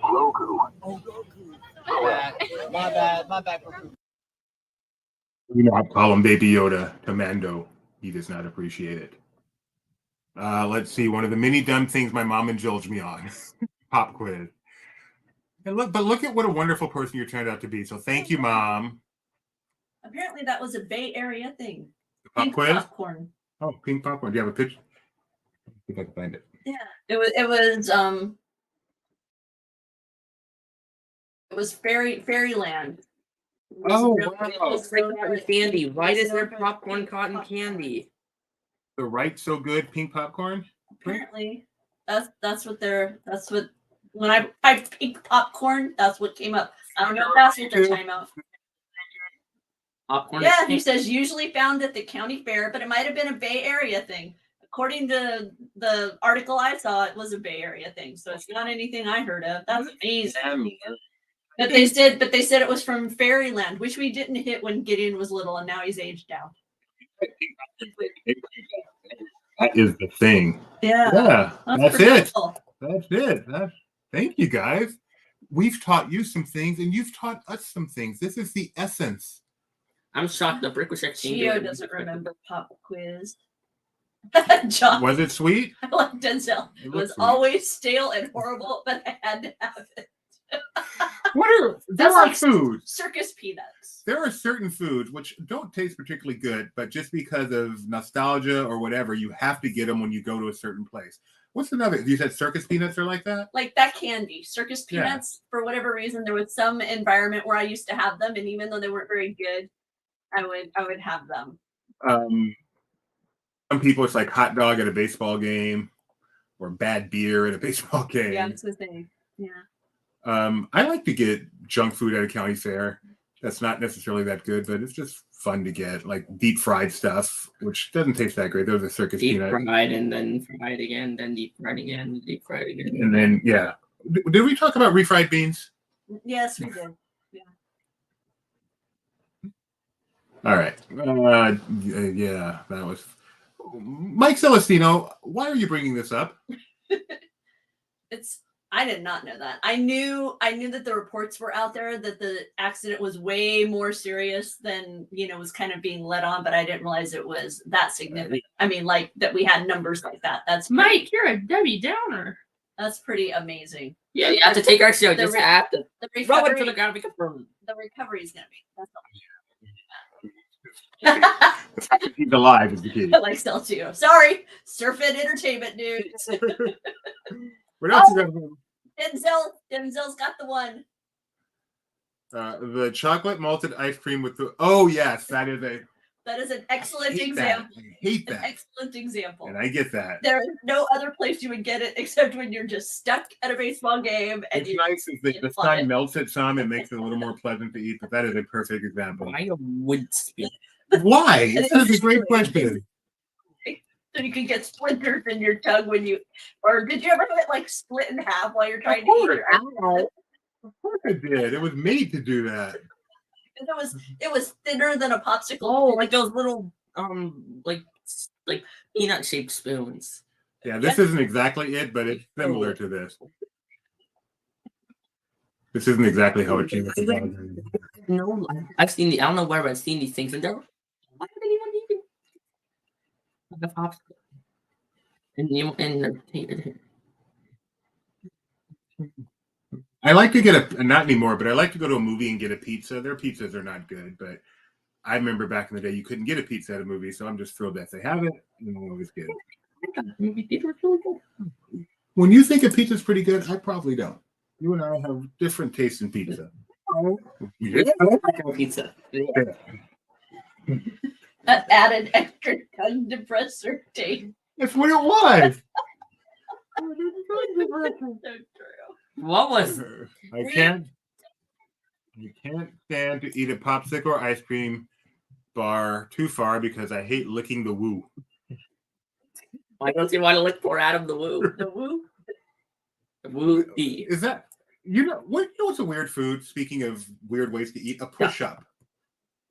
Speaker 9: Roku. My bad.
Speaker 1: You know, I call him Baby Yoda to Mando. He does not appreciate it. Let's see. One of the many dumb things my mom indulged me on. Pop quiz. And look at what a wonderful person you turned out to be. So thank you, Mom.
Speaker 3: Apparently that was a Bay Area thing.
Speaker 1: Pop
Speaker 3: Pink
Speaker 1: quiz?
Speaker 3: popcorn.
Speaker 1: Oh, pink popcorn. Do you have a picture? See if I can find it.
Speaker 3: Yeah. It was Fairyland.
Speaker 1: Oh,
Speaker 2: wow. Cotton candy. Why is there popcorn cotton candy?
Speaker 1: The right so good pink popcorn?
Speaker 3: Apparently, that's what when I typed pink popcorn, that's what came up. I don't know if that's what they're talking about.
Speaker 2: Popcorn.
Speaker 3: Yeah, he says usually found at the county fair, but it might have been a Bay Area thing. According to the article I saw, it was a Bay Area thing, so it's not anything I heard of. That's amazing. But they said it was from Fairyland, which we didn't hit when Gideon was little, and now he's aged out.
Speaker 1: That is the thing.
Speaker 3: Yeah.
Speaker 1: That's it. Cool. That's it. Thank you, guys. We've taught you some things, and you've taught us some things. This is the essence.
Speaker 2: I'm shocked the brick was actually.
Speaker 3: Gio doesn't remember Pop Quiz. John,
Speaker 1: was it sweet?
Speaker 3: I like Denzel. It was always stale and horrible, but I had to have it.
Speaker 1: There are like foods.
Speaker 3: Circus peanuts.
Speaker 1: There are certain foods which don't taste particularly good, but just because of nostalgia or whatever, you have to get them when you go to a certain place. What's another? You said circus peanuts are like that? Like
Speaker 3: that candy. Circus peanuts, for whatever reason, there was some environment where I used to have them, and even though they weren't very good, I would have them.
Speaker 1: Some people, it's like hot dog at a baseball game or bad beer at a baseball game.
Speaker 3: Yeah, that's the thing. Yeah.
Speaker 1: I like to get junk food at a county fair. That's not necessarily that good, but it's just fun to get, like deep fried stuff, which doesn't taste that great. Those are circus peanuts.
Speaker 2: Deep fried and then fried again, then deep fried again, deep fried again.
Speaker 1: And then, Did we talk about refried beans?
Speaker 3: Yes, we did.
Speaker 1: All right. Yeah, that was Mike Celestino. Why are you bringing this up?
Speaker 3: I did not know that. I knew that the reports were out there that the accident was way more serious than was kind of being let on, but I didn't realize it was that significant. I mean, like that we had numbers like that. That's
Speaker 2: Mike, you're a Debbie Downer.
Speaker 3: That's pretty amazing.
Speaker 2: Yeah, you have to take our show. Just have to
Speaker 3: the
Speaker 2: throw it
Speaker 3: recovery.
Speaker 2: to the ground.
Speaker 3: The recovery is gonna be. That's all.
Speaker 1: He's alive is the key.
Speaker 3: I like Celtio. Sorry, Surfit Entertainment news.
Speaker 1: What else you got?
Speaker 3: Denzel's got the one.
Speaker 1: The chocolate malted ice cream with the. Oh yes, that is
Speaker 3: an excellent example.
Speaker 1: I hate that.
Speaker 3: An excellent example.
Speaker 1: And I get that.
Speaker 3: There is no other place you would get it except when you're just stuck at a baseball game. And
Speaker 1: It's nice if the sun melts it some and makes it a little more pleasant to eat, but that is a perfect example.
Speaker 2: I would speak.
Speaker 1: Why? That's a great question.
Speaker 3: So you can get splinters in your tongue when you, or did you ever have it like split in half while you're trying to eat it?
Speaker 1: Of course I did. It was made to do that.
Speaker 3: And it was thinner than a popsicle.
Speaker 2: Oh, like those little like peanut shaped spoons.
Speaker 1: Yeah, this isn't exactly it, but it's similar to this. This isn't exactly how it came out.
Speaker 2: No, I've seen I don't know where I've seen these things, and they're why would anyone even like a popsicle?
Speaker 1: I like to get not anymore, but I like to go to a movie and get a pizza. Their pizzas are not good, but I remember back in the day you couldn't get a pizza at a movie, so I'm just thrilled that they have it. And I'm always good.
Speaker 2: Movie theater really good.
Speaker 1: When you think a pizza's pretty good, I probably don't. You and I have different tastes in pizza.
Speaker 2: Pizza.
Speaker 3: That added extra tongue depressor taste.
Speaker 1: That's what it was.
Speaker 3: So true.
Speaker 2: What was
Speaker 1: I can't stand to eat a popsicle or ice cream bar too far because I hate licking the woo.
Speaker 2: Why don't you want to lick poor Adam the woo?
Speaker 3: The woo?
Speaker 2: The woo D.
Speaker 1: Is that what's a weird food? Speaking of weird ways to eat, a push-up.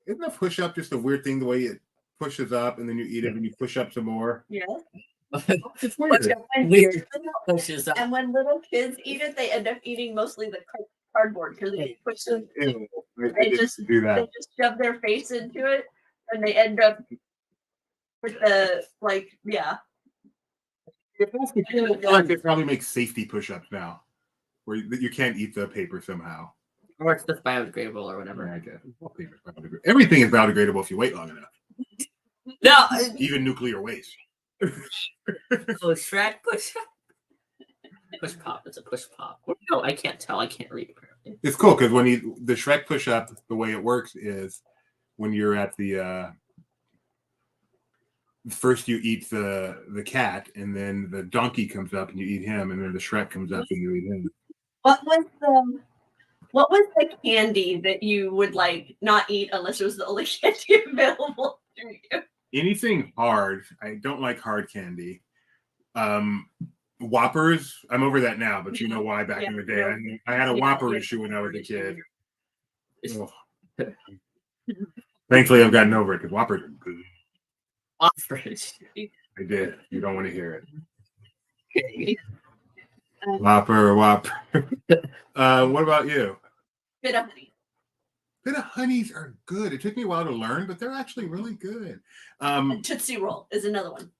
Speaker 1: Isn't a push-up just a weird thing the way it pushes up and then you eat it and you push up some more?
Speaker 3: Yeah.
Speaker 1: It's weird.
Speaker 2: Weird pushes up.
Speaker 3: And when little kids eat it, they end up eating mostly the cardboard because they push them.
Speaker 1: Ew,
Speaker 3: They just
Speaker 1: do that.
Speaker 3: They just shove their face into it, and they end up with the
Speaker 1: I feel like they probably make safety push-ups now, where you can't eat the paper somehow.
Speaker 2: Or it's just biodegradable or whatever.
Speaker 1: I guess. Well, paper's biodegradable. Everything is biodegradable if you wait long enough.
Speaker 2: No.
Speaker 1: Even nuclear waste.
Speaker 2: Oh, Shrek push up. Push pop. It's a push pop. No, I can't tell. I can't read it.
Speaker 1: It's cool because when the Shrek push up, the way it works is when you're at the first you eat the cat, and then the donkey comes up and you eat him, and then the Shrek comes up and you eat him.
Speaker 3: What was the candy that you would like not eat unless it was the only candy available to you?
Speaker 1: Anything hard. I don't like hard candy. Whoppers. I'm over that now, but you know why back in the day. I had a Whopper issue when I was a kid. Thankfully, I've gotten over it because Whoppers are good.
Speaker 2: Whoppers.
Speaker 1: I did. You don't want to hear it. Whopper. What about you?
Speaker 3: Bit of honey.
Speaker 1: Bit of honeys are good. It took me a while to learn, but they're actually really good.
Speaker 3: Tootsie Roll is another one.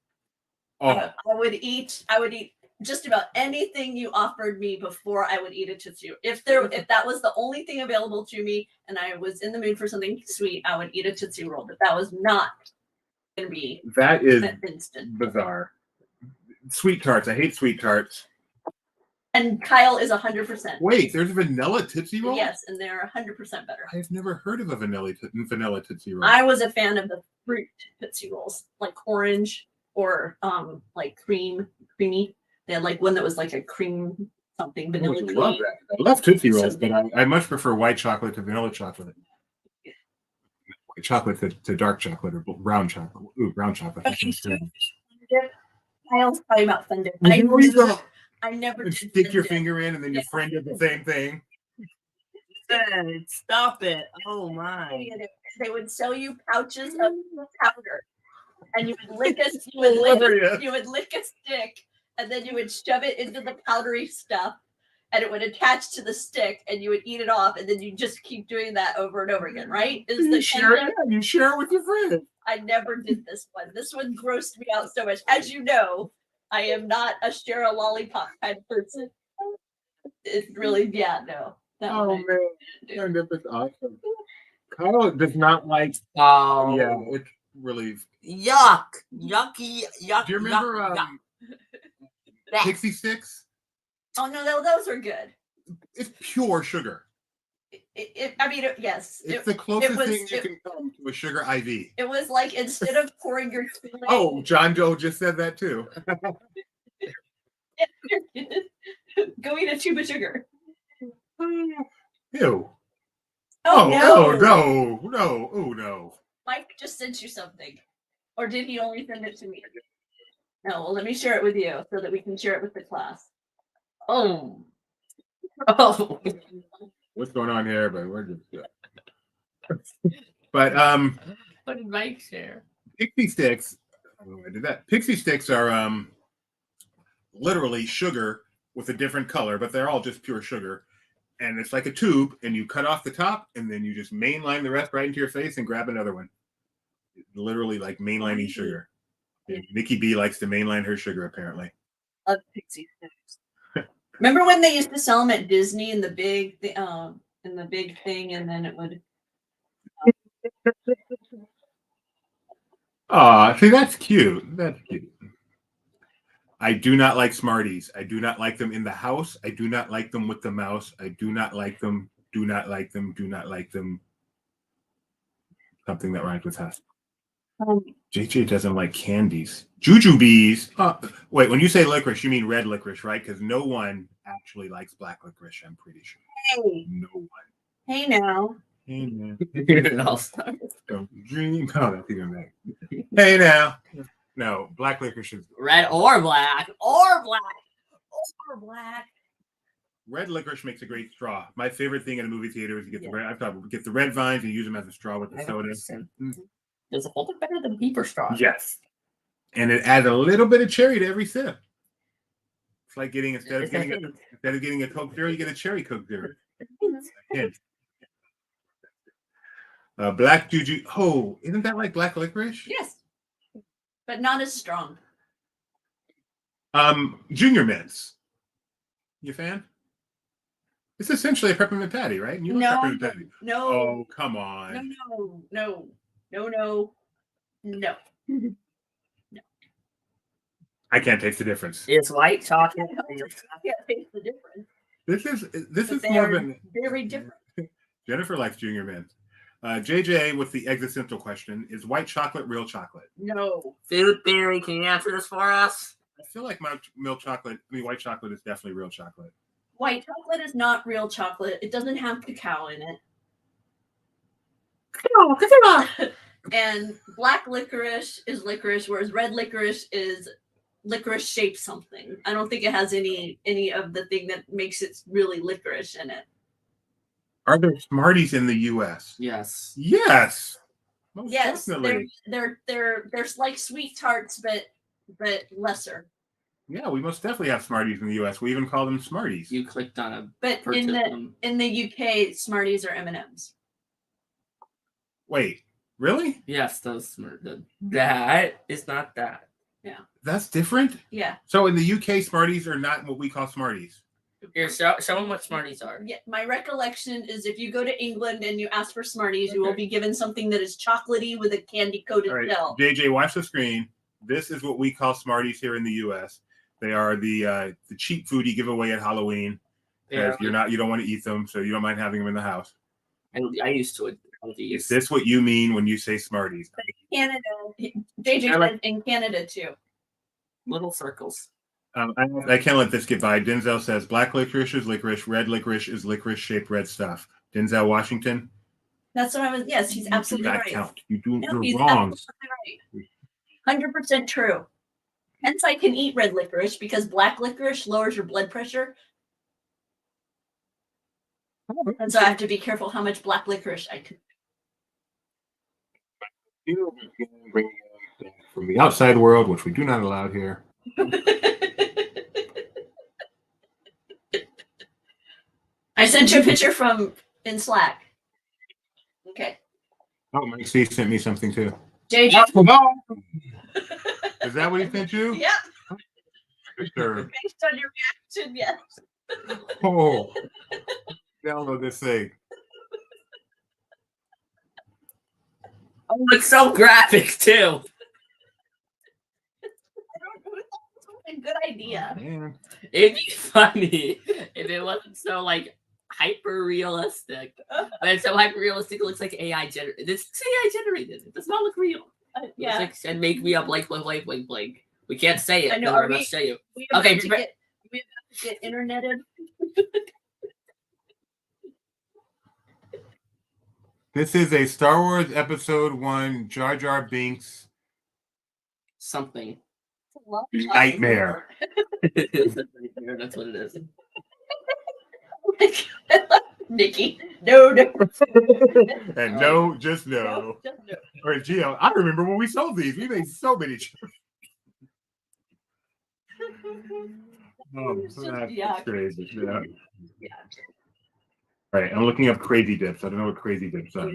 Speaker 1: Oh,
Speaker 3: I would eat just about anything you offered me before I would eat a Tootsie Roll. If that was the only thing available to me and I was in the mood for something sweet, I would eat a Tootsie Roll. But that was not going to be
Speaker 1: that is
Speaker 3: instant.
Speaker 1: Bizarre. Sweet tarts. I hate sweet tarts.
Speaker 3: And Kyle is 100%.
Speaker 1: Wait, there's vanilla Tootsie Roll?
Speaker 3: Yes, and they're 100% better.
Speaker 1: I've never heard of a vanilla Tootsie Roll.
Speaker 3: I was a fan of the fruit Tootsie Rolls, like orange or like creamy. They had like one that was like a cream something, vanilla
Speaker 1: I
Speaker 3: cream.
Speaker 1: love that. I love Tootsie Rolls, but I much prefer white chocolate to vanilla chocolate. White chocolate to dark chocolate or brown chocolate. Ooh, brown chocolate.
Speaker 3: Kyle's talking about Thunder. I never
Speaker 1: And
Speaker 3: did.
Speaker 1: stick your finger in, and then your friend did the same thing.
Speaker 2: Stop it! Oh my!
Speaker 3: They would sell you pouches of powder, and you would lick you would lick a stick, and then you would shove it into the powdery stuff, and it would attach to the stick, and you would eat it off, and then you just keep doing that over and over again, right? Is the
Speaker 1: You share it with your friend.
Speaker 3: I never did this one. This one grossed me out so much. As you know, I am not a share a lollipop kind of person. It's really, no.
Speaker 1: Oh man, that was awesome. Kyle does not like.
Speaker 2: Oh
Speaker 1: Yeah, it's really.
Speaker 2: yuck! Yucky! Yuck!
Speaker 1: Do you remember
Speaker 2: yuck.
Speaker 1: Pixie Sticks?
Speaker 3: Oh no, those are good.
Speaker 1: It's pure sugar.
Speaker 3: Yes.
Speaker 1: It's the closest thing you can come to a sugar IV.
Speaker 3: It was like instead of pouring your Kool-Aid.
Speaker 1: Oh, John Doe just said that too.
Speaker 3: Go eat a tube of sugar.
Speaker 1: Ew.
Speaker 3: Oh no.
Speaker 1: No.
Speaker 3: Mike just sent you something. Or did he only send it to me? No, well, let me share it with you so that we can share it with the class. Oh.
Speaker 1: What's going on here? But we're just But
Speaker 2: What did Mike share?
Speaker 1: Pixie Sticks. Oh, I did that. Pixie Sticks are literally sugar with a different color, but they're all just pure sugar. And it's like a tube, and you cut off the top, and then you just mainline the rest right into your face and grab another one. It's literally like mainlining sugar. And Nikki B likes to mainline her sugar, apparently.
Speaker 3: Love Pixie Sticks. Remember when they used to sell them at Disney in the big thing, and then it would.
Speaker 1: See, that's cute. That's cute. I do not like Smarties. I do not like them in the house. I do not like them with the mouse. I do not like them. Do not like them. Do not like them. Something that rhymes with house. JJ doesn't like candies. Jujubes. Wait, when you say licorice, you mean red licorice, right? Because no one actually likes black licorice, I'm pretty sure.
Speaker 3: Hey.
Speaker 1: No one.
Speaker 3: Hey now.
Speaker 1: Hey now.
Speaker 2: All-Stars.
Speaker 1: Don't dream. Oh, that's even better. Hey now. No, black licorice is
Speaker 2: Red or black.
Speaker 1: red licorice makes a great straw. My favorite thing in a movie theater is to get get the red vines and use them as a straw with the soda.
Speaker 2: Does it hold it better than beaver straw?
Speaker 1: Yes. And it adds a little bit of cherry to every sip. It's like getting instead of getting a Coke Zero, you get a cherry Coke Zero. Hint. Black juju. Oh, isn't that like black licorice?
Speaker 3: Yes. But not as strong.
Speaker 1: Junior mints. You a fan? It's essentially a peppermint patty, right? And you love peppermint patty.
Speaker 3: No.
Speaker 1: Oh, come on.
Speaker 3: No.
Speaker 1: I can't taste the difference.
Speaker 2: It's white chocolate.
Speaker 3: I can't taste the difference.
Speaker 1: This is
Speaker 3: They
Speaker 1: more
Speaker 3: are
Speaker 1: of an
Speaker 3: very different.
Speaker 1: Jennifer likes Junior Mints. JJ with the existential question: is white chocolate real chocolate?
Speaker 3: No.
Speaker 2: Food theory, can you answer this for us?
Speaker 1: I feel like white chocolate is definitely real chocolate.
Speaker 3: White chocolate is not real chocolate. It doesn't have cacao in it. And black licorice is licorice, whereas red licorice is licorice shaped something. I don't think it has any of the thing that makes it really licorice in it.
Speaker 1: Are there Smarties in the U.S.?
Speaker 2: Yes.
Speaker 1: Yes. Most
Speaker 3: Yes,
Speaker 1: definitely.
Speaker 3: they're like sweet tarts, but lesser.
Speaker 1: Yeah, we most definitely have Smarties in the U.S. We even call them Smarties.
Speaker 2: You clicked on a.
Speaker 3: But in the UK, Smarties are M&Ms.
Speaker 1: Wait, really?
Speaker 2: Yes, those that is not that.
Speaker 3: Yeah.
Speaker 1: That's different?
Speaker 3: Yeah.
Speaker 1: So in the UK, Smarties are not what we call Smarties.
Speaker 2: Here, show them what Smarties are.
Speaker 3: Yeah, my recollection is if you go to England and you ask for Smarties, you will be given something that is chocolatey with a candy coated shell.
Speaker 1: JJ, watch the screen. This is what we call Smarties here in the US. They are the cheap food you give away at Halloween because you don't want to eat them, so you don't mind having them in the house.
Speaker 2: I used to.
Speaker 1: Is this what you mean when you say Smarties?
Speaker 3: But in Canada, JJ said in Canada too.
Speaker 2: Little circles.
Speaker 1: I can't let this get by. Denzel says black licorice is licorice, red licorice is licorice-shaped red stuff. Denzel Washington.
Speaker 3: That's what I was. Yes, he's absolutely right.
Speaker 1: Count. You're
Speaker 3: he's
Speaker 1: wrong.
Speaker 3: absolutely right. 100% true. Hence, I can eat red licorice because black licorice lowers your blood pressure. And so I have to be careful how much black licorice I can.
Speaker 1: From the outside world, which we do not allow here.
Speaker 3: I sent you a picture from in Slack. Okay.
Speaker 1: Oh, Mike C sent me something too.
Speaker 3: JJ.
Speaker 1: Is that what he sent you?
Speaker 3: Yeah.
Speaker 1: Sure.
Speaker 3: Based on your reaction, yes.
Speaker 1: Oh, download this thing.
Speaker 2: Oh, it's so graphic too.
Speaker 3: A good idea.
Speaker 1: Man.
Speaker 2: It'd be funny if it wasn't so like hyper realistic. But it's so hyper realistic, it looks like AI generated. This is AI generated. It does not look real.
Speaker 3: Yeah.
Speaker 2: Like, and make me up like blank, blank, blank. We can't say it.
Speaker 3: I know.
Speaker 2: No, let's show you.
Speaker 3: We
Speaker 2: Okay,
Speaker 3: have to get interneted.
Speaker 1: This is a Star Wars Episode 1 Jar Jar Binks
Speaker 2: something.
Speaker 1: nightmare.
Speaker 2: That's what it is.
Speaker 3: Nikki, no.
Speaker 1: And no, just no. Or Gio, I remember when we sold these. We made so many. Oh, that's crazy. Yeah. All right, I'm looking up crazy dips. I don't know what crazy dips are.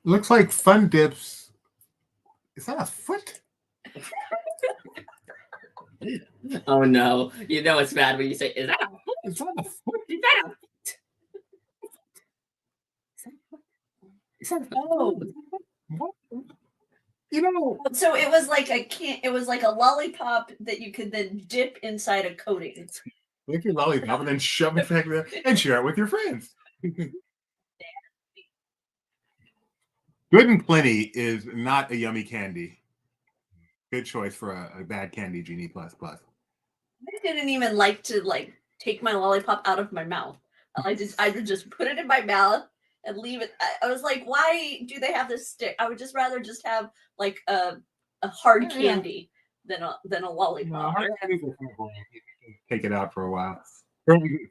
Speaker 1: Looks like Fun Dips. Is that a foot?
Speaker 2: Oh no! You know it's bad when you say, "Is that a foot?
Speaker 1: Is that a foot?
Speaker 2: Is that a foot? Is that a foot?
Speaker 3: Oh.
Speaker 1: What? You know,
Speaker 3: So it was like it was like a lollipop that you could then dip inside a coating.
Speaker 1: lick your lollipop and then shove it back there and share it with your friends. Good and Plenty is not a yummy candy. Good choice for a bad candy, Genie Plus Plus.
Speaker 3: I didn't even like to take my lollipop out of my mouth. I would just put it in my mouth and leave it. I was like, why do they have this stick? I would just rather just have like a hard candy than a lollipop.
Speaker 1: No, hard candies are kind of boring. Take it out for a while.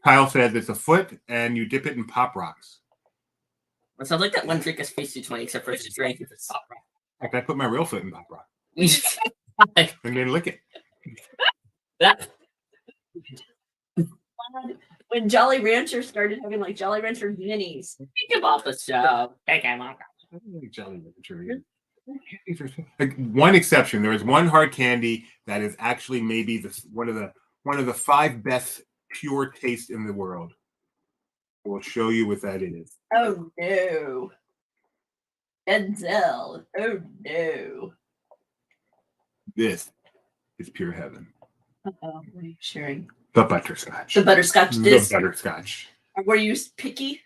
Speaker 1: Kyle says it's a foot and you dip it in Pop Rocks.
Speaker 2: It sounds like that one drink is Space 220, except for it's just drink. It's Pop Rock.
Speaker 1: Like I put my real foot in Pop Rock and then lick it.
Speaker 3: When Jolly Rancher started having like Jolly Rancher minis.
Speaker 2: Take him off the show. Take him off.
Speaker 1: I don't like Jolly Rancher. Like one exception, there is one hard candy that is actually maybe one of the 5 best pure taste in the world. We'll show you what that is.
Speaker 3: Oh no. Denzel. Oh no.
Speaker 1: This is pure heaven.
Speaker 3: Uh-oh. What are you sharing?
Speaker 1: The butterscotch.
Speaker 3: The butterscotch.
Speaker 1: The butterscotch.
Speaker 3: Were you picky?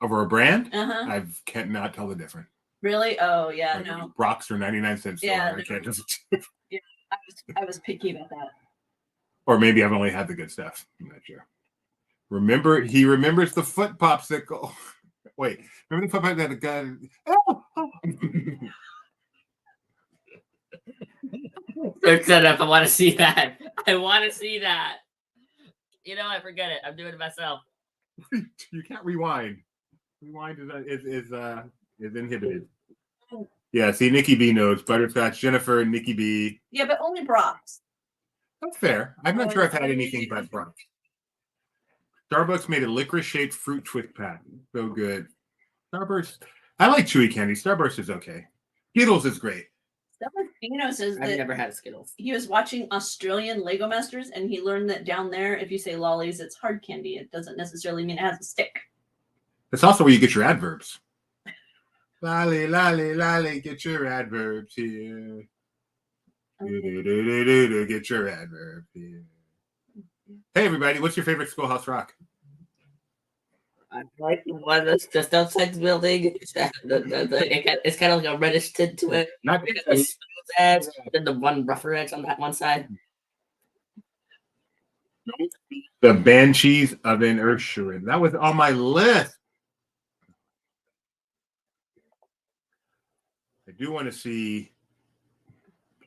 Speaker 1: Over a brand?
Speaker 3: Uh-huh.
Speaker 1: I cannot tell the difference.
Speaker 3: Really? Oh yeah,
Speaker 1: Like,
Speaker 3: no.
Speaker 1: Brock's or 99 cents.
Speaker 3: Yeah,
Speaker 1: I can't just.
Speaker 3: Yeah, I was picky about that.
Speaker 1: Or maybe I've only had the good stuff. I'm not sure. He remembers the foot popsicle. Wait, remember the foot popsicle that guy? Oh!
Speaker 2: Search that up. I want to see that. I want to see that. You know, I forget it. I'm doing it myself.
Speaker 1: You can't rewind. Rewind is inhibited. Yeah, see, Nikki B knows butterscotch. Jennifer, Nikki B.
Speaker 3: Yeah, but only Brock's.
Speaker 1: That's fair. I'm not sure I've had anything but Brock. Starbucks made a licorice-shaped fruit twist pack. So good. Starburst. I like chewy candy. Starburst is okay. Skittles is great.
Speaker 3: Dino says
Speaker 2: I've
Speaker 3: that
Speaker 2: never had a Skittles.
Speaker 3: he was watching Australian Lego Masters and he learned that down there, if you say lollies, it's hard candy. It doesn't necessarily mean it has a stick.
Speaker 1: That's also where you get your adverbs. Lolly, lolly, lolly, get your adverbs here. Do, get your adverb here. Hey, everybody, what's your favorite Schoolhouse Rock?
Speaker 2: I like the one that's just outside the building. It's kind of like a reddish tint to it.
Speaker 1: Not
Speaker 2: the edge, then the one rougher edge on that one side.
Speaker 1: The Banshees of Inisherin. That was on my list. I do want to see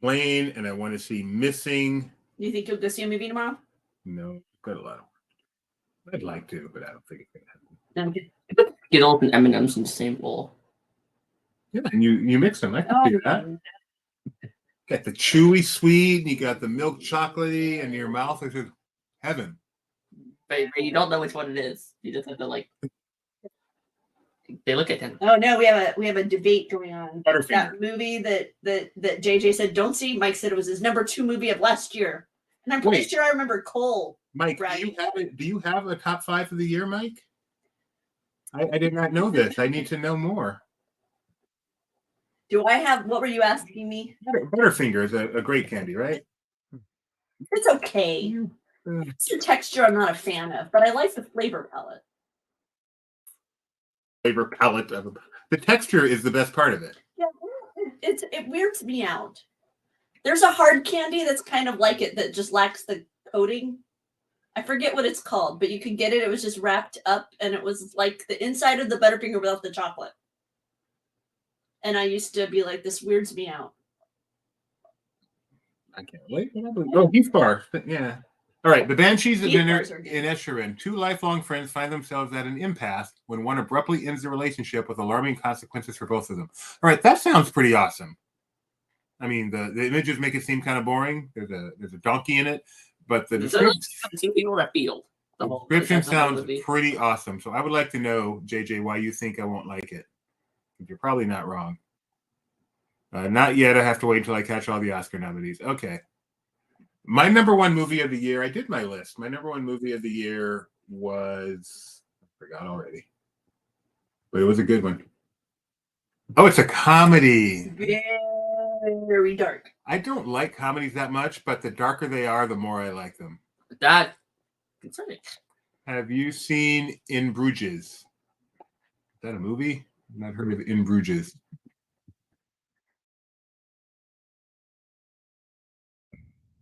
Speaker 1: Plane, and I want to see Missing.
Speaker 3: You think you'll go see a movie tomorrow?
Speaker 1: No, got a lot of work. I'd like to, but I don't think it's gonna happen.
Speaker 2: No, get all the M&Ms in the same bowl.
Speaker 1: Yeah, and you mix them. I can do that. Got the chewy sweet, and you got the milk chocolatey, and your mouth is just heaven.
Speaker 2: But you don't know which one it is. You just have to like. They look at him.
Speaker 3: Oh no, we have a debate going on.
Speaker 1: Butterfinger.
Speaker 3: That movie that JJ said don't see. Mike said it was his number 2 movie of last year, and I'm pretty sure I remember Cole.
Speaker 1: Mike, do you have a top 5 of the year, Mike? I did not know this. I need to know more.
Speaker 3: Do I have? What were you asking me?
Speaker 1: Butterfinger is a great candy, right?
Speaker 3: It's okay. It's the texture I'm not a fan of, but I like the flavor palette.
Speaker 1: Flavor palette of the texture is the best part of it.
Speaker 3: Yeah, it weirds me out. There's a hard candy that's kind of like it that just lacks the coating. I forget what it's called, but you could get it. It was just wrapped up, and it was like the inside of the Butterfinger without the chocolate. And I used to be like, this weirds me out.
Speaker 1: I can't wait. Oh, Heath Bar. Yeah. All right. The Banshees of Inisherin. 2 lifelong friends find themselves at an impasse when one abruptly ends the relationship with alarming consequences for both of them. All right. That sounds pretty awesome. I mean, the images make it seem kind of boring. There's a donkey in it, but the description sounds pretty awesome. So I would like to know, JJ, why you think I won't like it. You're probably not wrong. Not yet. I have to wait until I catch all the Oscar nominees. Okay. My number 1 movie of the year. I did my list. My number 1 movie of the year was, I forgot already, but it was a good one. Oh, it's a comedy.
Speaker 3: Very dark.
Speaker 1: I don't like comedies that much, but the darker they are, the more I like them.
Speaker 2: That.
Speaker 1: Have you seen In Bruges? Is that a movie? I've not heard of In Bruges.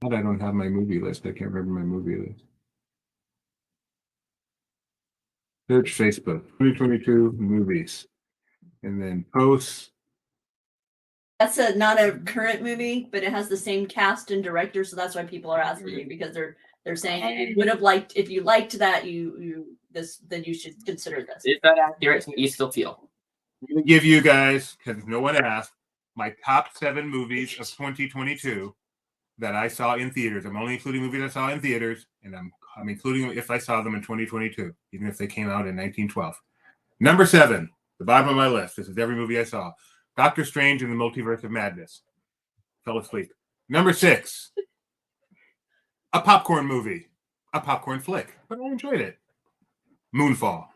Speaker 1: I don't have my movie list. I can't remember my movie list. Search Facebook, 2022 movies, and then posts.
Speaker 3: That's not a current movie, but it has the same cast and director, so that's why people are asking you, because they're saying you would have liked, if you liked that, then you should consider this.
Speaker 2: Is that accurate? You still feel?
Speaker 1: I'm going to give you guys, because no one asked, my top 7 movies of 2022 that I saw in theaters. I'm only including movies I saw in theaters, and I'm including if I saw them in 2022, even if they came out in 1912. Number 7, the bottom of my list. This is every movie I saw. Doctor Strange in the Multiverse of Madness. Fell asleep. Number 6, a popcorn movie, a popcorn flick, but I enjoyed it. Moonfall.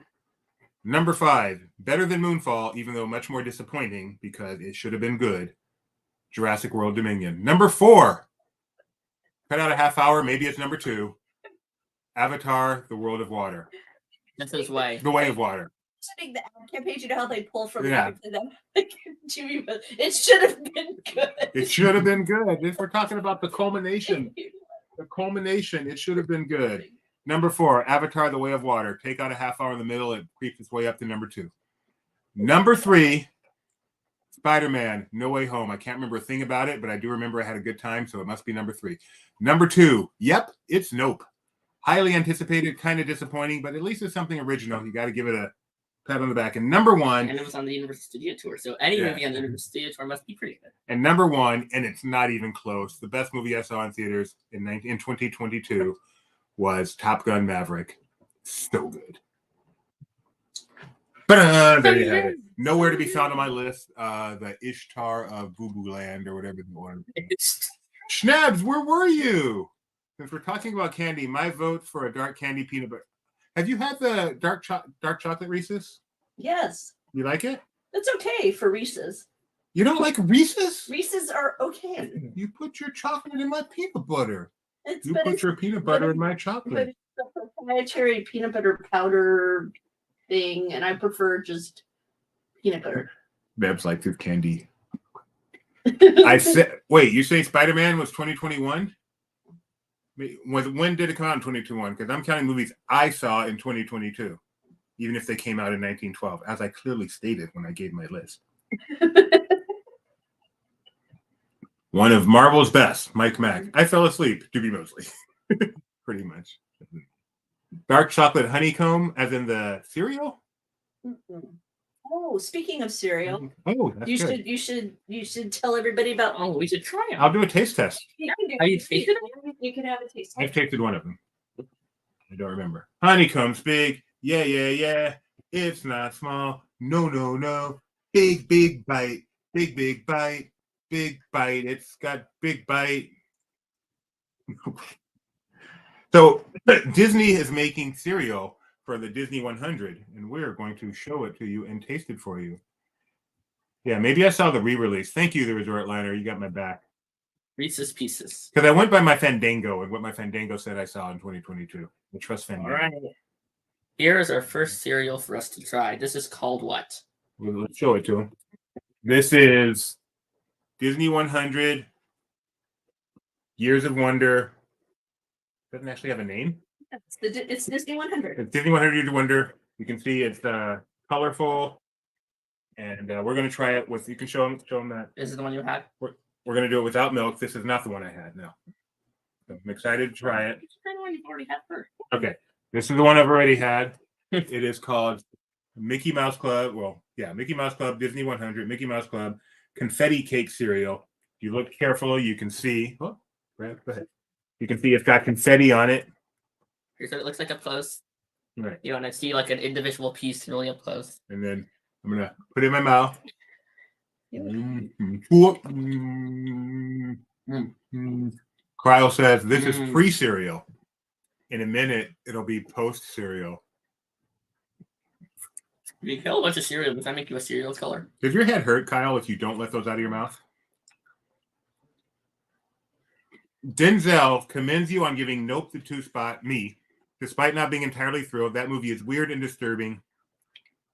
Speaker 1: Number 5, better than Moonfall, even though much more disappointing because it should have been good. Jurassic World Dominion. Number 4, cut out a half hour, maybe it's number 2. Avatar: The World of Water.
Speaker 2: That's his way.
Speaker 1: The Way of Water.
Speaker 3: The ad campaign, you know how they pull from
Speaker 1: Yeah.
Speaker 3: It should have been good.
Speaker 1: It should have been good. If we're talking about the culmination, it should have been good. Number 4, Avatar: The Way of Water. Take out a half hour in the middle, it creeps its way up to number 2. Number 3, Spider-Man: No Way Home. I can't remember a thing about it, but I do remember I had a good time, so it must be number 3. Number 2, yep, it's Nope. Highly anticipated, kind of disappointing, but at least it's something original. You got to give it a pat on the back. And number 1,
Speaker 2: and it was on the Universal Studio Tour, so any movie on the Universal Studio Tour must be pretty good.
Speaker 1: And number 1, and it's not even close, the best movie I saw in theaters in 2022 was Top Gun: Maverick. So good. But there you have it. Nowhere to be found on my list. The Ishtar of Boo Boo Land or whatever the one. Schnabs, where were you? If we're talking about candy, my vote for a dark candy peanut butter. Have you had the dark chocolate Reese's?
Speaker 3: Yes.
Speaker 1: You like it?
Speaker 3: It's okay for Reese's.
Speaker 1: You don't like Reese's?
Speaker 3: Reese's are okay.
Speaker 1: You put your chocolate in my peanut butter.
Speaker 3: It's,
Speaker 1: You put your peanut butter in my chocolate.
Speaker 3: But it's a proprietary peanut butter powder thing, and I prefer just peanut butter.
Speaker 1: Babs likes his candy. I said, wait, you say Spider-Man was 2021? When did it come out in 2021? Because I'm counting movies I saw in 2022, even if they came out in 1912, as I clearly stated when I gave my list. One of Marvel's best, Mike Mack. I fell asleep, Doobie Mosley. Pretty much. Dark chocolate honeycomb, as in the cereal?
Speaker 3: Oh, speaking of cereal,
Speaker 1: Oh, that's
Speaker 3: you
Speaker 1: good.
Speaker 3: you should tell everybody about.
Speaker 2: Oh, we should try them.
Speaker 1: I'll do a taste test.
Speaker 2: Have you tasted them?
Speaker 3: You can have a taste.
Speaker 1: I've tasted one of them. I don't remember. Honeycomb's big. Yeah, yeah, yeah. It's not small. No, no, no. Big, big bite. Big, big bite. Big bite. It's got big bite. So Disney is making cereal for the Disney 100, and we're going to show it to you and taste it for you. Yeah, maybe I saw the re-release. Thank you, the Resort Liner. You got my back.
Speaker 2: Reese's Pieces.
Speaker 1: Because I went by my Fandango and what my Fandango said I saw in 2022. I trust Fandango.
Speaker 2: All right. Here is our first cereal for us to try. This is called what?
Speaker 1: Let's show it to him. This is Disney 100 Years of Wonder. Doesn't actually have a name.
Speaker 3: It's Disney 100.
Speaker 1: It's Disney 100 Years of Wonder. You can see it's colorful, and we're going to try it with. You can show them that.
Speaker 2: Is it the one you had?
Speaker 1: We're going to do it without milk. This is not the one I had. No. So I'm excited to try it.
Speaker 2: Try the one you've already had first.
Speaker 1: Okay. This is the one I've already had. It is called Mickey Mouse Club. Well, yeah, Mickey Mouse Club, Disney 100, Mickey Mouse Club, confetti cake cereal. If you look carefully, you can see. Oh, go ahead. You can see it's got confetti on it.
Speaker 2: Here's what it looks like up close.
Speaker 1: Right.
Speaker 2: You want to see like an individual piece really up close.
Speaker 1: And then I'm going to put it in my mouth. Cryle says this is pre-cereal. In a minute, it'll be post-cereal.
Speaker 2: You kill a bunch of cereal. Does that make you a cereal color?
Speaker 1: Does your head hurt, Kyle, if you don't let those out of your mouth? Denzel commends you on giving Nope the 2-spot, me. Despite not being entirely thrilled, that movie is weird and disturbing.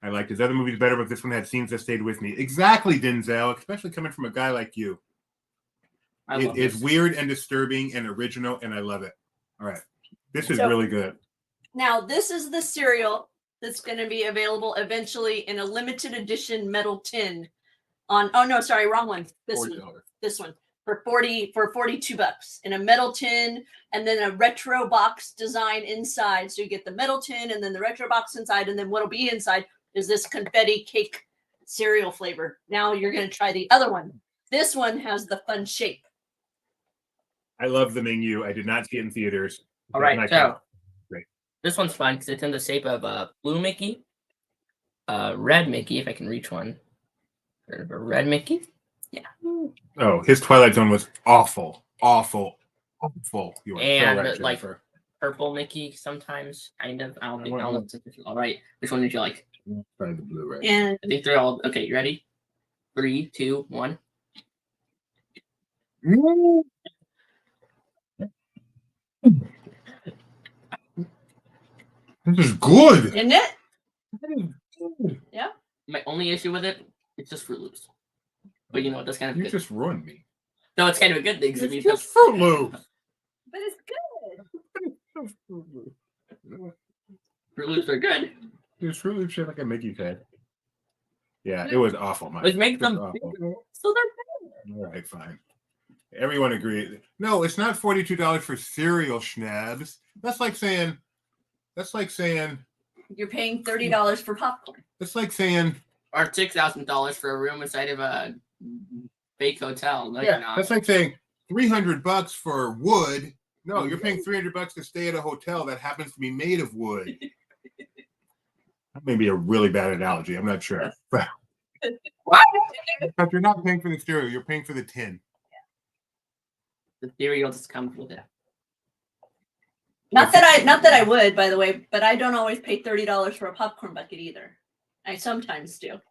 Speaker 1: I liked his other movies better, but this one had scenes that stayed with me. Exactly, Denzel, especially coming from a guy like you. It's weird and disturbing and original, and I love it. All right. This is really good.
Speaker 3: Now, this is the cereal that's going to be available eventually in a limited edition metal tin on, oh no, sorry, wrong one. This one for $42 in a metal tin, and then a retro box design inside. So you get the metal tin and then the retro box inside, and then what'll be inside is this confetti cake cereal flavor. Now you're going to try the other one. This one has the fun shape.
Speaker 1: I love the menu. I did not see it in theaters.
Speaker 2: All right, so this one's fun because it's in the shape of blue Mickey, red Mickey, if I can reach one. Red Mickey? Yeah.
Speaker 1: Oh, his Twilight Zone was awful. Awful. Awful. You are
Speaker 2: and
Speaker 1: so right,
Speaker 2: like purple Mickey sometimes, kind of. I don't think I'll all right. Which one did you like?
Speaker 1: Try the blue, right?
Speaker 3: And
Speaker 2: I think they're all okay. You ready? 3, 2, 1.
Speaker 1: This is good.
Speaker 3: Isn't it? Yeah.
Speaker 2: My only issue with it, it's just Fruit Loops. But you know what? That's kind of
Speaker 1: You
Speaker 2: good.
Speaker 1: just ruined me.
Speaker 2: No, it's kind of a good thing.
Speaker 1: It's just Fruit Loops.
Speaker 3: But it's good.
Speaker 2: Fruit Loops are good.
Speaker 1: It's Fruit Loops shit like a Mickey said. Yeah, it was awful, Mike.
Speaker 2: Let's make them
Speaker 3: bigger, so they're
Speaker 1: all right, fine. Everyone agreed. No, it's not $42 for cereal, schnabs. That's like saying
Speaker 3: you're paying $30 for popcorn.
Speaker 1: It's like saying
Speaker 2: or $6,000 for a room inside of a fake hotel. No,
Speaker 1: yeah, that's like saying $300 for wood. No, you're paying $300 to stay at a hotel that happens to be made of wood. That may be a really bad analogy. I'm not sure. But you're not paying for the cereal. You're paying for the tin.
Speaker 2: The cereal just comes with it.
Speaker 3: Not that I would, by the way, but I don't always pay $30 for a popcorn bucket either. I sometimes do.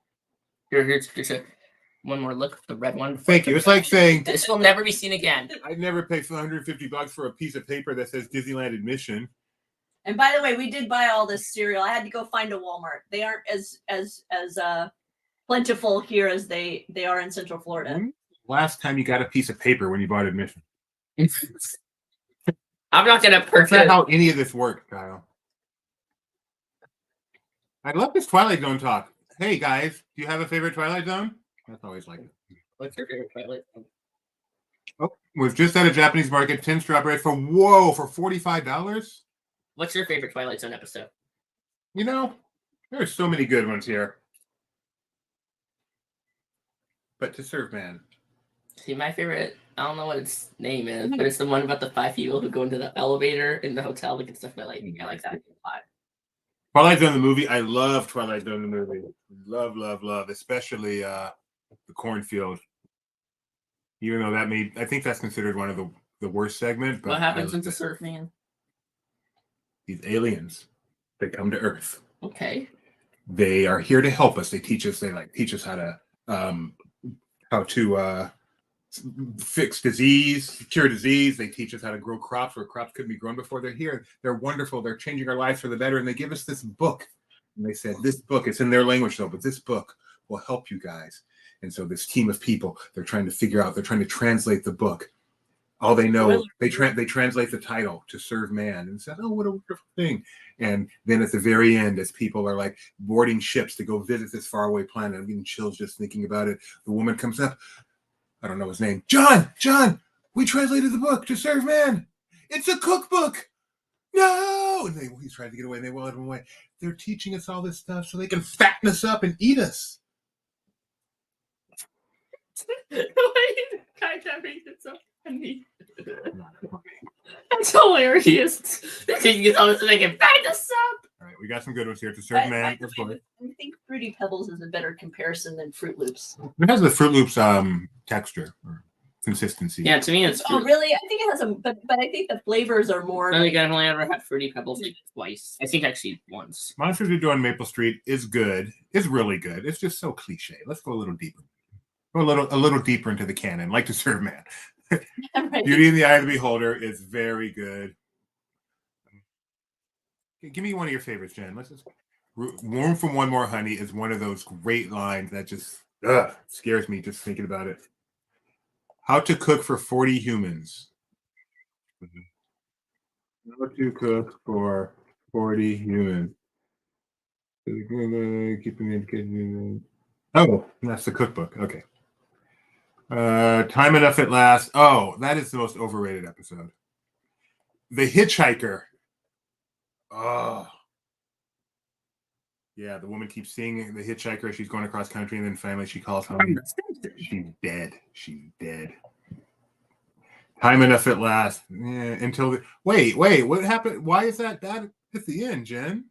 Speaker 2: Here's one more look at the red one.
Speaker 1: Thank you. It's like saying
Speaker 2: this will never be seen again.
Speaker 1: I'd never pay $150 for a piece of paper that says Disneyland admission.
Speaker 3: And by the way, we did buy all this cereal. I had to go find a Walmart. They aren't as plentiful here as they are in Central Florida.
Speaker 1: Last time you got a piece of paper when you bought admission.
Speaker 2: I'm not gonna purchase.
Speaker 1: That's not how any of this worked, Kyle. I love this Twilight Zone talk. Hey guys, do you have a favorite Twilight Zone? That's always like it.
Speaker 2: What's your favorite Twilight Zone?
Speaker 1: Oh, was just at a Japanese market, 10 strawberries for $45.
Speaker 2: What's your favorite Twilight Zone episode?
Speaker 1: You know, there are so many good ones here. But To Serve Man.
Speaker 2: See, my favorite, I don't know what its name is, but it's the one about the 5 people who go into the elevator in the hotel to get stuff. I like that a lot.
Speaker 1: Twilight Zone the movie. I love Twilight Zone the movie. Love, love, love. Especially the cornfield. Even though I think that's considered one of the worst segment. But
Speaker 2: what happens in To Serve Man?
Speaker 1: These aliens that come to Earth.
Speaker 2: Okay.
Speaker 1: They are here to help us. They teach us how to fix disease, cure disease. They teach us how to grow crops where crops couldn't be grown before. They're here. They're wonderful. They're changing our lives for the better. And they give us this book. And they said, this book, it's in their language though, but this book will help you guys. And so this team of people, they're trying to translate the book. All they know, they translate the title To Serve Man and said, oh, what a wonderful thing. And then at the very end, as people are like boarding ships to go visit this faraway planet, I'm getting chills just thinking about it. The woman comes up. I don't know his name. John, we translated the book To Serve Man. It's a cookbook. No. And he's trying to get away and they won't let him away. They're teaching us all this stuff so they can fatten us up and eat us.
Speaker 2: That's hilarious. You all this, they can back us up.
Speaker 1: All right, we got some good ones here. To Serve Man.
Speaker 3: I think Fruity Pebbles is a better comparison than Fruit Loops.
Speaker 1: It has the Fruit Loops texture or consistency.
Speaker 2: Yeah, to me it's.
Speaker 3: Oh, really? I think it has but I think the flavors are more.
Speaker 2: I think I've only ever had Fruity Pebbles like twice. I think actually once.
Speaker 1: Monsters We Do on Maple Street is good. It's really good. It's just so cliche. Let's go a little deeper. Go a little deeper into the canon, like To Serve Man. Right. Beauty in the Eye of the Beholder is very good. Give me one of your favorites, Jen. Let's just. Room for One More Honey is one of those great lines that just scares me just thinking about it. How to Cook for 40 Humans. How to Cook for 40 Humans. Oh, that's the cookbook. Okay. Time Enough at Last. Oh, that is the most overrated episode. The Hitchhiker. Oh. Yeah, the woman keeps seeing the hitchhiker. She's going across country, and then finally she calls home. She's dead. She's dead. Time Enough at Last. Yeah, until wait, what happened? Why is that at the end, Jen?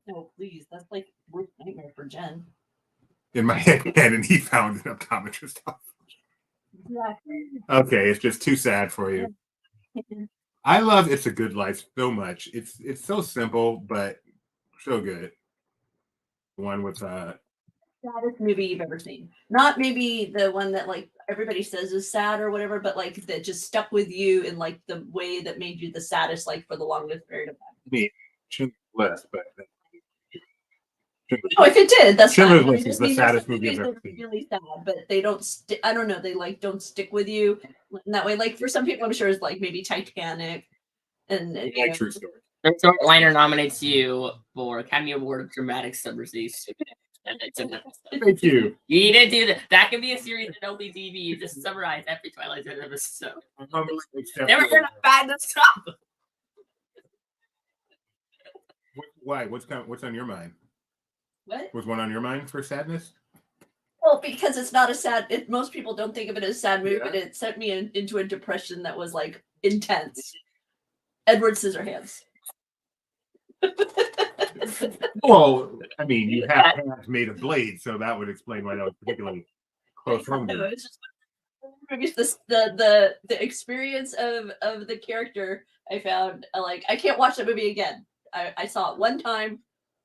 Speaker 3: No, please. That's like worst nightmare for Jen.
Speaker 1: In my head, and he found an optometrist office.
Speaker 3: Exactly.
Speaker 1: Okay, it's just too sad for you. I love It's a Good Life so much. It's so simple, but so good. One with saddest
Speaker 3: movie you've ever seen. Not maybe the one that like everybody says is sad or whatever, but like that just stuck with you in like the way that made you the saddest like for the longest period of time.
Speaker 1: Me, Schindler's List, but
Speaker 3: oh, if it did, that's
Speaker 1: Schindler's List is the saddest movie I've ever seen.
Speaker 3: Really sad, but they don't. I don't know. They like don't stick with you in that way. Like for some people, I'm sure it's like maybe Titanic, and
Speaker 1: True Story.
Speaker 2: The short liner nominates you for Academy Award of Dramatic Subversives.
Speaker 1: Thank you.
Speaker 2: You didn't do that. That could be a series that only TV. You just summarize every Twilight Zone episode. Never gonna find the stop.
Speaker 1: Why? What's on your mind?
Speaker 3: What
Speaker 1: was one on your mind for sadness?
Speaker 3: Well, because it's not a sad. Most people don't think of it as a sad movie, but it sent me into a depression that was like intense. Edward Scissorhands.
Speaker 1: Well, I mean, you have made a blade, so that would explain why that was particularly close home.
Speaker 3: It's just the experience of the character. I found like I can't watch that movie again. I saw it one time,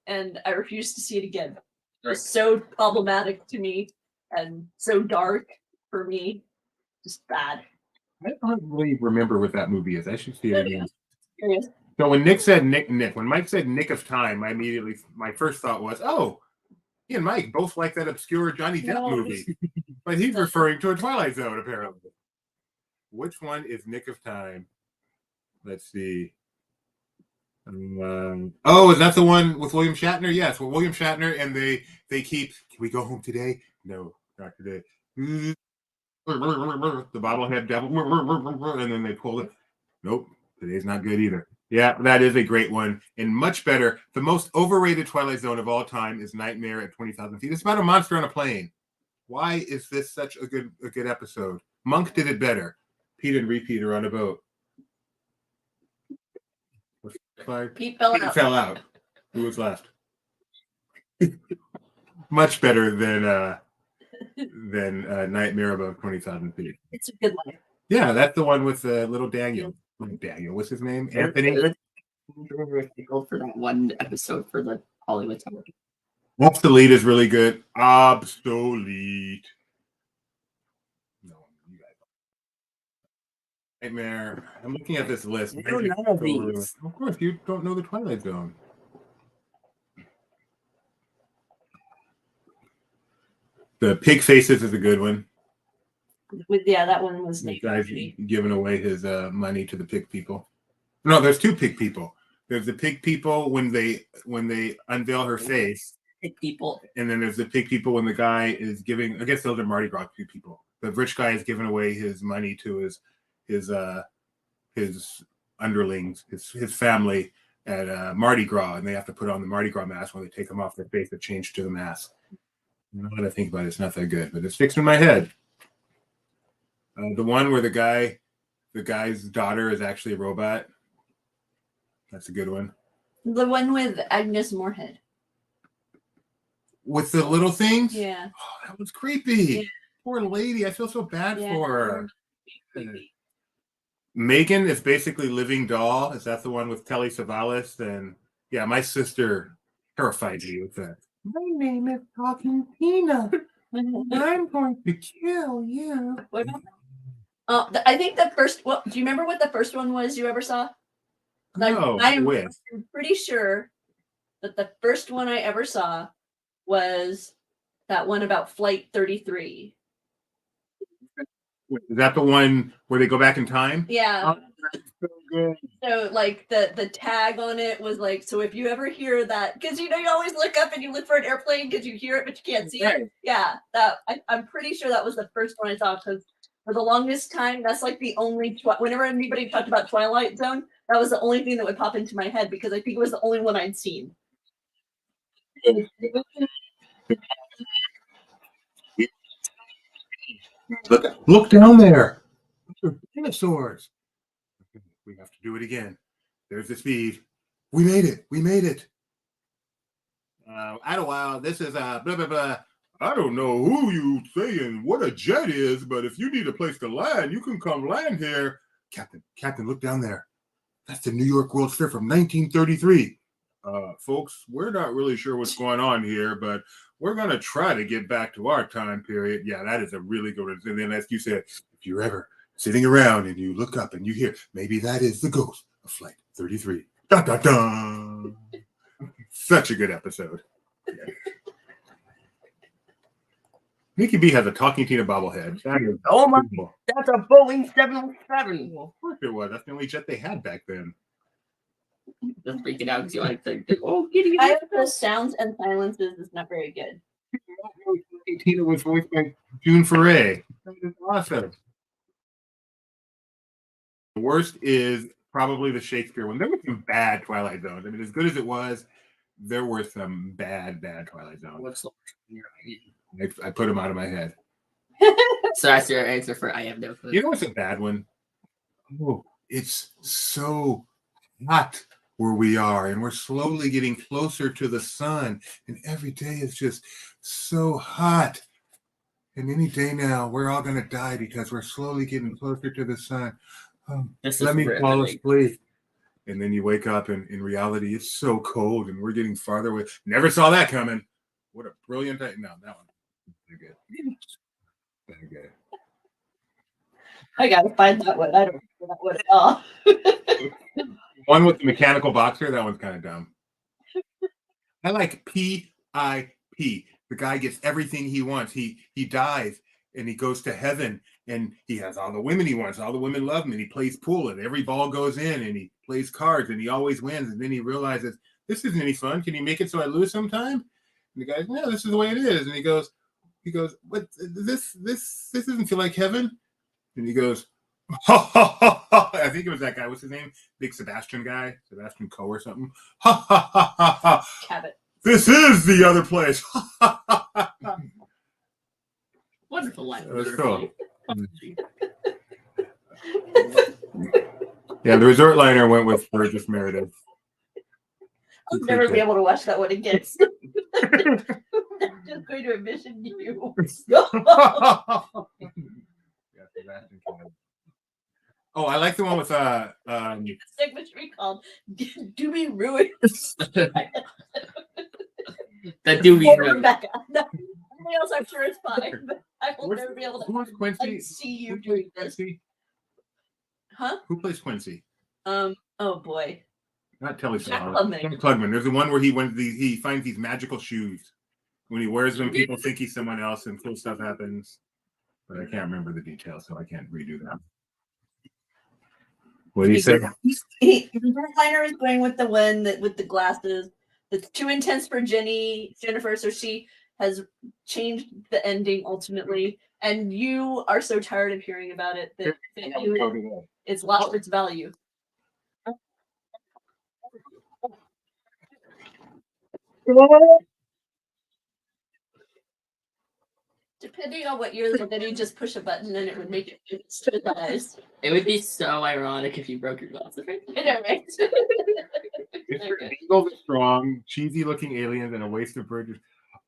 Speaker 3: and I refuse to see it again. It was so problematic to me and so dark for me. Just bad.
Speaker 1: I don't really remember what that movie is. I should see it again. So when Mike said Nick of Time, my first thought was, oh, he and Mike both like that obscure Johnny Depp movie. But he's referring to a Twilight Zone, apparently. Which one is Nick of Time? Let's see. Oh, is that the one with William Shatner? Yes, well, William Shatner, and they keep, can we go home today? No, not today. the bobblehead devil, and then they pull it. Nope, today's not good either. Yeah, that is a great one, and much better. The most overrated Twilight Zone of all time is Nightmare at 20,000 Feet. It's about a monster on a plane. Why is this such a good episode? Monk did it better. Pete and Repeat are on a boat.
Speaker 3: Pete fell
Speaker 1: out. Who was left? Much better than Nightmare Above 20,000 Feet.
Speaker 3: It's a good one.
Speaker 1: Yeah, that's the one with little Daniel. Daniel, what's his name? Anthony.
Speaker 2: For that one episode for the Hollywood Tower.
Speaker 1: Obsolete is really good. Obsolete. No, you guys. Nightmare. I'm looking at this list.
Speaker 2: I know none of these.
Speaker 1: Of course, you don't know the Twilight Zone. The Pig Faces is a good one.
Speaker 3: That one was
Speaker 1: The guy's giving away his money to the pig people. No, there's two pig people. There's the pig people when they unveil her face.
Speaker 2: Pig people.
Speaker 1: And then there's the pig people when the guy is giving. I guess those are Mardi Gras pig people. The rich guy is giving away his money to his underlings, his family at Mardi Gras, and they have to put on the Mardi Gras mask when they take them off their face to change to the mask. Now that I think about it, it's not that good, but it's fixed in my head. The one where the guy's daughter is actually a robot. That's a good one.
Speaker 3: The one with Agnes Moorehead.
Speaker 1: With the little things?
Speaker 3: Yeah.
Speaker 1: Oh, that was creepy. Yeah. Poor lady. I feel so bad for her. Megan is basically Living Doll. Is that the one with Telly Savalas? And yeah, my sister terrified me with that. My name is Talking Tina. I'm going to kill you.
Speaker 3: I think the first. Well, do you remember what the first one was you ever saw?
Speaker 1: No,
Speaker 3: I'm pretty sure that the first one I ever saw was that one about Flight 33.
Speaker 1: Is that the one where they go back in time?
Speaker 3: Yeah.
Speaker 1: Oh, that's so good.
Speaker 3: So like the tag on it was like, so if you ever hear that, because you always look up and you look for an airplane because you hear it but you can't see it. Yeah, I'm pretty sure that was the first one I saw, because for the longest time that's like the only whenever anybody talked about Twilight Zone, that was the only thing that would pop into my head because I think it was the only one I'd seen.
Speaker 1: Look down there. Those are dinosaurs. We have to do it again. There's the speed. We made it. We made it. Idlewild, this is blah, blah, blah. I don't know who you saying what a jet is, but if you need a place to land, you can come land here. Captain, look down there. That's the New York World's Fair from 1933. Folks, we're not really sure what's going on here, but we're going to try to get back to our time period. Yeah, that is a really good one. And then as you said, if you're ever sitting around and you look up and you hear, maybe that is the ghost of Flight 33. Da, da, da. Such a good episode. Yeah. Mickey B has a Talking Tina bobblehead.
Speaker 2: Oh my! Cool. That's a Boeing 707.
Speaker 1: Well, of course it was. That's the only jet they had back then.
Speaker 2: Just freaking out because you like to. Oh, giddy!
Speaker 3: I have the sounds and silences is not very good.
Speaker 1: Tina was voiced by June Foray. That is awesome. The worst is probably the Shakespeare one. There were some bad Twilight Zones. I mean, as good as it was, there were some bad Twilight Zones.
Speaker 2: What's the
Speaker 1: I put them out of my head.
Speaker 2: So that's your answer for I have no clue.
Speaker 1: You know what's a bad one? Oh, it's so hot where we are, and we're slowly getting closer to the sun, and every day is just so hot. And any day now, we're all going to die because we're slowly getting closer to the sun. Let me fall asleep. And then you wake up, and in reality, it's so cold, and we're getting farther away. Never saw that coming. What a brilliant day. No, that one. Very good. Very good.
Speaker 3: I gotta find that one. I don't know that one at all.
Speaker 1: One with the mechanical boxer, that one's kind of dumb. I like P.I.P. The guy gets everything he wants. He dies and he goes to heaven and he has all the women he wants. All the women love him and he plays pool and every ball goes in and he plays cards and he always wins. And then he realizes, this isn't any fun. Can you make it so I lose sometime? And the guy's, no, this is the way it is. And he goes, He goes, "What? This doesn't feel like heaven." And he goes, "Ha ha ha ha!" I think it was that guy. What's his name? Big Sebastian guy, Sebastian Coe or something. Ha ha ha ha ha!
Speaker 3: Cabot.
Speaker 1: This is the other place. Ha ha ha ha!
Speaker 2: Wonderful line.
Speaker 1: That was cool. Yeah, the resort liner went with Burgess Meredith.
Speaker 3: I'll never be able to watch that one again. I'm just going to envision you.
Speaker 1: Oh, I like the one with
Speaker 3: segment should be called "Do We Ruin?"
Speaker 2: That do be ruined.
Speaker 3: Rebecca. No, everybody else, I'm sure it's fine, but I will never be able to
Speaker 1: Quincy?
Speaker 3: see you doing this. Huh?
Speaker 1: Who plays Quincy?
Speaker 3: Oh boy.
Speaker 1: Not Telly
Speaker 3: Jack
Speaker 1: Savalas.
Speaker 3: Klugman.
Speaker 1: Klugman. There's the one where he finds these magical shoes. When he wears them, people think he's someone else, and cool stuff happens. But I can't remember the details, so I can't redo that. What do you say?
Speaker 3: Liner is going with the one that with the glasses. That's too intense for Jennifer, so she has changed the ending ultimately. And you are so tired of hearing about it that it's lost its value. Depending on what you're looking at, you just push a button and it would make it straight eyes.
Speaker 2: It would be so ironic if you broke your glasses. Right?
Speaker 3: I know, right?
Speaker 1: Eagle the Strong, cheesy looking aliens, and a waste of burgers.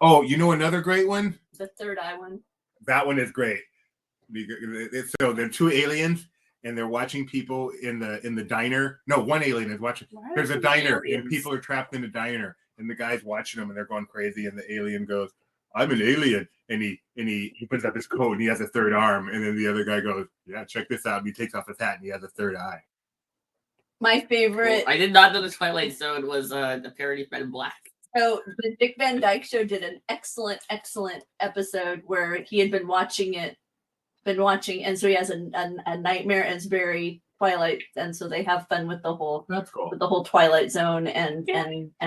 Speaker 1: Oh, you know another great one?
Speaker 3: The third eye one.
Speaker 1: That one is great. So they're two aliens, and they're watching people in the diner. No, one alien is watching. There's a diner, and people are trapped in the diner, and the guy's watching them, and they're going crazy. And the alien goes, "I'm an alien," and he opens up his coat, and he has a third arm. And then the other guy goes, "Yeah, check this out." And he takes off his hat, and he has a third eye.
Speaker 3: My favorite.
Speaker 2: I did not know the Twilight Zone was the parody of Men in Black.
Speaker 3: So the Dick Van Dyke Show did an excellent episode where he had been watching, and so he has a nightmare, and it's very Twilight, and so they have fun with the whole with the whole Twilight Zone and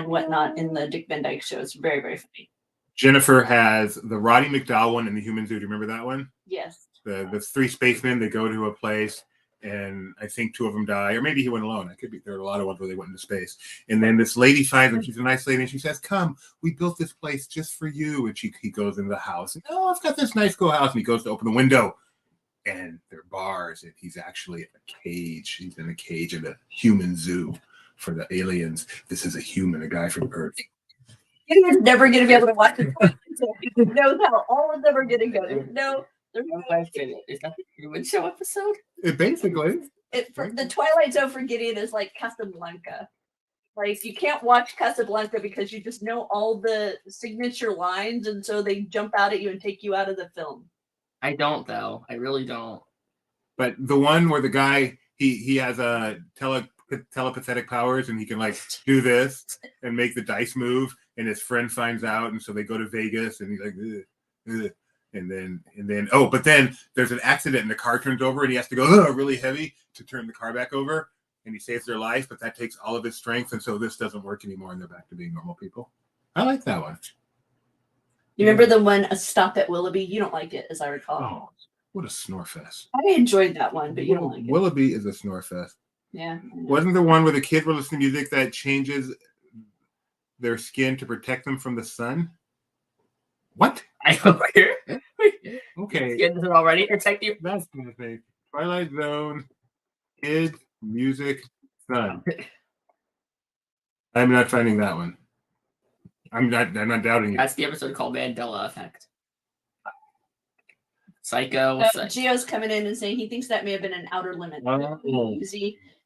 Speaker 3: whatnot in the Dick Van Dyke Show. It's very, very funny.
Speaker 1: Jennifer has the Roddy McDowell one in the Human Zoo. Do you remember that one?
Speaker 3: Yes.
Speaker 1: The three spacemen, they go to a place, and I think two of them die, or maybe he went alone. I could be. There are a lot of ones where they went into space. And then this lady finds him. She's a nice lady, and she says, "Come, we built this place just for you." And he goes into the house. And, "Oh, I've got this nice cool house." And he goes to open the window, and there are bars, and he's actually in a cage. He's in a cage in a human zoo for the aliens. This is a human, a guy from Earth.
Speaker 3: You're never going to be able to watch it. He knows how all of them are going to go. There's no
Speaker 2: question. Is that the Truman Show episode?
Speaker 1: It basically.
Speaker 3: The Twilight Zone for Gideon is like Casablanca. Like, you can't watch Casablanca because you just know all the signature lines, and so they jump out at you and take you out of the film.
Speaker 2: I don't, though. I really don't.
Speaker 1: But the one where the guy he has a telepathic powers, and he can like do this and make the dice move, and his friend finds out, and so they go to Vegas, and he's like, ugh, ugh. And then but then there's an accident, and the car turns over, and he has to go really heavy to turn the car back over, and he saves their life, but that takes all of his strength, and so this doesn't work anymore, and they're back to being normal people. I like that one.
Speaker 3: You remember the one, A Stop at Willoughby? You don't like it, as I recall.
Speaker 1: Oh, what a snore fest.
Speaker 3: I enjoyed that one, but you don't like it.
Speaker 1: Willoughby is a snore fest.
Speaker 3: Yeah.
Speaker 1: Wasn't the one where the kids were listening to music that changes their skin to protect them from the sun? What?
Speaker 2: I don't hear.
Speaker 1: Okay.
Speaker 2: Skins are already protect you.
Speaker 1: That's the thing. Twilight Zone, kids, music, sun. I'm not finding that one. I'm not doubting you.
Speaker 2: That's the episode called Mandela Effect. Psycho.
Speaker 3: Gio's coming in and saying he thinks that may have been an Outer Limits.
Speaker 1: Oh.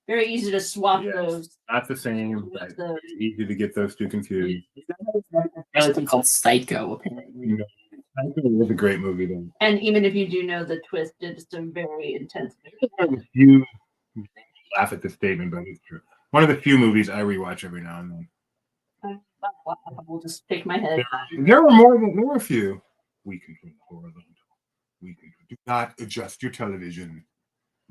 Speaker 3: Very easy to swap
Speaker 1: Yes,
Speaker 3: those.
Speaker 1: not the same. It's easy to get those two confused.
Speaker 2: It's called Psycho, apparently.
Speaker 1: Psycho was a great movie, though.
Speaker 3: And even if you do know the twist, it's a very intense.
Speaker 1: You laugh at this statement, but it's true. One of the few movies I rewatch every now and then.
Speaker 3: I will just shake my head.
Speaker 1: There were a few. We control the horizontal. Do not adjust your television.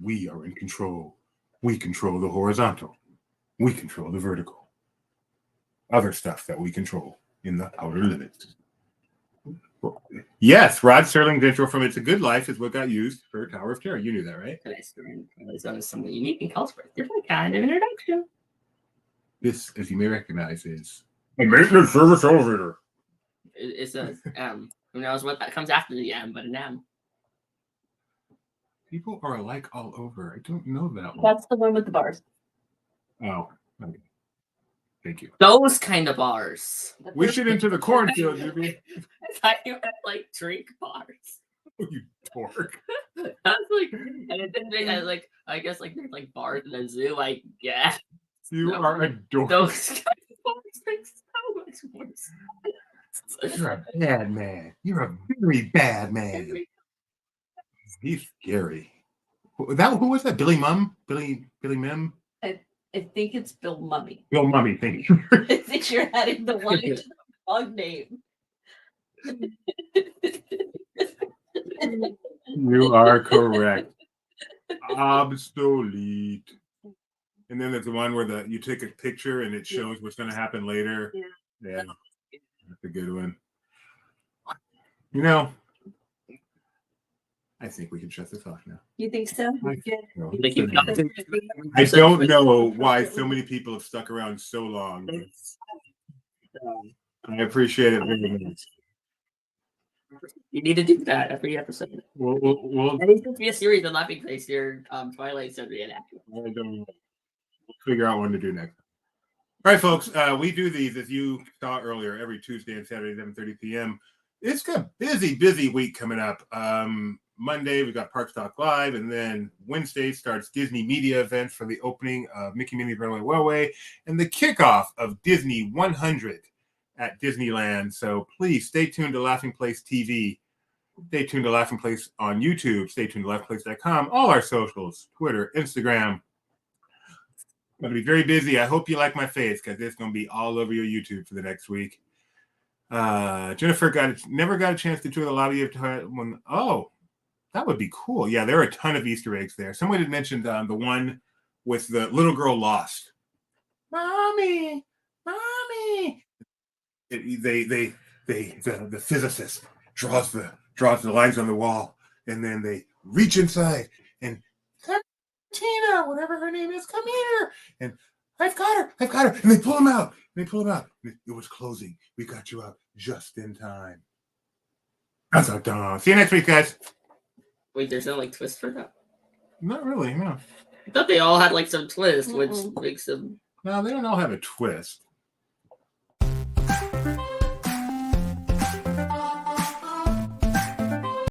Speaker 1: We are in control. We control the horizontal. We control the vertical. Other stuff that we control in the outer limits. Yes, Rod Serling's intro from "It's a Good Life" is what got used for Tower of Terror. You knew that, right?
Speaker 2: Is something unique and calls for a different kind of introduction.
Speaker 1: This, as you may recognize, is a maintenance service elevator.
Speaker 2: It says M. Who knows what that comes after the M, but an M.
Speaker 1: People are alike all over. I don't know that one.
Speaker 3: That's the one with the bars.
Speaker 1: Oh, okay. Thank you.
Speaker 2: Those kind of bars.
Speaker 1: We should enter the cornfield, Jimmy.
Speaker 2: I thought you had like drink bars.
Speaker 1: Oh, you dork.
Speaker 2: That's like, and it didn't make, I guess like there's like bars in a zoo. I guess
Speaker 1: You are a dork.
Speaker 2: those kind of bars make so much worse.
Speaker 1: You're a bad man. You're a very bad man. He's scary. Who was that? Billy Mum? Billy Mim?
Speaker 3: I think it's Bill Mummy.
Speaker 1: Bill Mummy, thank you.
Speaker 3: I think you're adding the one to the dog name.
Speaker 1: You are correct. Obsolete. And then there's the one where you take a picture and it shows what's going to happen later. Yeah. That's a good one. You know, I think we can shut this off now.
Speaker 3: You think so?
Speaker 1: I don't know why so many people have stuck around so long. I appreciate it very much.
Speaker 2: You need to do that every episode.
Speaker 1: We'll
Speaker 2: There needs to be a series of Laughing Face your Twilight Zone reenactment.
Speaker 1: I don't know. We'll figure out what to do next. All right, folks. We do these, as you saw earlier, every Tuesday and Saturday, 7:30 p.m. It's a busy week coming up. Monday, we got Parks Talk Live, and then Wednesday starts Disney media events for the opening of Mickey Minnie's Runaway Railway and the kickoff of Disney 100 at Disneyland. So please stay tuned to Laughing Place TV. Stay tuned to Laughing Place on YouTube. Stay tuned to laughingplace.com. All our socials, Twitter, Instagram. I'm going to be very busy. I hope you like my face because it's going to be all over your YouTube for the next week. Jennifer never got a chance to tour the lobby of when. Oh, that would be cool. Yeah, there are a ton of Easter eggs there. Someone had mentioned the one with the little girl lost. Mommy. The physicist draws the lines on the wall, and then they reach inside and Tina, whatever her name is, come here. And I've got her. And they pull him out. It was closing. We got you out just in time. That's our dog. See you next week, guys.
Speaker 2: Wait, there's no like twist for that?
Speaker 1: Not really, no.
Speaker 2: I thought they all had like some twist, which makes them.
Speaker 1: No, they don't all have a twist.